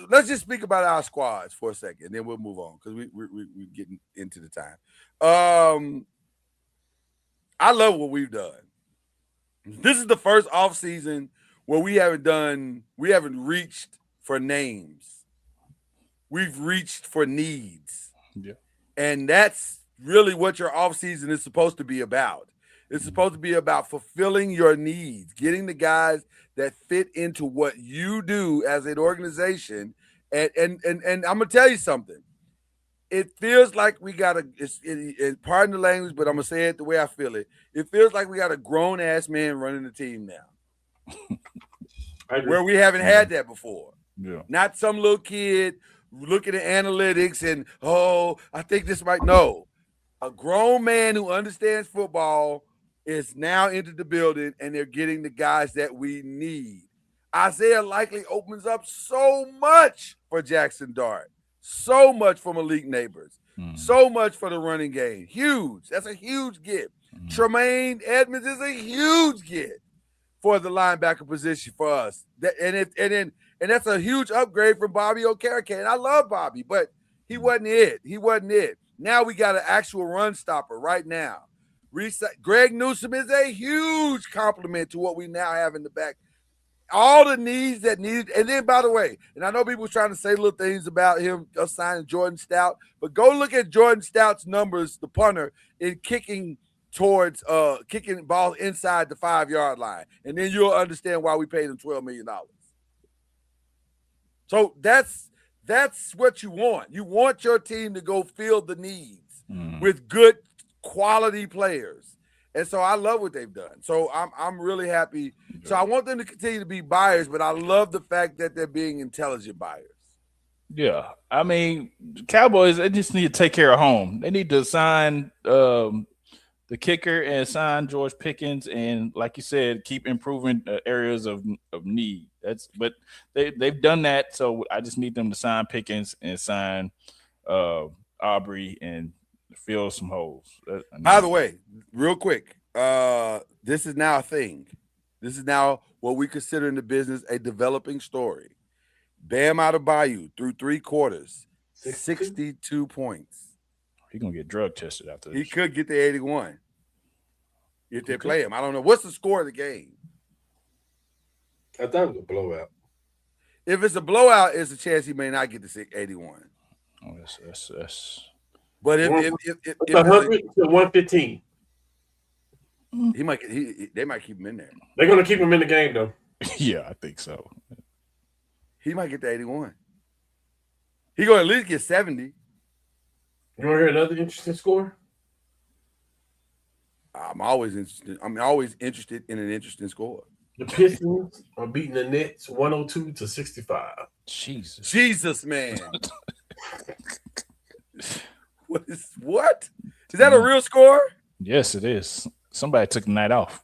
let's just speak about our squads for a second, then we'll move on because we're getting into the time. I love what we've done. This is the first off season where we haven't reached for names. We've reached for needs. Yeah. And that's really what your off season is supposed to be about. It's supposed to be about fulfilling your needs, getting the guys that fit into what you do as an organization. And I'm gonna tell you something. It feels like we got pardon the language, but I'm gonna say it the way I feel it. It feels like we got a grown ass man running the team now, where we haven't had that before. Yeah, not some little kid looking at analytics and I think this might a grown man who understands football is now into the building, and they're getting the guys that we need. Isaiah likely opens up so much for Jackson Dart. So much for Malik Neighbors. So much for the running game. Huge. That's a huge get. Tremaine Edmonds is a huge get for the linebacker position for us. And that's a huge upgrade from Bobby Okereke. And I love Bobby, but he wasn't it. Now we got an actual run stopper right now. Greg Newsome is a huge compliment to what we now have in the back. All the needs that needed, and then by the way, and I know people trying to say little things about him signing Jordan Stout, but go look at Jordan Stout's numbers, the punter, in kicking towards kicking balls inside the 5-yard line, and then you'll understand why we paid him $12 million. So that's what you want. You want your team to go fill the needs with good quality players. And so I love what they've done. So I'm really happy. So I want them to continue to be buyers, but I love the fact that they're being intelligent buyers. Yeah. I mean, Cowboys, they just need to take care of home. They need to sign the kicker and sign George Pickens, and like you said, keep improving areas of need. But they've done that, so I just need them to sign Pickens and sign Aubrey and fill some holes. By the way, real quick, this is now a thing. This is now what we consider in the business a developing story. Bam Adebayo through 3 quarters, 62 points. He's going to get drug tested after this. He could get the 81 if they play him. I don't know. What's the score of the game? I thought it was a blowout. If it's a blowout, it's a chance he may not get the 81. Oh, that's But if 100 to 115. They might keep him in there. They're going to keep him in the game, though. Yeah, I think so. He might get the 81. He going to at least get 70. You want to hear another interesting score? I'm always interested in an interesting score. The Pistons are beating the Nets 102-65. Jesus, man. What? Is that a real score? Yes, it is. Somebody took the night off.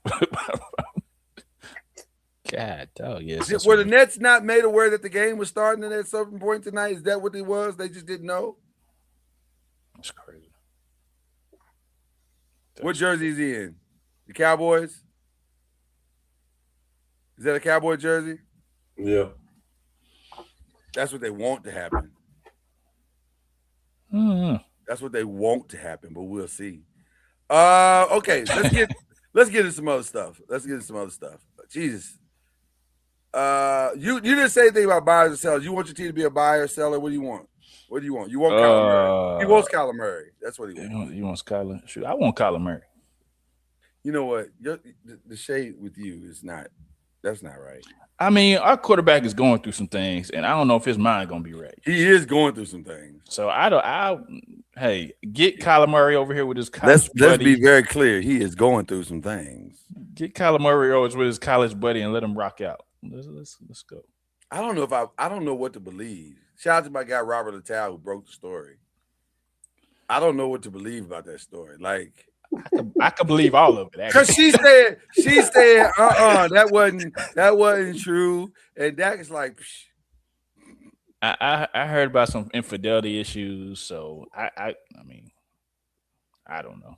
God, oh yes. Were the Nets not made aware that the game was starting at a certain point tonight? Is that what it was? They just didn't know? That's crazy. What jersey is he in? The Cowboys? Is that a Cowboy jersey? Yeah. That's what they want to happen. Mm-hmm. That's what they want to happen, but we'll see. Okay, let's get into some other stuff. Jesus. You didn't say anything about buyers or sellers. You want your team to be a buyer or seller? What do you want? What do you want? You want Kyler Murray. He wants Kyler Murray. That's what he wants. You want Kyler? Shoot, I want Kyler Murray. You know what? The shade with you is not. That's not right. I mean, our quarterback is going through some things, and I don't know if his mind gonna be right. He is going through some things. So hey, get Kyler Murray over here with his college let's be very clear. He is going through some things. Get Kyler Murray over with his college buddy and let him rock out. Let's go. I don't know I don't know what to believe. Shout out to my guy Robert Littell who broke the story. I don't know what to believe about that story. Like I could believe all of it. Because she said, that wasn't true. And Dak is like, psh. I heard about some infidelity issues, so I mean, I don't know.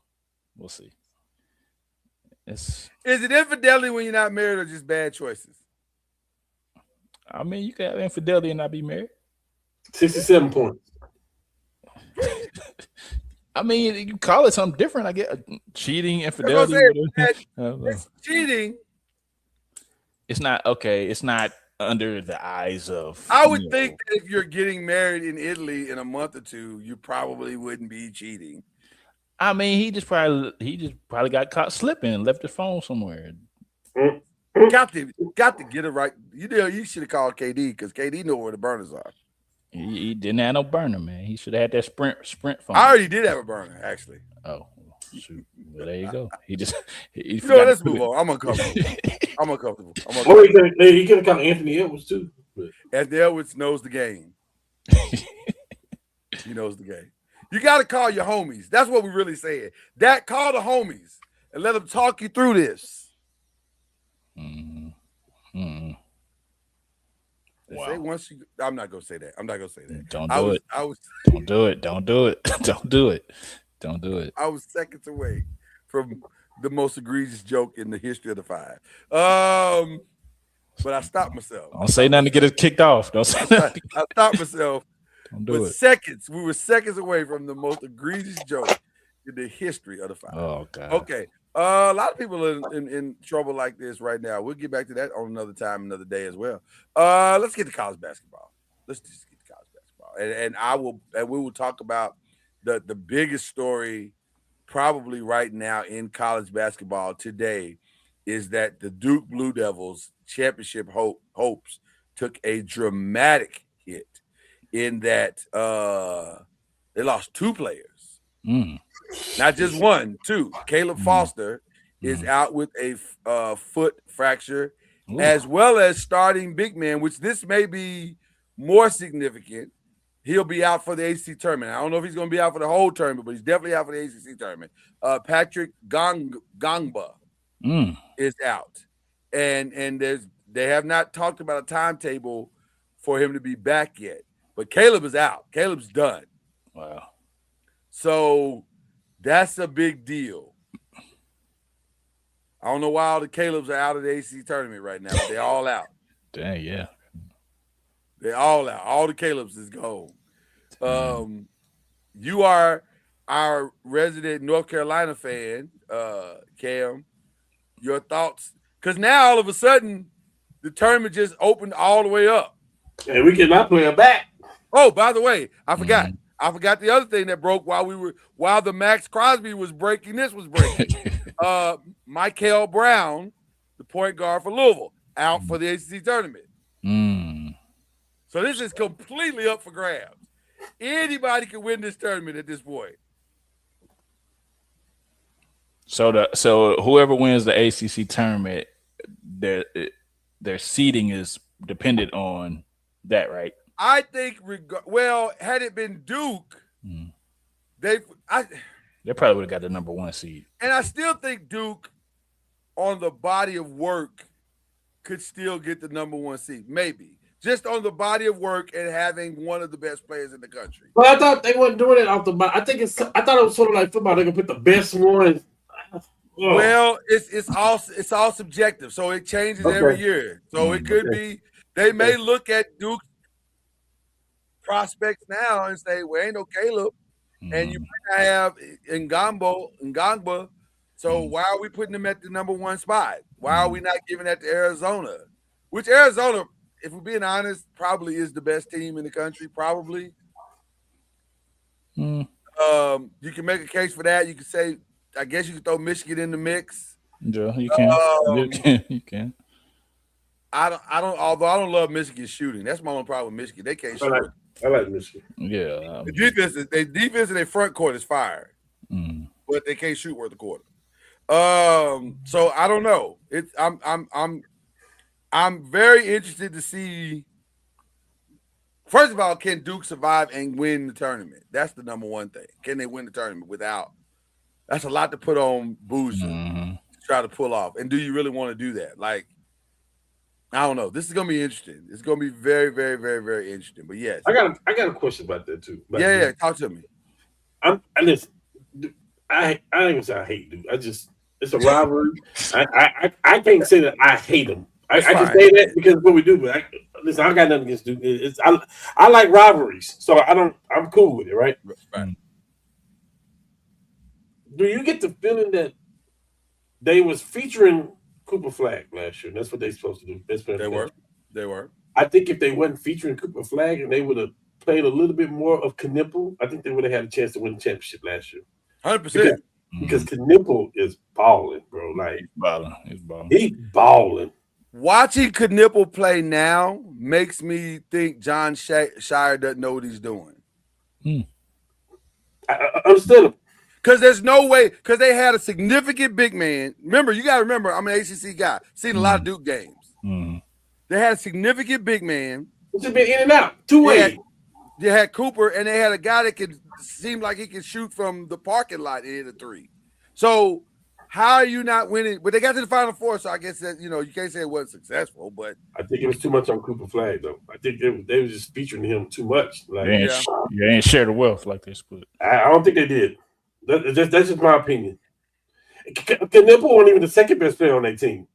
We'll see. Is it infidelity when you're not married or just bad choices? I mean, you can have infidelity and not be married. 67 points. I mean, you call it something different. I get cheating, infidelity. It's cheating. It's not okay. It's not under the eyes of. I would think that if you're getting married in Italy in a month or two, you probably wouldn't be cheating. I mean, he just probably got caught slipping and left his phone somewhere. Got to get it right. You should have called KD because KD knew where the burners are. He didn't have no burner, man. He should have had that sprint phone. I already did have a burner, actually. Oh, shoot. Well, there you go. He let's move on. I'm uncomfortable. He could have called Anthony Edwards, too. Anthony Edwards knows the game. He knows the game. You got to call your homies. That's what we really said. Call the homies and let them talk you through this. Wow. I'm not gonna say that. Don't do it. Don't do it. Don't do it. Don't do it. Don't do it. I was seconds away from the most egregious joke in the history of the five. But I stopped myself. Don't say nothing to get us kicked off. Don't say nothing. I stopped myself. Don't do it. Seconds. We were seconds away from the most egregious joke in the history of the five. Oh God. Okay. A lot of people are in trouble like this right now. We'll get back to that on another time, another day as well. Let's get to college basketball. Let's just get to college basketball. And we will talk about the biggest story probably right now in college basketball today is that the Duke Blue Devils championship hopes took a dramatic hit in that they lost two players. Not just one, two. Caleb Foster is out with a foot fracture, as well as starting big man, which this may be more significant. He'll be out for the ACC tournament. I don't know if he's going to be out for the whole tournament, but he's definitely out for the ACC tournament. Patrick Gongba is out, and they have not talked about a timetable for him to be back yet. But Caleb is out. Caleb's done. Wow. So that's a big deal. I don't know why all the Calebs are out of the ACC tournament right now, but they're all out. Dang, yeah. They're all out. All the Calebs is gone. You are our resident North Carolina fan, Cam. Your thoughts? Because now all of a sudden the tournament just opened all the way up. And we cannot play them back. Oh, by the way, I forgot. I forgot the other thing that broke while the Max Crosby was breaking. This was breaking. Michael Brown, the point guard for Louisville, out for the ACC tournament. So this is completely up for grabs. Anybody can win this tournament at this point. So whoever wins the ACC tournament, their seeding is dependent on that, right? I think, had it been Duke, they probably would have got the number one seed. And I still think Duke, on the body of work, could still get the number 1 seed. Maybe. Just on the body of work and having one of the best players in the country. But I thought they weren't doing it off the bat. I thought it was sort of like football. They can put the best one. Oh. Well, it's all subjective, so it changes every year. So it could be they may look at Duke prospects now and say, "Well, ain't no Caleb," and you might have Ngangba. So why are we putting them at the number 1 spot? Why are we not giving that to Arizona? Which Arizona, if we're being honest, probably is the best team in the country. Probably. You can make a case for that. You can say, I guess you can throw Michigan in the mix. Yeah, you can. You can. Although I don't love Michigan shooting. That's my only problem with Michigan. They can't shoot. I like Michigan. Yeah. The defense in their front court is fire, but they can't shoot worth a quarter. So I don't know. I'm very interested to see. First of all, can Duke survive and win the tournament? That's the number 1 thing. Can they win the tournament without? That's a lot to put on Boozer to try to pull off. And do you really want to do that? Like, I don't know. This is gonna be interesting. It's gonna be very, very, very, very interesting. But yes, I got a question about that too. Yeah. Talk to me. I ain't gonna say I hate Duke. It's a rivalry. I can't say that I hate them. I can say that because of what we do. But listen, I got nothing against Duke. I like rivalries, so I'm cool with it, right? Right. Do you get the feeling that they was featuring Cooper Flag last year? That's what they're supposed to do. They were. I think if they wasn't featuring Cooper Flag and they would have played a little bit more of Knipple, I think they would have had a chance to win the championship last year. 100%. Because Knipple is balling, bro. Like he's balling. Watching Knipple play now makes me think John Shire doesn't know what he's doing. I understand him. Because there's no way, because they had a significant big man. Remember, you got to remember, I'm an ACC guy. Seen a lot of Duke games. They had a significant big man. It's just been in and out, 2 ways. They had Cooper, and they had a guy that could seem like he could shoot from the parking lot and hit a 3. So how are you not winning? But they got to the Final Four, so I guess that you can't say it wasn't successful. But I think it was too much on Cooper Flag, though. I think they was just featuring him too much. Like they ain't share the wealth like they split. I don't think they did. That's just my opinion. Knipple wasn't even the second best player on their team.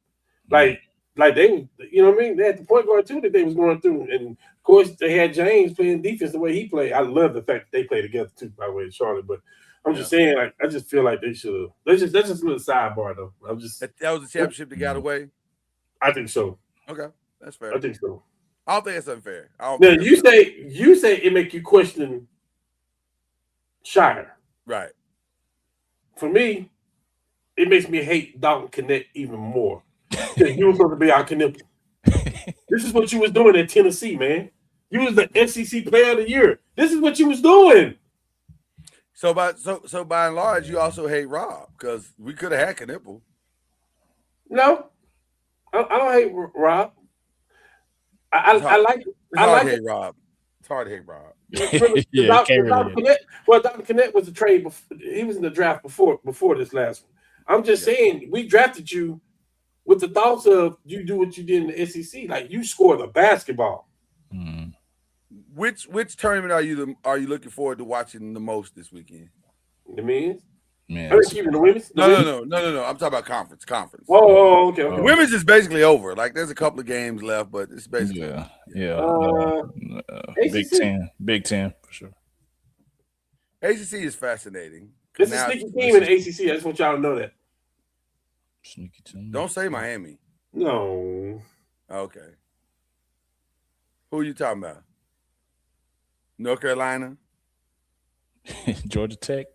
Like they, you know what I mean? They had the point guard too that they was going through, and of course they had James playing defense the way he played. I love the fact that they play together too, by the way, Charlotte. But I'm just saying, like, I just feel like they should have. That's just a little sidebar, though. that was the championship that got away. I think so. Okay, that's fair. I think so. I don't think it's unfair. Now you say it make you question Shire, right? For me, it makes me hate Dalton Connect even more. Because you were supposed to be our Knipple. This is what you was doing at Tennessee, man. You was the SEC Player of the Year. This is what you was doing. So by and large, you also hate Rob because we could have had Knipple. No, I don't hate Rob. I like hate Rob. It's hard to hate Rob. Dr. Connect was a trade before. He was in the draft before this last one. I'm just saying we drafted you with the thoughts of you do what you did in the SEC, like you score the basketball. Which tournament are you looking forward to watching the most this weekend? The men's? Man, Keeping the women's? No. I'm talking about conference. Oh, okay. Women's is basically over. Like there's a couple of games left, but it's basically Big Ten for sure. ACC is fascinating. It's a sneaky team in the ACC. I just want y'all to know that. Sneaky team. Don't say Miami. No. Okay. Who are you talking about? North Carolina? Georgia Tech?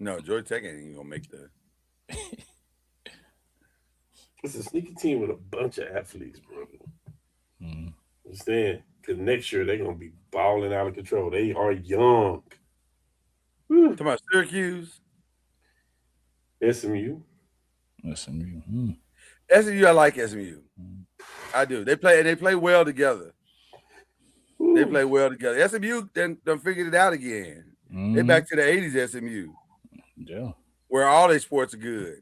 No, Georgia Tech ain't even gonna make the. It's a sneaky team with a bunch of athletes, bro. Understand? Because next year they're gonna be balling out of control. They are young. Talking about Syracuse, SMU. SMU. I like SMU. I do. They play well together. They play well together. SMU done figured it out again. They back to the 80s SMU. Yeah. Where all their sports are good.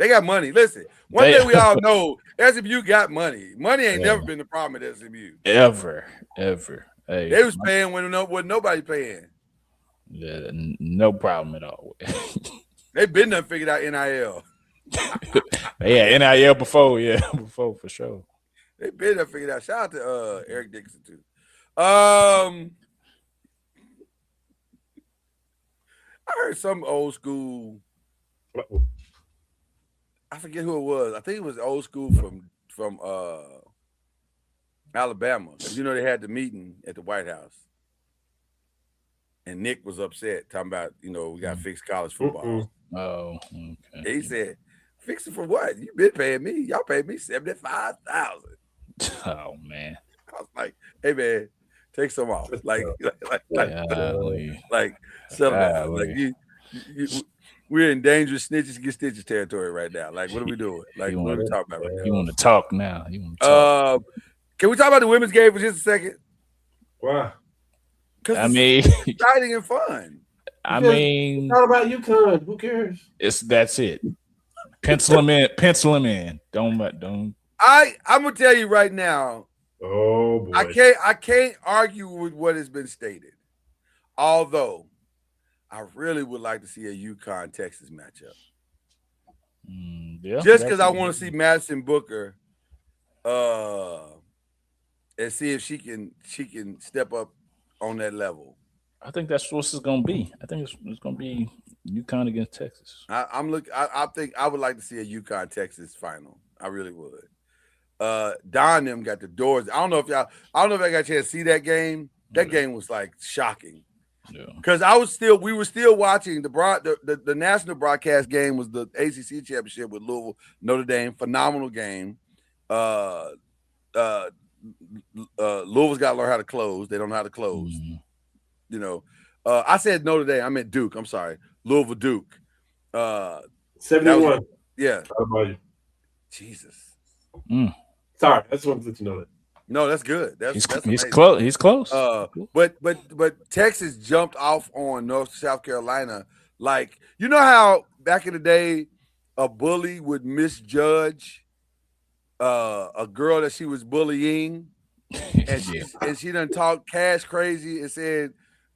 They got money. Listen, one thing we all know, SMU got money. Money ain't never been the problem at SMU. Ever. Hey, They was paying when nobody paying. Yeah, no problem at all. They been done figured out NIL. Yeah, NIL before for sure. They been done figured out. Shout out to Eric Dixon too. I heard some old school. I forget who it was. I think it was old school from Alabama. You know, they had the meeting at the White House. And Nick was upset, talking about, we got to fix college football. Oh, okay. He said, fix it for what? You been paying me. Y'all paid me $75,000. Oh, man. I was like, hey, man, take some off. Like settle down. Like, we're in dangerous snitches get stitches territory right now. Like, what are we doing? Like, what are we talking about right now? You want to talk now. Can we talk about the women's game for just a second? Why? Because it's exciting and fun. It's not about UConn. Who cares? That's it. Pencil them in. Don't. I'm gonna tell you right now. Oh boy. I can't argue with what has been stated. Although I really would like to see a UConn Texas matchup. Just because I want to see Madison Booker and see if she can step up on that level. I think that's what it's going to be. I think it's going to be UConn against Texas. I think I would like to see a UConn Texas final. I really would. Don them got the doors. I don't know if I got a chance to see that game. That game was like shocking. Yeah. Because we were still watching the national broadcast game was the ACC championship with Louisville, Notre Dame, phenomenal game. Louisville's got to learn how to close. They don't know how to close. Mm-hmm. I said Notre Dame. I meant Duke. I'm sorry. Louisville Duke. 71. Yeah. How about you? Jesus. Sorry. I just wanted to let you know that. No, that's good. He's amazing. close. He's close. But Texas jumped off on South Carolina. Like, you know how back in the day a bully would misjudge a girl that she was bullying, and she done talked cash crazy and said,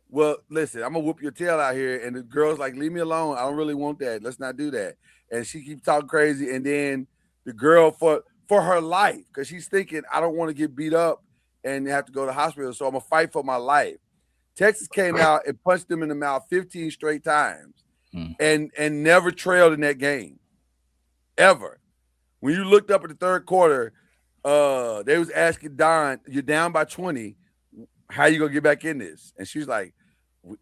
well, listen, I'm gonna whoop your tail out here. And the girl's like, leave me alone. I don't really want that. Let's not do that. And she keeps talking crazy. And then the girl for her life, because she's thinking, I don't want to get beat up and have to go to the hospital, so I'm gonna fight for my life. Texas came out and punched them in the mouth 15 straight times and never trailed in that game. Ever. When you looked up at the third quarter, they was asking Don, you're down by 20. How you gonna get back in this? And she's like,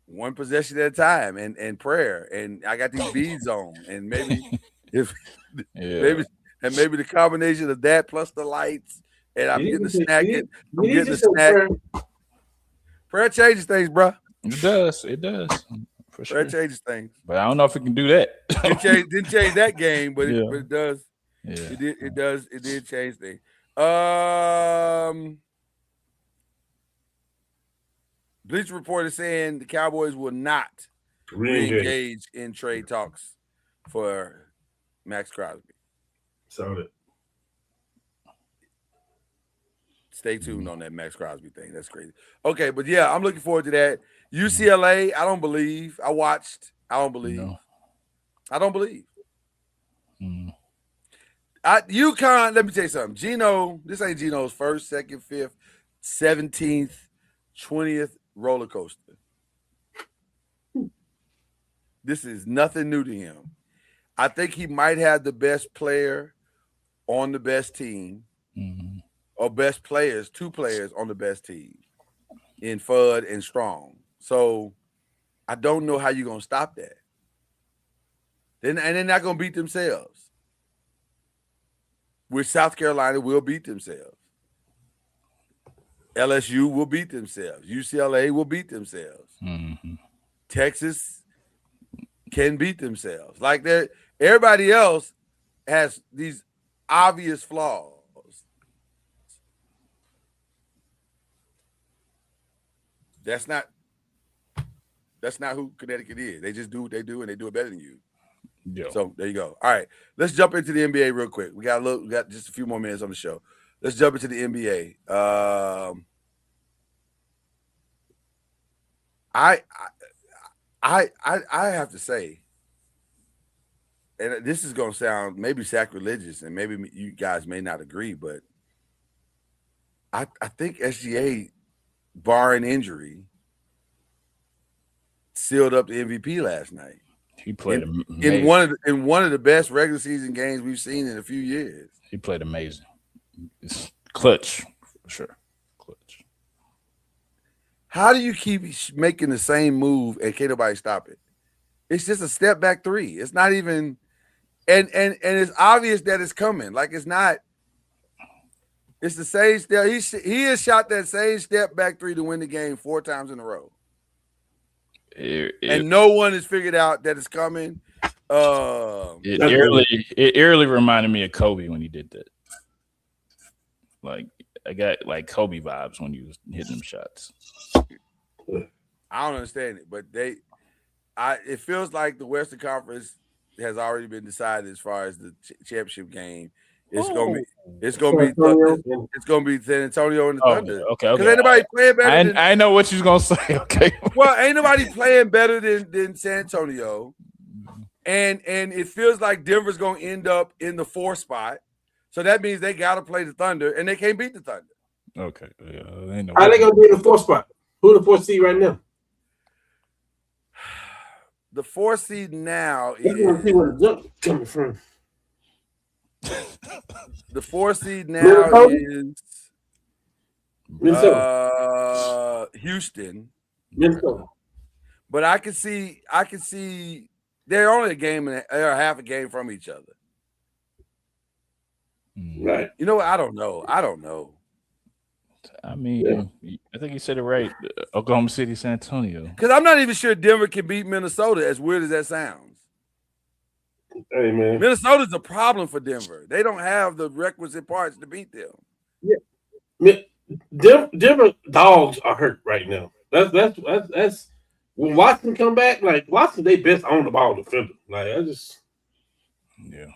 one possession at a time and prayer. And I got these beads on. And maybe maybe the combination of that plus the lights, and I'm getting the snack. I'm getting the snack. Prayer changes things, bro. It does. For sure. Prayer changes things. But I don't know if it can do that. Didn't change that game, but it does. Yeah. It does. It did change things. Bleacher Report is saying the Cowboys will not re-engage in trade talks for Max Crosby. Sound it. Stay tuned on that Max Crosby thing. That's crazy. Okay, but yeah, I'm looking forward to that. UCLA, I don't believe. I watched. I don't believe. No. I don't believe. UConn, let me tell you something. Gino, this ain't Gino's first, second, fifth, 17th, 20th roller coaster. This is nothing new to him. I think he might have the best player on the best team, or best players, two players on the best team in Fudd and Strong. So I don't know how you're going to stop that. And they're not going to beat themselves. Which South Carolina will beat themselves. LSU will beat themselves. UCLA will beat themselves. Texas can beat themselves. Like that, everybody else has these obvious flaws. That's not who Connecticut is. They just do what they do, and they do it better than you. Yeah. So there you go. All right, let's jump into the NBA real quick. We got just a few more minutes on the show. Let's jump into the NBA. I have to say, and this is going to sound maybe sacrilegious, and maybe you guys may not agree, but I think SGA, barring injury, sealed up the MVP last night. He played in one of the best regular season games we've seen in a few years. He played amazing. It's clutch for sure. Clutch. How do you keep making the same move and can't nobody stop it? It's just a step back three. It's not even, and it's obvious that it's coming. Like it's not. It's the same step. He has shot that same step back three to win the game 4 times in a row. And no one has figured out that it's coming. It eerily reminded me of Kobe when he did that. Like I got like Kobe vibes when he was hitting them shots. I don't understand it, but it feels like the Western Conference has already been decided as far as the championship game. It's gonna be San Antonio and the Thunder. Okay. Because ain't nobody playing better. I know what you was gonna say. Okay. Well, ain't nobody playing better than San Antonio, and it feels like Denver's gonna end up in the 4th spot. So that means they gotta play the Thunder, and they can't beat the Thunder. Okay. Yeah, how they gonna be in the 4th spot? Who the 4th seed right now? The 4th seed now is see where the jump coming from. The 4th seed now is Houston. Minnesota. But I can see they're only they're half a game from each other. Right. You know what? I don't know. I mean, I think you said it right. Oklahoma City, San Antonio. Because I'm not even sure Denver can beat Minnesota, as weird as that sounds. Hey, man. Minnesota's a problem for Denver. They don't have the requisite parts to beat them. Yeah. Denver dogs are hurt right now. That's when Watson come back, like Watson, they best on the ball defender. Like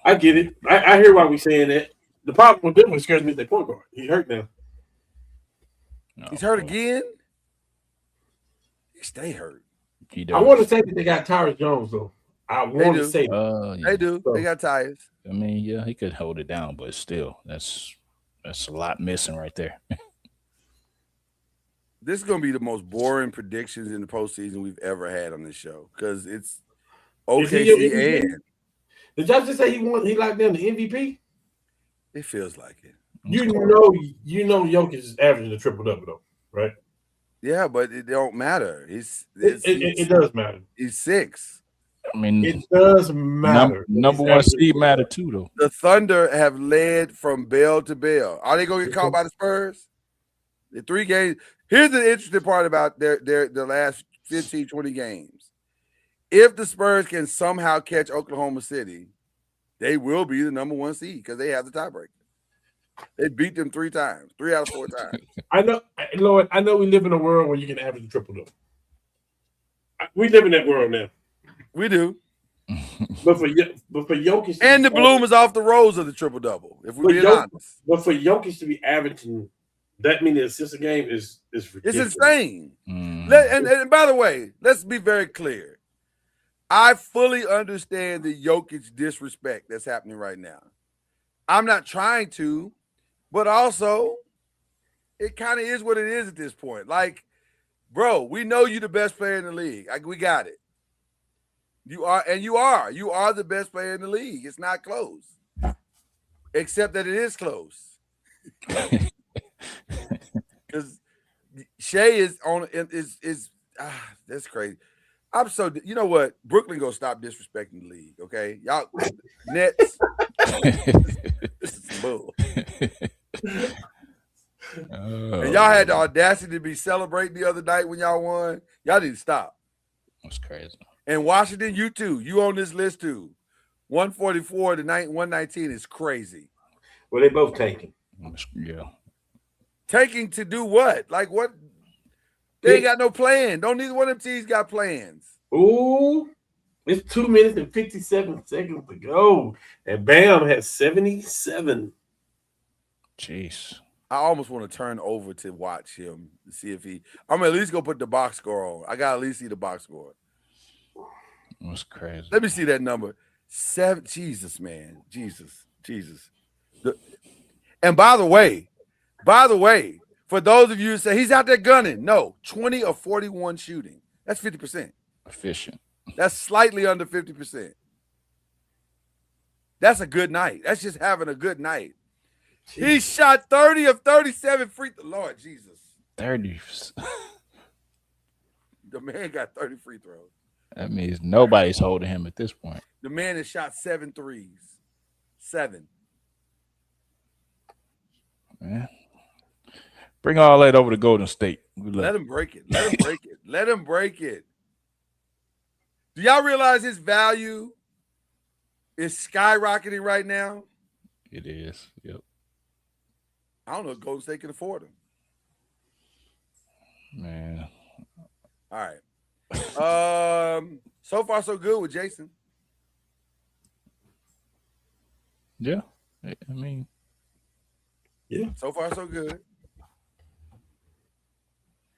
I get it. I hear why we saying that. The problem with Denver scares me is their point guard. He's hurt now. He's hurt again? He stay hurt. I want to say that they got Tyrus Jones, though. I want to say they do. They got tires. I mean, yeah, he could hold it down, but still, that's a lot missing right there. This is going to be the most boring predictions in the postseason we've ever had on this show because it's OKC and. Did y'all just say he locked down the MVP? It feels like it. You know, Jokic is averaging a triple-double, though, right? Yeah, but it don't matter. It does matter. He's 6. I mean, it does matter. Number 1 seed matter too, though. The Thunder have led from bell to bell. Are they going to get caught by the Spurs? The 3 games. Here's the interesting part about their last 15, 20 games. If the Spurs can somehow catch Oklahoma City, they will be the number 1 seed because they have the tiebreaker. They beat them 3 times, 3 out of 4 times. I know, Lord. I know we live in a world where you can average a triple-double. We live in that world now. We do. But for Jokic, and the bloom is off the rose of the triple-double. If we're being honest, but for Jokic to be averaging that many assists a game is ridiculous. It's insane. And by the way, let's be very clear. I fully understand the Jokic disrespect that's happening right now. I'm not trying to, but also it kind of is what it is at this point. Like, bro, we know you're the best player in the league. We got it. You are the best player in the league. It's not close, except that it is close. Because Shea is that's crazy. You know what? Brooklyn gonna stop disrespecting the league, okay? Y'all Nets. This is some bull. And y'all had the audacity to be celebrating the other night when y'all won. Y'all need to stop. That's crazy. And Washington, you too. You on this list too. 144 to 119 is crazy. Well, they both tanking. Yeah. Tanking to do what? Like what? They ain't got no plan. Don't neither one of them teams got plans. Ooh. It's 2 minutes and 57 seconds to go. And Bam has 77. Jeez. I almost want to turn over to watch him to see if he. I'm gonna at least go put the box score on. I gotta at least see the box score. That's crazy. Let me see that number. 7. Jesus, man. Jesus. And by the way, for those of you who say he's out there gunning, no, 20 or 41 shooting. That's 50%. Efficient. That's slightly under 50%. That's a good night. That's just having a good night. He shot 30 of 37 free. Lord Jesus. 30. The man got 30 free throws. That means nobody's holding him at this point. The man has shot 7 threes. 7. Man. Bring all that over to Golden State. Let him break it. Let him break it. Let him break it. Do y'all realize his value is skyrocketing right now? It is. Yep. I don't know if Golden State can afford him. Man. All right. So far so good with Jason. Yeah. I mean. Yeah. So far so good.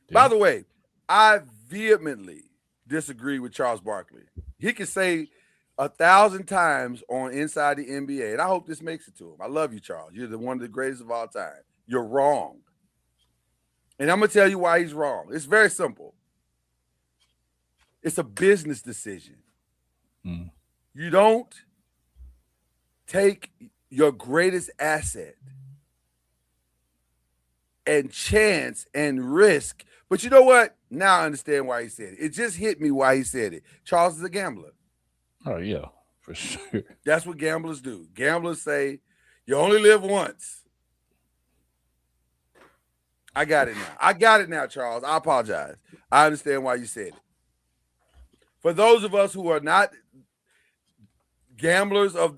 Yeah. By the way, I vehemently disagree with Charles Barkley. He can say 1,000 times on Inside the NBA, and I hope this makes it to him. I love you, Charles. You're one of the greatest of all time. You're wrong. And I'm going to tell you why he's wrong. It's very simple. It's a business decision. You don't take your greatest asset and chance and risk. But you know what? Now I understand why he said it. It just hit me why he said it. Charles is a gambler. Oh, yeah, for sure. That's what gamblers do. Gamblers say, you only live once. I got it now, Charles. I apologize. I understand why you said it. For those of us who are not gamblers of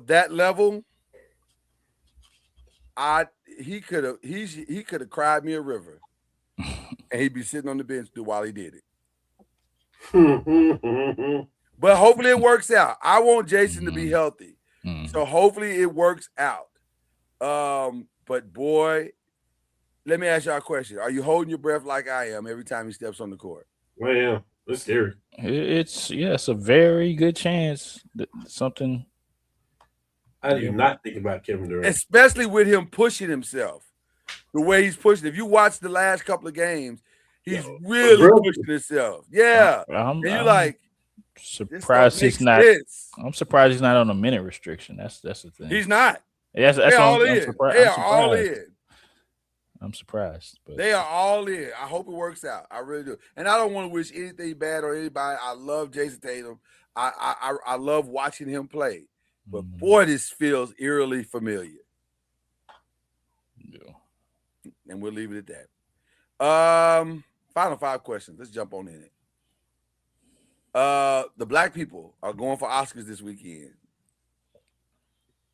that level, he could have cried me a river, and he'd be sitting on the bench while he did it. But hopefully it works out. I want Jason to be healthy, so hopefully it works out. But boy, let me ask y'all a question: are you holding your breath like I am every time he steps on the court? Well, yeah, it's scary. It's a very good chance that something. I do not think about Kevin Durant, especially with him pushing himself the way he's pushing. If you watch the last couple of games, he's really pushing himself. Yeah, and you're like surprised he's not. Sense. I'm surprised he's not on a minute restriction. That's the thing. He's not. That's all I'm in. surprised. They are all in. I'm surprised, but they are all in. I hope it works out. I really do. And I don't want to wish anything bad on anybody. I love Jason Tatum. I love watching him play. But boy, this feels eerily familiar. Yeah. And we'll leave it at that. Final 5 questions. Let's jump on in it. The black people are going for Oscars this weekend.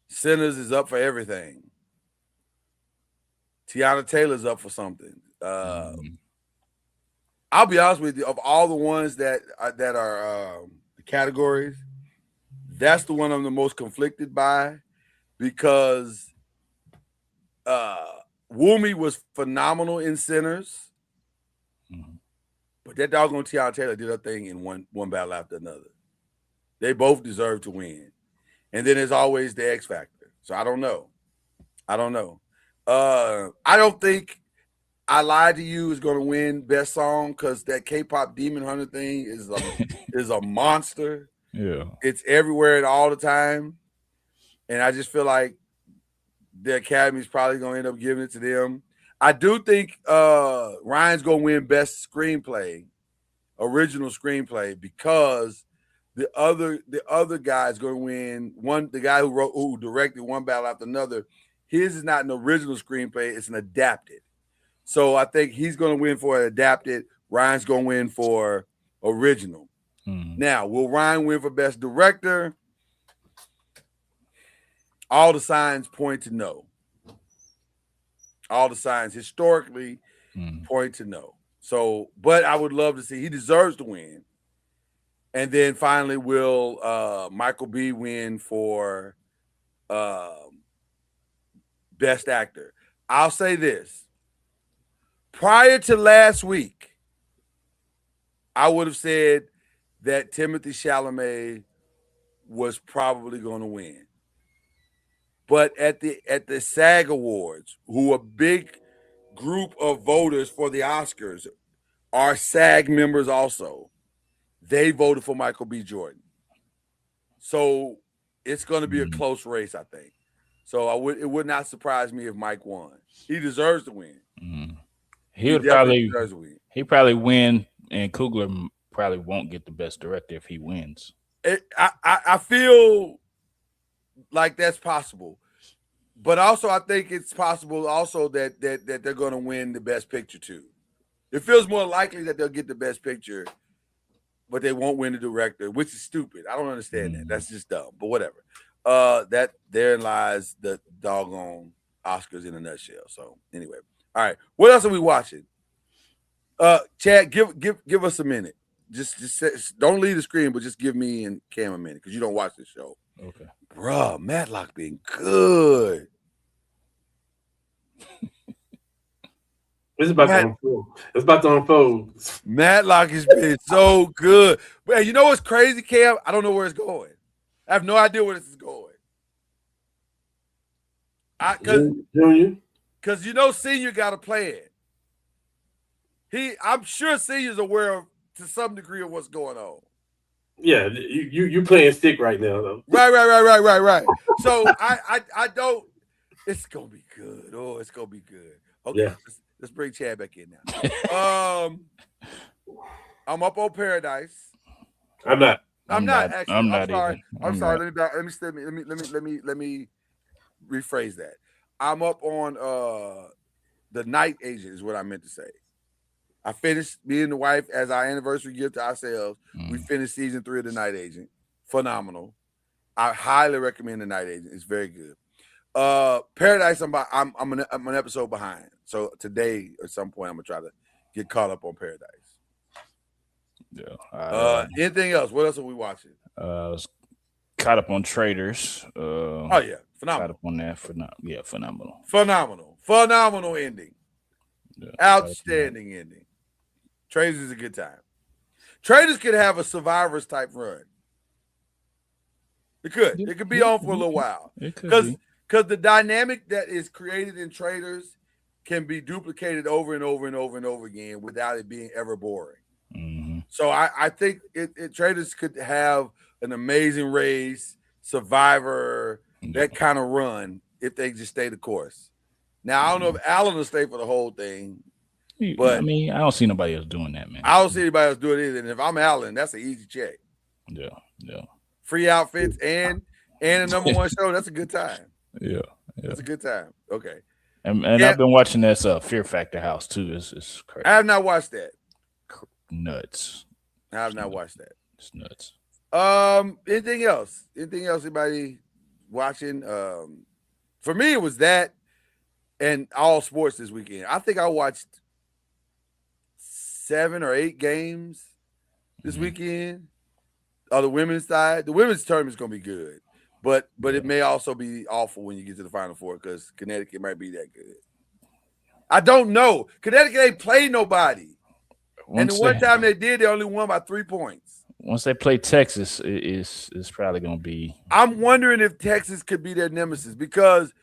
Sinners is up for everything. Tiana Taylor's up for something. I'll be honest with you. Of all the ones that are the categories, that's the one I'm the most conflicted by, because Wumi was phenomenal in Sinners, but that doggone Tiana Taylor did her thing in one battle after another. They both deserve to win. And then there's always the X Factor. So I don't know. I don't think I Lied to You is going to win Best Song, because that K-pop Demon Hunter thing is a monster. Yeah. It's everywhere and all the time. And I just feel like the Academy's probably going to end up giving it to them. I do think Ryan's going to win Best Screenplay, Original Screenplay, because the other guy's going to win. The guy who directed One Battle After Another, his is not an original screenplay, it's an adapted. So I think he's going to win for adapted. Ryan's going to win for original. Now, will Ryan win for Best Director? All the signs point to no. All the signs historically point to no. So, but I would love to see. He deserves to win. And then finally, will Michael B. win for Best Actor? I'll say this. Prior to last week, I would have said that Timothy Chalamet was probably going to win. But at the SAG Awards, who a big group of voters for the Oscars are SAG members also, they voted for Michael B. Jordan. So it's going to be a close race, I think. So it would not surprise me if Mike won. He deserves to win. He would probably win, and Coogler probably won't get the Best Director if he wins. I feel like that's possible, but also I think it's possible also that they're going to win the Best Picture too. It feels more likely that they'll get the Best Picture, but they won't win the director, which is stupid. I don't understand that. That's just dumb. But whatever. That therein lies the doggone Oscars in a nutshell. So anyway, all right. What else are we watching? Chad, give us a minute. Just don't leave the screen, but just give me and Cam a minute because you don't watch this show. Okay. Bruh, Matlock been good. It's about to unfold. It's about to unfold. Matlock has been so good. Man, you know what's crazy, Cam? I don't know where it's going. I have no idea where this is going. Junior? Because Senior got to play it. I'm sure Senior's aware of, to some degree, of what's going on. Yeah, you playing stick right now, though. Right. So I don't. It's gonna be good. Oh, it's gonna be good. Okay, yeah. Let's bring Chad back in now. I'm up on Paradise. I'm not. I'm not actually. I'm sorry. I'm sorry. Let me rephrase that. I'm up on The Night Agent is what I meant to say. I finished, me and the wife, as our anniversary gift to ourselves. We finished season 3 of The Night Agent. Phenomenal. I highly recommend The Night Agent. It's very good. Paradise, I'm an episode behind. So today, at some point, I'm gonna try to get caught up on Paradise. Yeah. Anything else? What else are we watching? I was caught up on Traders. Oh yeah, phenomenal. Caught up on that. Phenomenal. Phenomenal ending. Yeah, outstanding ending. Traders is a good time. Traders could have a Survivors type run. It could. It could be on for a little while. Because the dynamic that is created in Traders can be duplicated over and over and over and over again without it being ever boring. Mm-hmm. So I think Traders could have an amazing race, Survivor, that kind of run if they just stay the course. Now, I don't know if Allen will stay for the whole thing. But I mean, I don't see nobody else doing that, man. I don't see anybody else doing it either. And if I'm Allen, that's an easy check. Yeah. Free outfits and a number one show. That's a good time. Yeah. That's a good time. Okay. And I've been watching this Fear Factor House too. It's crazy. I have not watched that. Nuts. I have not watched that. It's nuts. Anything else? Anything else? Anybody watching? For me, it was that and all sports this weekend. I think I watched 7 or 8 games this weekend. On the women's side, the women's tournament is going to be good, but it may also be awful when you get to the Final Four because Connecticut might be that good. I don't know. Connecticut ain't played nobody, and the one time they did, they only won by 3 points. Once they play Texas, it's probably going to be. I'm wondering if Texas could be their nemesis because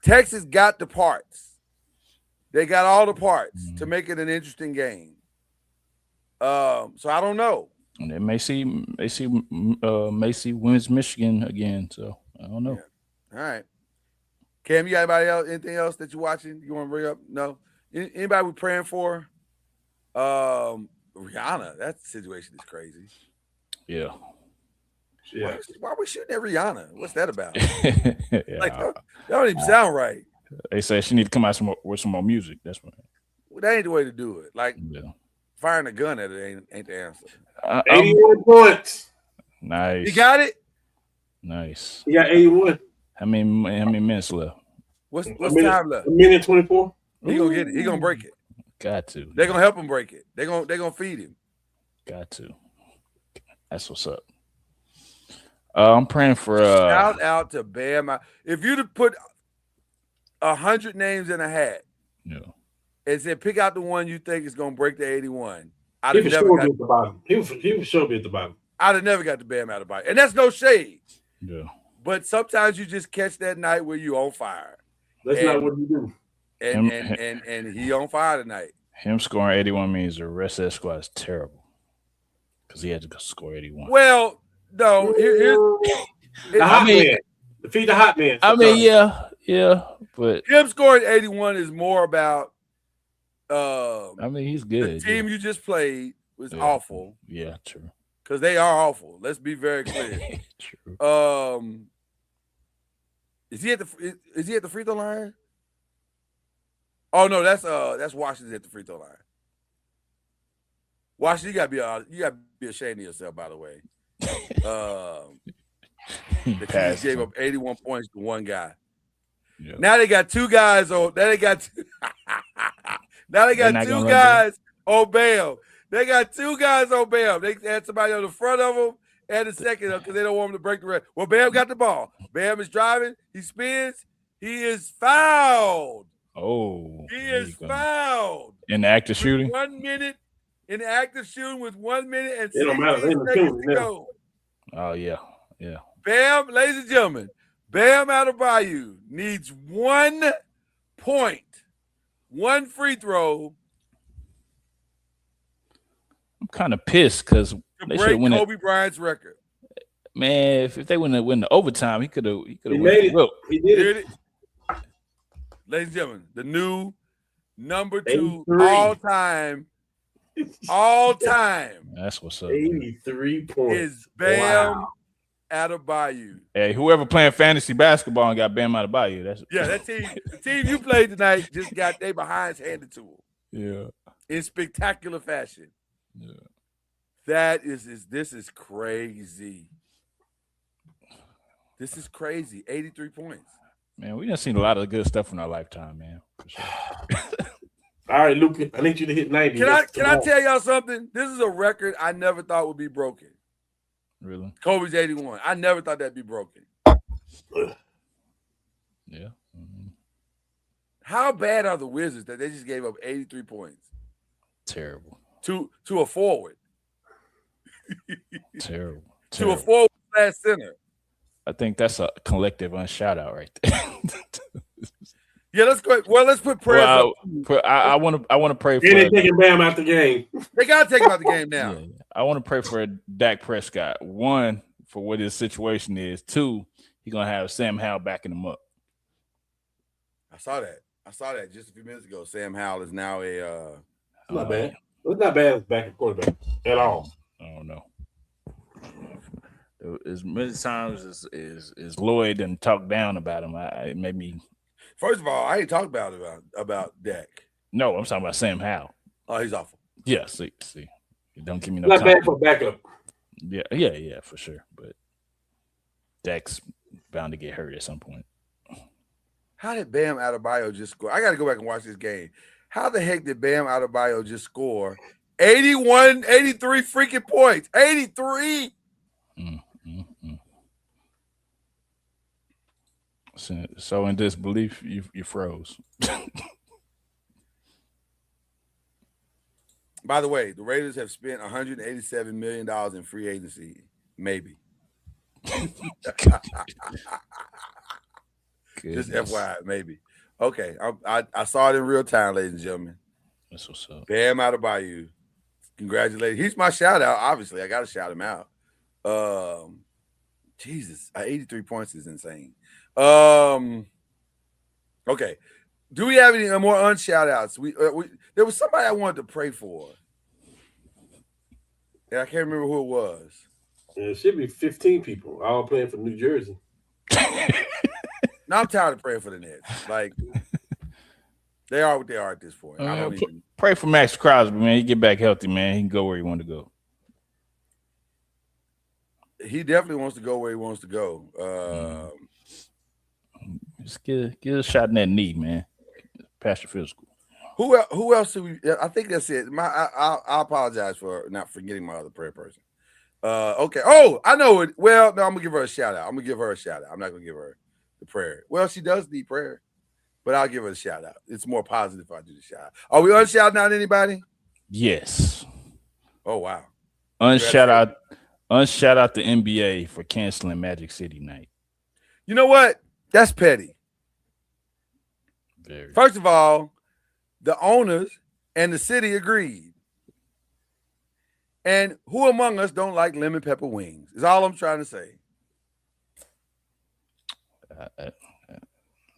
Texas got the parts. They got all the parts to make it an interesting game. So I don't know. And they may see Macy wins Michigan again. So I don't know. Yeah. All right. Cam, you got anybody else? Anything else that you're watching? You want to bring up? No. Anybody we praying for? Rihanna. That situation is crazy. Yeah. Why are we shooting at Rihanna? What's that about? Yeah. Like that don't even sound right. They say she need to come out with some more music. That's right. Well, that ain't the way to do it. Like firing a gun at it ain't the answer. 81 points. Nice. You got it? Nice. You got 81. How many minutes left? What's time left? A minute 24. He gonna get it. He gonna break it. Got to. They're gonna help him break it. They're gonna feed him. Got to. That's what's up. I'm praying for Shout out to Bam. If you'd have put 100 names in a hat yeah. and said pick out the one you think is gonna break the 81, He would sure be at the bottom. He would sure be at the bottom. I'd have never got the Bam out of bite. And that's no shade. Yeah. But sometimes you just catch that night where you on fire. That's not what you do. And he on fire tonight. Him scoring 81 means the rest of that squad is terrible. Because he had to score 81. Well, no, the hot man. Defeat the hot man. I mean, yeah, but him scoring 81 is more about I mean, he's good. The team you just played was awful. Yeah, true. Because they are awful. Let's be very clear. True. Is he at the free throw line? Oh no, that's Washington at the free throw line. Washington, you gotta be ashamed of yourself, by the way. The Chiefs gave up 81 points to one guy. Yeah. Now they got two guys on. Now they got two guys on Bam. They got two guys on Bam. They had somebody on the front of them and the second because they don't want him to break the record. Well, Bam got the ball. Bam is driving. He spins. He is fouled. Oh, he is fouled in the active shooting. 1 minute in the active shooting with 1 minute and 16 seconds to go. Oh yeah. Bam, ladies and gentlemen, Bam Adebayo needs 1 point, 1 free throw. I'm kind of pissed because they break Kobe Bryant's record. Man, if they win the overtime, he could have. He made it. He did it. Ladies and gentlemen, the new number 2 all time. That's what's up. 83 points is Bam Adebayo. Hey, whoever playing fantasy basketball and got Bam Adebayo, that team. The team you played tonight just got their behinds handed to them. Yeah, in spectacular fashion. Yeah, this is crazy. This is crazy. 83 points. Man, we done seen a lot of good stuff in our lifetime, man. For sure. All right, Luka, I need you to hit 90. Can I tell y'all something? This is a record I never thought would be broken. Really? Kobe's 81. I never thought that'd be broken. Yeah. Mm-hmm. How bad are the Wizards that they just gave up 83 points? Terrible. To a forward. Terrible. To a forward last center. I think that's a collective unshout out right there. Yeah, let's go. Well, let's put prayers up. I want to pray for. They're taking Bam out the game. They gotta take him out the game now. Yeah, I want to pray for Dak Prescott. 1, for what his situation is. 2, he's gonna have Sam Howell backing him up. I saw that just a few minutes ago. Sam Howell is now not bad. It's not bad as backup quarterback at all. I don't know. As many times as Lloyd and talked down about him, it made me. First of all, I ain't talking about Dak. No, I'm talking about Sam Howell. Oh, he's awful. Yeah, see, don't give me no. Not bad for backup. Yeah, for sure. But Dak's bound to get hurt at some point. How did Bam Adebayo just score? I got to go back and watch this game. How the heck did Bam Adebayo just score 81, 83 freaking points? 83. So in disbelief, you froze. By the way, the Raiders have spent $187 million in free agency. Maybe. Just FYI, maybe. Okay, I saw it in real time, ladies and gentlemen. That's what's up. Bam Adebayo. Congratulations. He's my shout out. Obviously, I got to shout him out. Jesus, 83 points is insane. Okay. Do we have any more unshout outs? There was somebody I wanted to pray for. And I can't remember who it was. Yeah, it should be 15 people all playing for New Jersey. Now I'm tired of praying for the Nets. Like, they are what they are at this point. I don't even pray for Max Crosby, man. He get back healthy, man. He can go where he want to go. He definitely wants to go where he wants to go. Just get a shot in that knee, man. Past your physical. Who else do we? I think that's it. I apologize for not forgetting my other prayer person. Okay. Oh, I know it. Well, no, I'm gonna give her a shout out. I'm not gonna give her the prayer. Well, she does need prayer, but I'll give her a shout out. It's more positive if I do the shout out. Are we unshouting out anybody? Yes. Oh wow. Unshout out the NBA for canceling Magic City night. You know what? That's petty. Very. First of all, the owners and the city agreed. And who among us don't like lemon pepper wings? Is all I'm trying to say.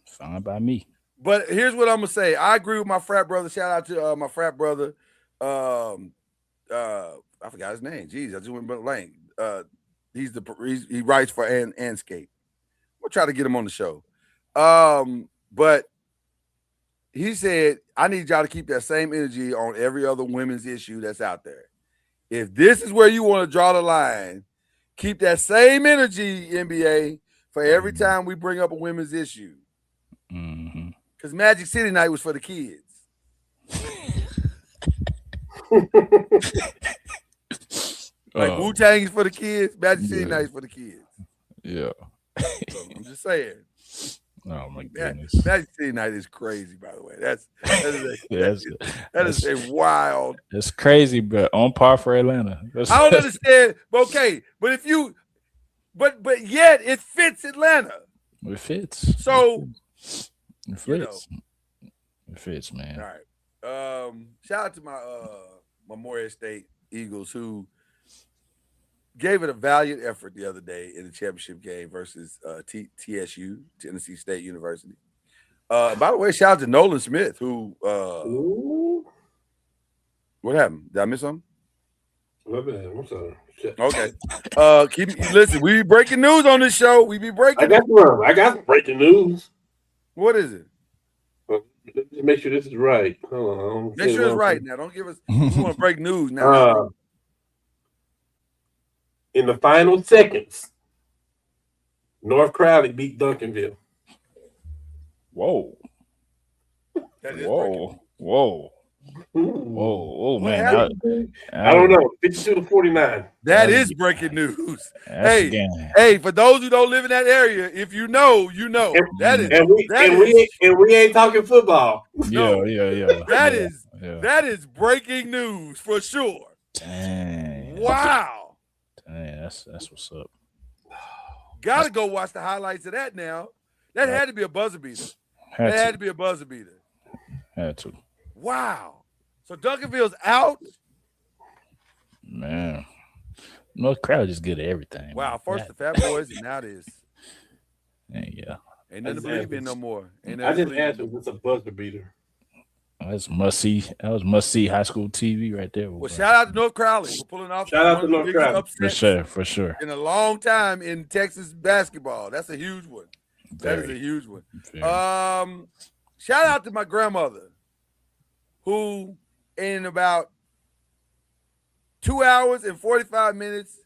Fine by me. But here's what I'm gonna say. I agree with my frat brother. Shout out to my frat brother. I forgot his name. Jeez, I just went blank. He writes for Anscape. We'll try to get him on the show. But he said, I need y'all to keep that same energy on every other women's issue that's out there. If this is where you want to draw the line, keep that same energy, NBA, for every time we bring up a women's issue. Because Magic City night was for the kids. Like Wu-Tang is for the kids, Magic City night is for the kids. Yeah. So I'm just saying. Oh my goodness. Magic City night is crazy, by the way. That is a wild. It's crazy, but on par for Atlanta. I don't understand. Okay, but but yet it fits Atlanta. It fits. So it fits. It fits, man. All right. Shout out to my Memorial State Eagles who gave it a valiant effort the other day in the championship game versus TSU, Tennessee State University. By the way, shout out to Nolan Smith, who what happened? Did I miss something? My bad. I'm sorry. Okay. Listen, we be breaking news on this show. We be breaking. I got some breaking news. What is it? Just make sure this is right. Hold on. Make sure it's right now. Don't give us. We want to break news now. In the final seconds, North Crowley beat Duncanville. Whoa. That is Whoa, oh man! I don't know. 52-49. That is breaking news. Hey, for those who don't live in that area, if you know, you know. And we ain't talking football. No. Yeah. That is breaking news for sure. Dang. Wow. Dang, that's what's up. Gotta go watch the highlights of that now. That had to be a buzzer beater. Had to be a buzzer beater. Had to. Wow. So Duncanville's out? Man. North Crowd is good at everything. Wow. First the Fat Boys, and now this. Yeah. Ain't nothing to believe in no more. I just asked if it's a buzzer beater. That's must see. That was must see high school TV right there. Well, shout out to North Crowley for pulling off. Shout out to North Crowley. For sure. In a long time in Texas basketball. That's a huge one. That is a huge one. Shout out to my grandmother, who in about 2 hours and 45 minutes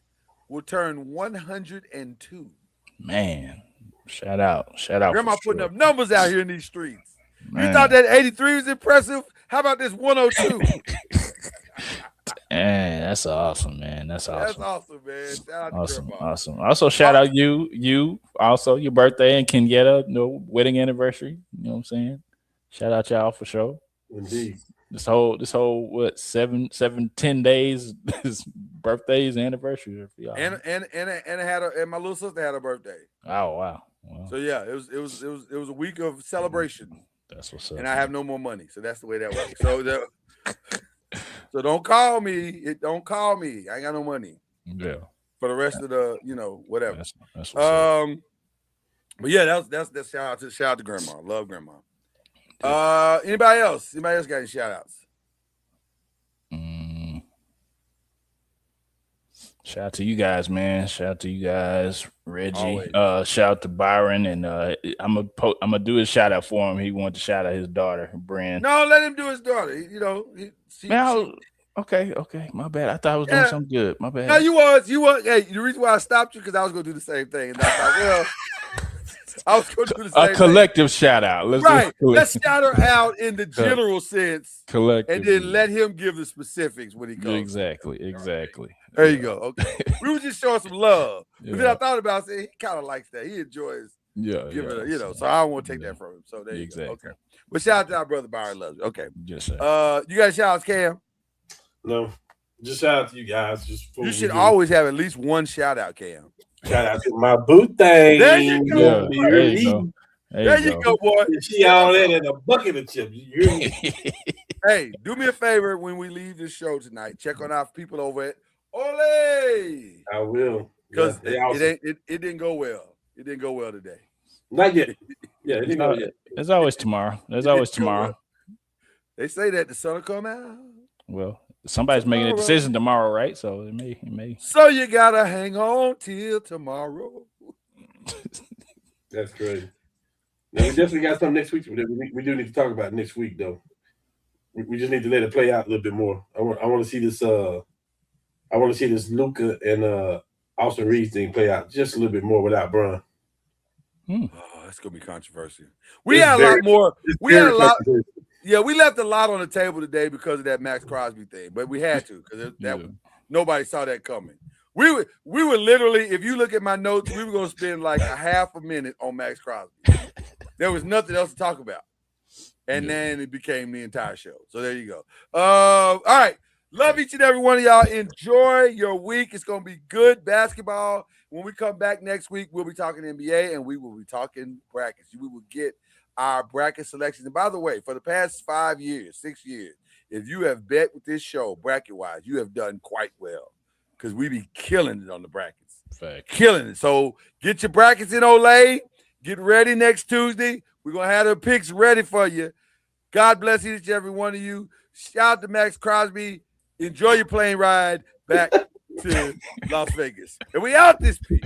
will turn 102. Man, shout out. Grandma putting up numbers out here in these streets. Man. You thought that 83 was impressive? How about this 102? Man, that's awesome, man. That's awesome. That's awesome, man. Shout out to Grandma. Awesome. Also, shout out you. Also, your birthday and Kenyatta, wedding anniversary. You know what I'm saying? Shout out y'all for sure. Indeed. This whole what 10 days is birthdays and anniversaries for y'all. And my little sister had a birthday. Oh wow. So yeah, it was a week of celebration. That's what's up. And I have no more money, so that's the way that works. So don't call me. Don't call me. I ain't got no money. Yeah. For the rest of the, whatever. That's what's up. But yeah, that's shout out to Grandma. Love Grandma. Anybody else? Anybody else got any shout outs? Shout out to you guys, man. Shout out to you guys, Reggie. Shout out to Byron, and I'm gonna do his shout out for him. He wanted to shout out his daughter, Brand. No, let him do his daughter. Okay. My bad. I thought I was doing something good. My bad. No, you was. Hey, the reason why I stopped you because I was gonna do the same thing, and I thought, I was going to do the same a collective shout out. Let's shout her out in the general sense, collective, and then let him give the specifics when he comes. Exactly. There you go. Okay, we were just showing some love. But then I thought about it, he kind of likes that. He enjoys. Giving it, so I don't want to take that from him. So there you go. Okay. But shout out to our brother Byron loves you. Okay. Yes, sir. You got shout outs, Cam? No. Just shout out to you guys. You should always have at least one shout out, Cam. Shout out to my boot thing. There you go. There you go. There you go, boy. She all that in a bucket of chips. Hey, do me a favor when we leave this show tonight. Check on our people over at Ole. I will. Because it didn't go well. It didn't go well today. Not yet. Yeah, it didn't go yet. There's always tomorrow. They say that the sun will come out. Well, somebody's making a decision tomorrow, right? So it may. So you gotta hang on till tomorrow. That's crazy. Now, we definitely got something next week. We do need to talk about next week, though. We just need to let it play out a little bit more. I want to see this. I want to see this Luka and Austin Reeves thing play out just a little bit more without Bron. Oh, that's gonna be controversial. We had a lot more. We had a lot. Yeah, we left a lot on the table today because of that Max Crosby thing, but we had to because nobody saw that coming. We were literally, if you look at my notes, we were gonna spend like a half a minute on Max Crosby. There was nothing else to talk about, and then it became the entire show. So there you go. All right. Love each and every one of y'all. Enjoy your week. It's going to be good basketball. When we come back next week, we'll be talking NBA, and we will be talking brackets. We will get our bracket selections. And by the way, for the past 6 years, if you have bet with this show bracket-wise, you have done quite well because we be killing it on the brackets. Fact. Killing it. So get your brackets in, Olay. Get ready next Tuesday. We're going to have the picks ready for you. God bless each and every one of you. Shout out to Max Crosby. Enjoy your plane ride back to Las Vegas. And we out this piece.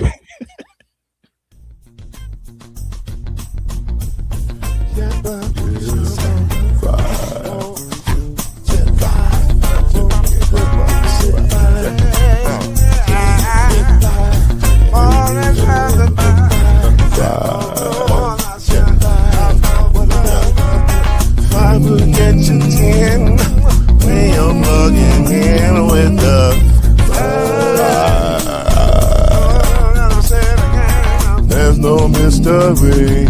I will get you 10 when you're plugging in with the there's no mystery.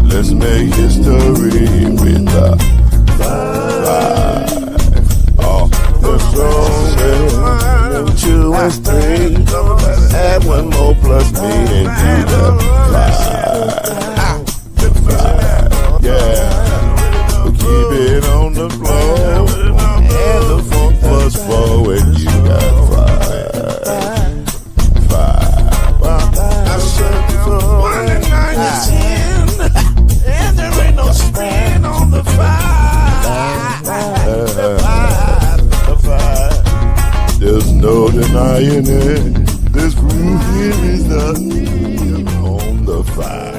Let's make history with the vibe. Oh, the song will 2 and 3. Add 1 more plus me and do the vibe. Yeah, we keep it on the floor. And the funk plus 4 and you got 5. I said before 1 and 9 is 10. And there ain't no span on the 5. There's no denying it. This groove here is on the 5.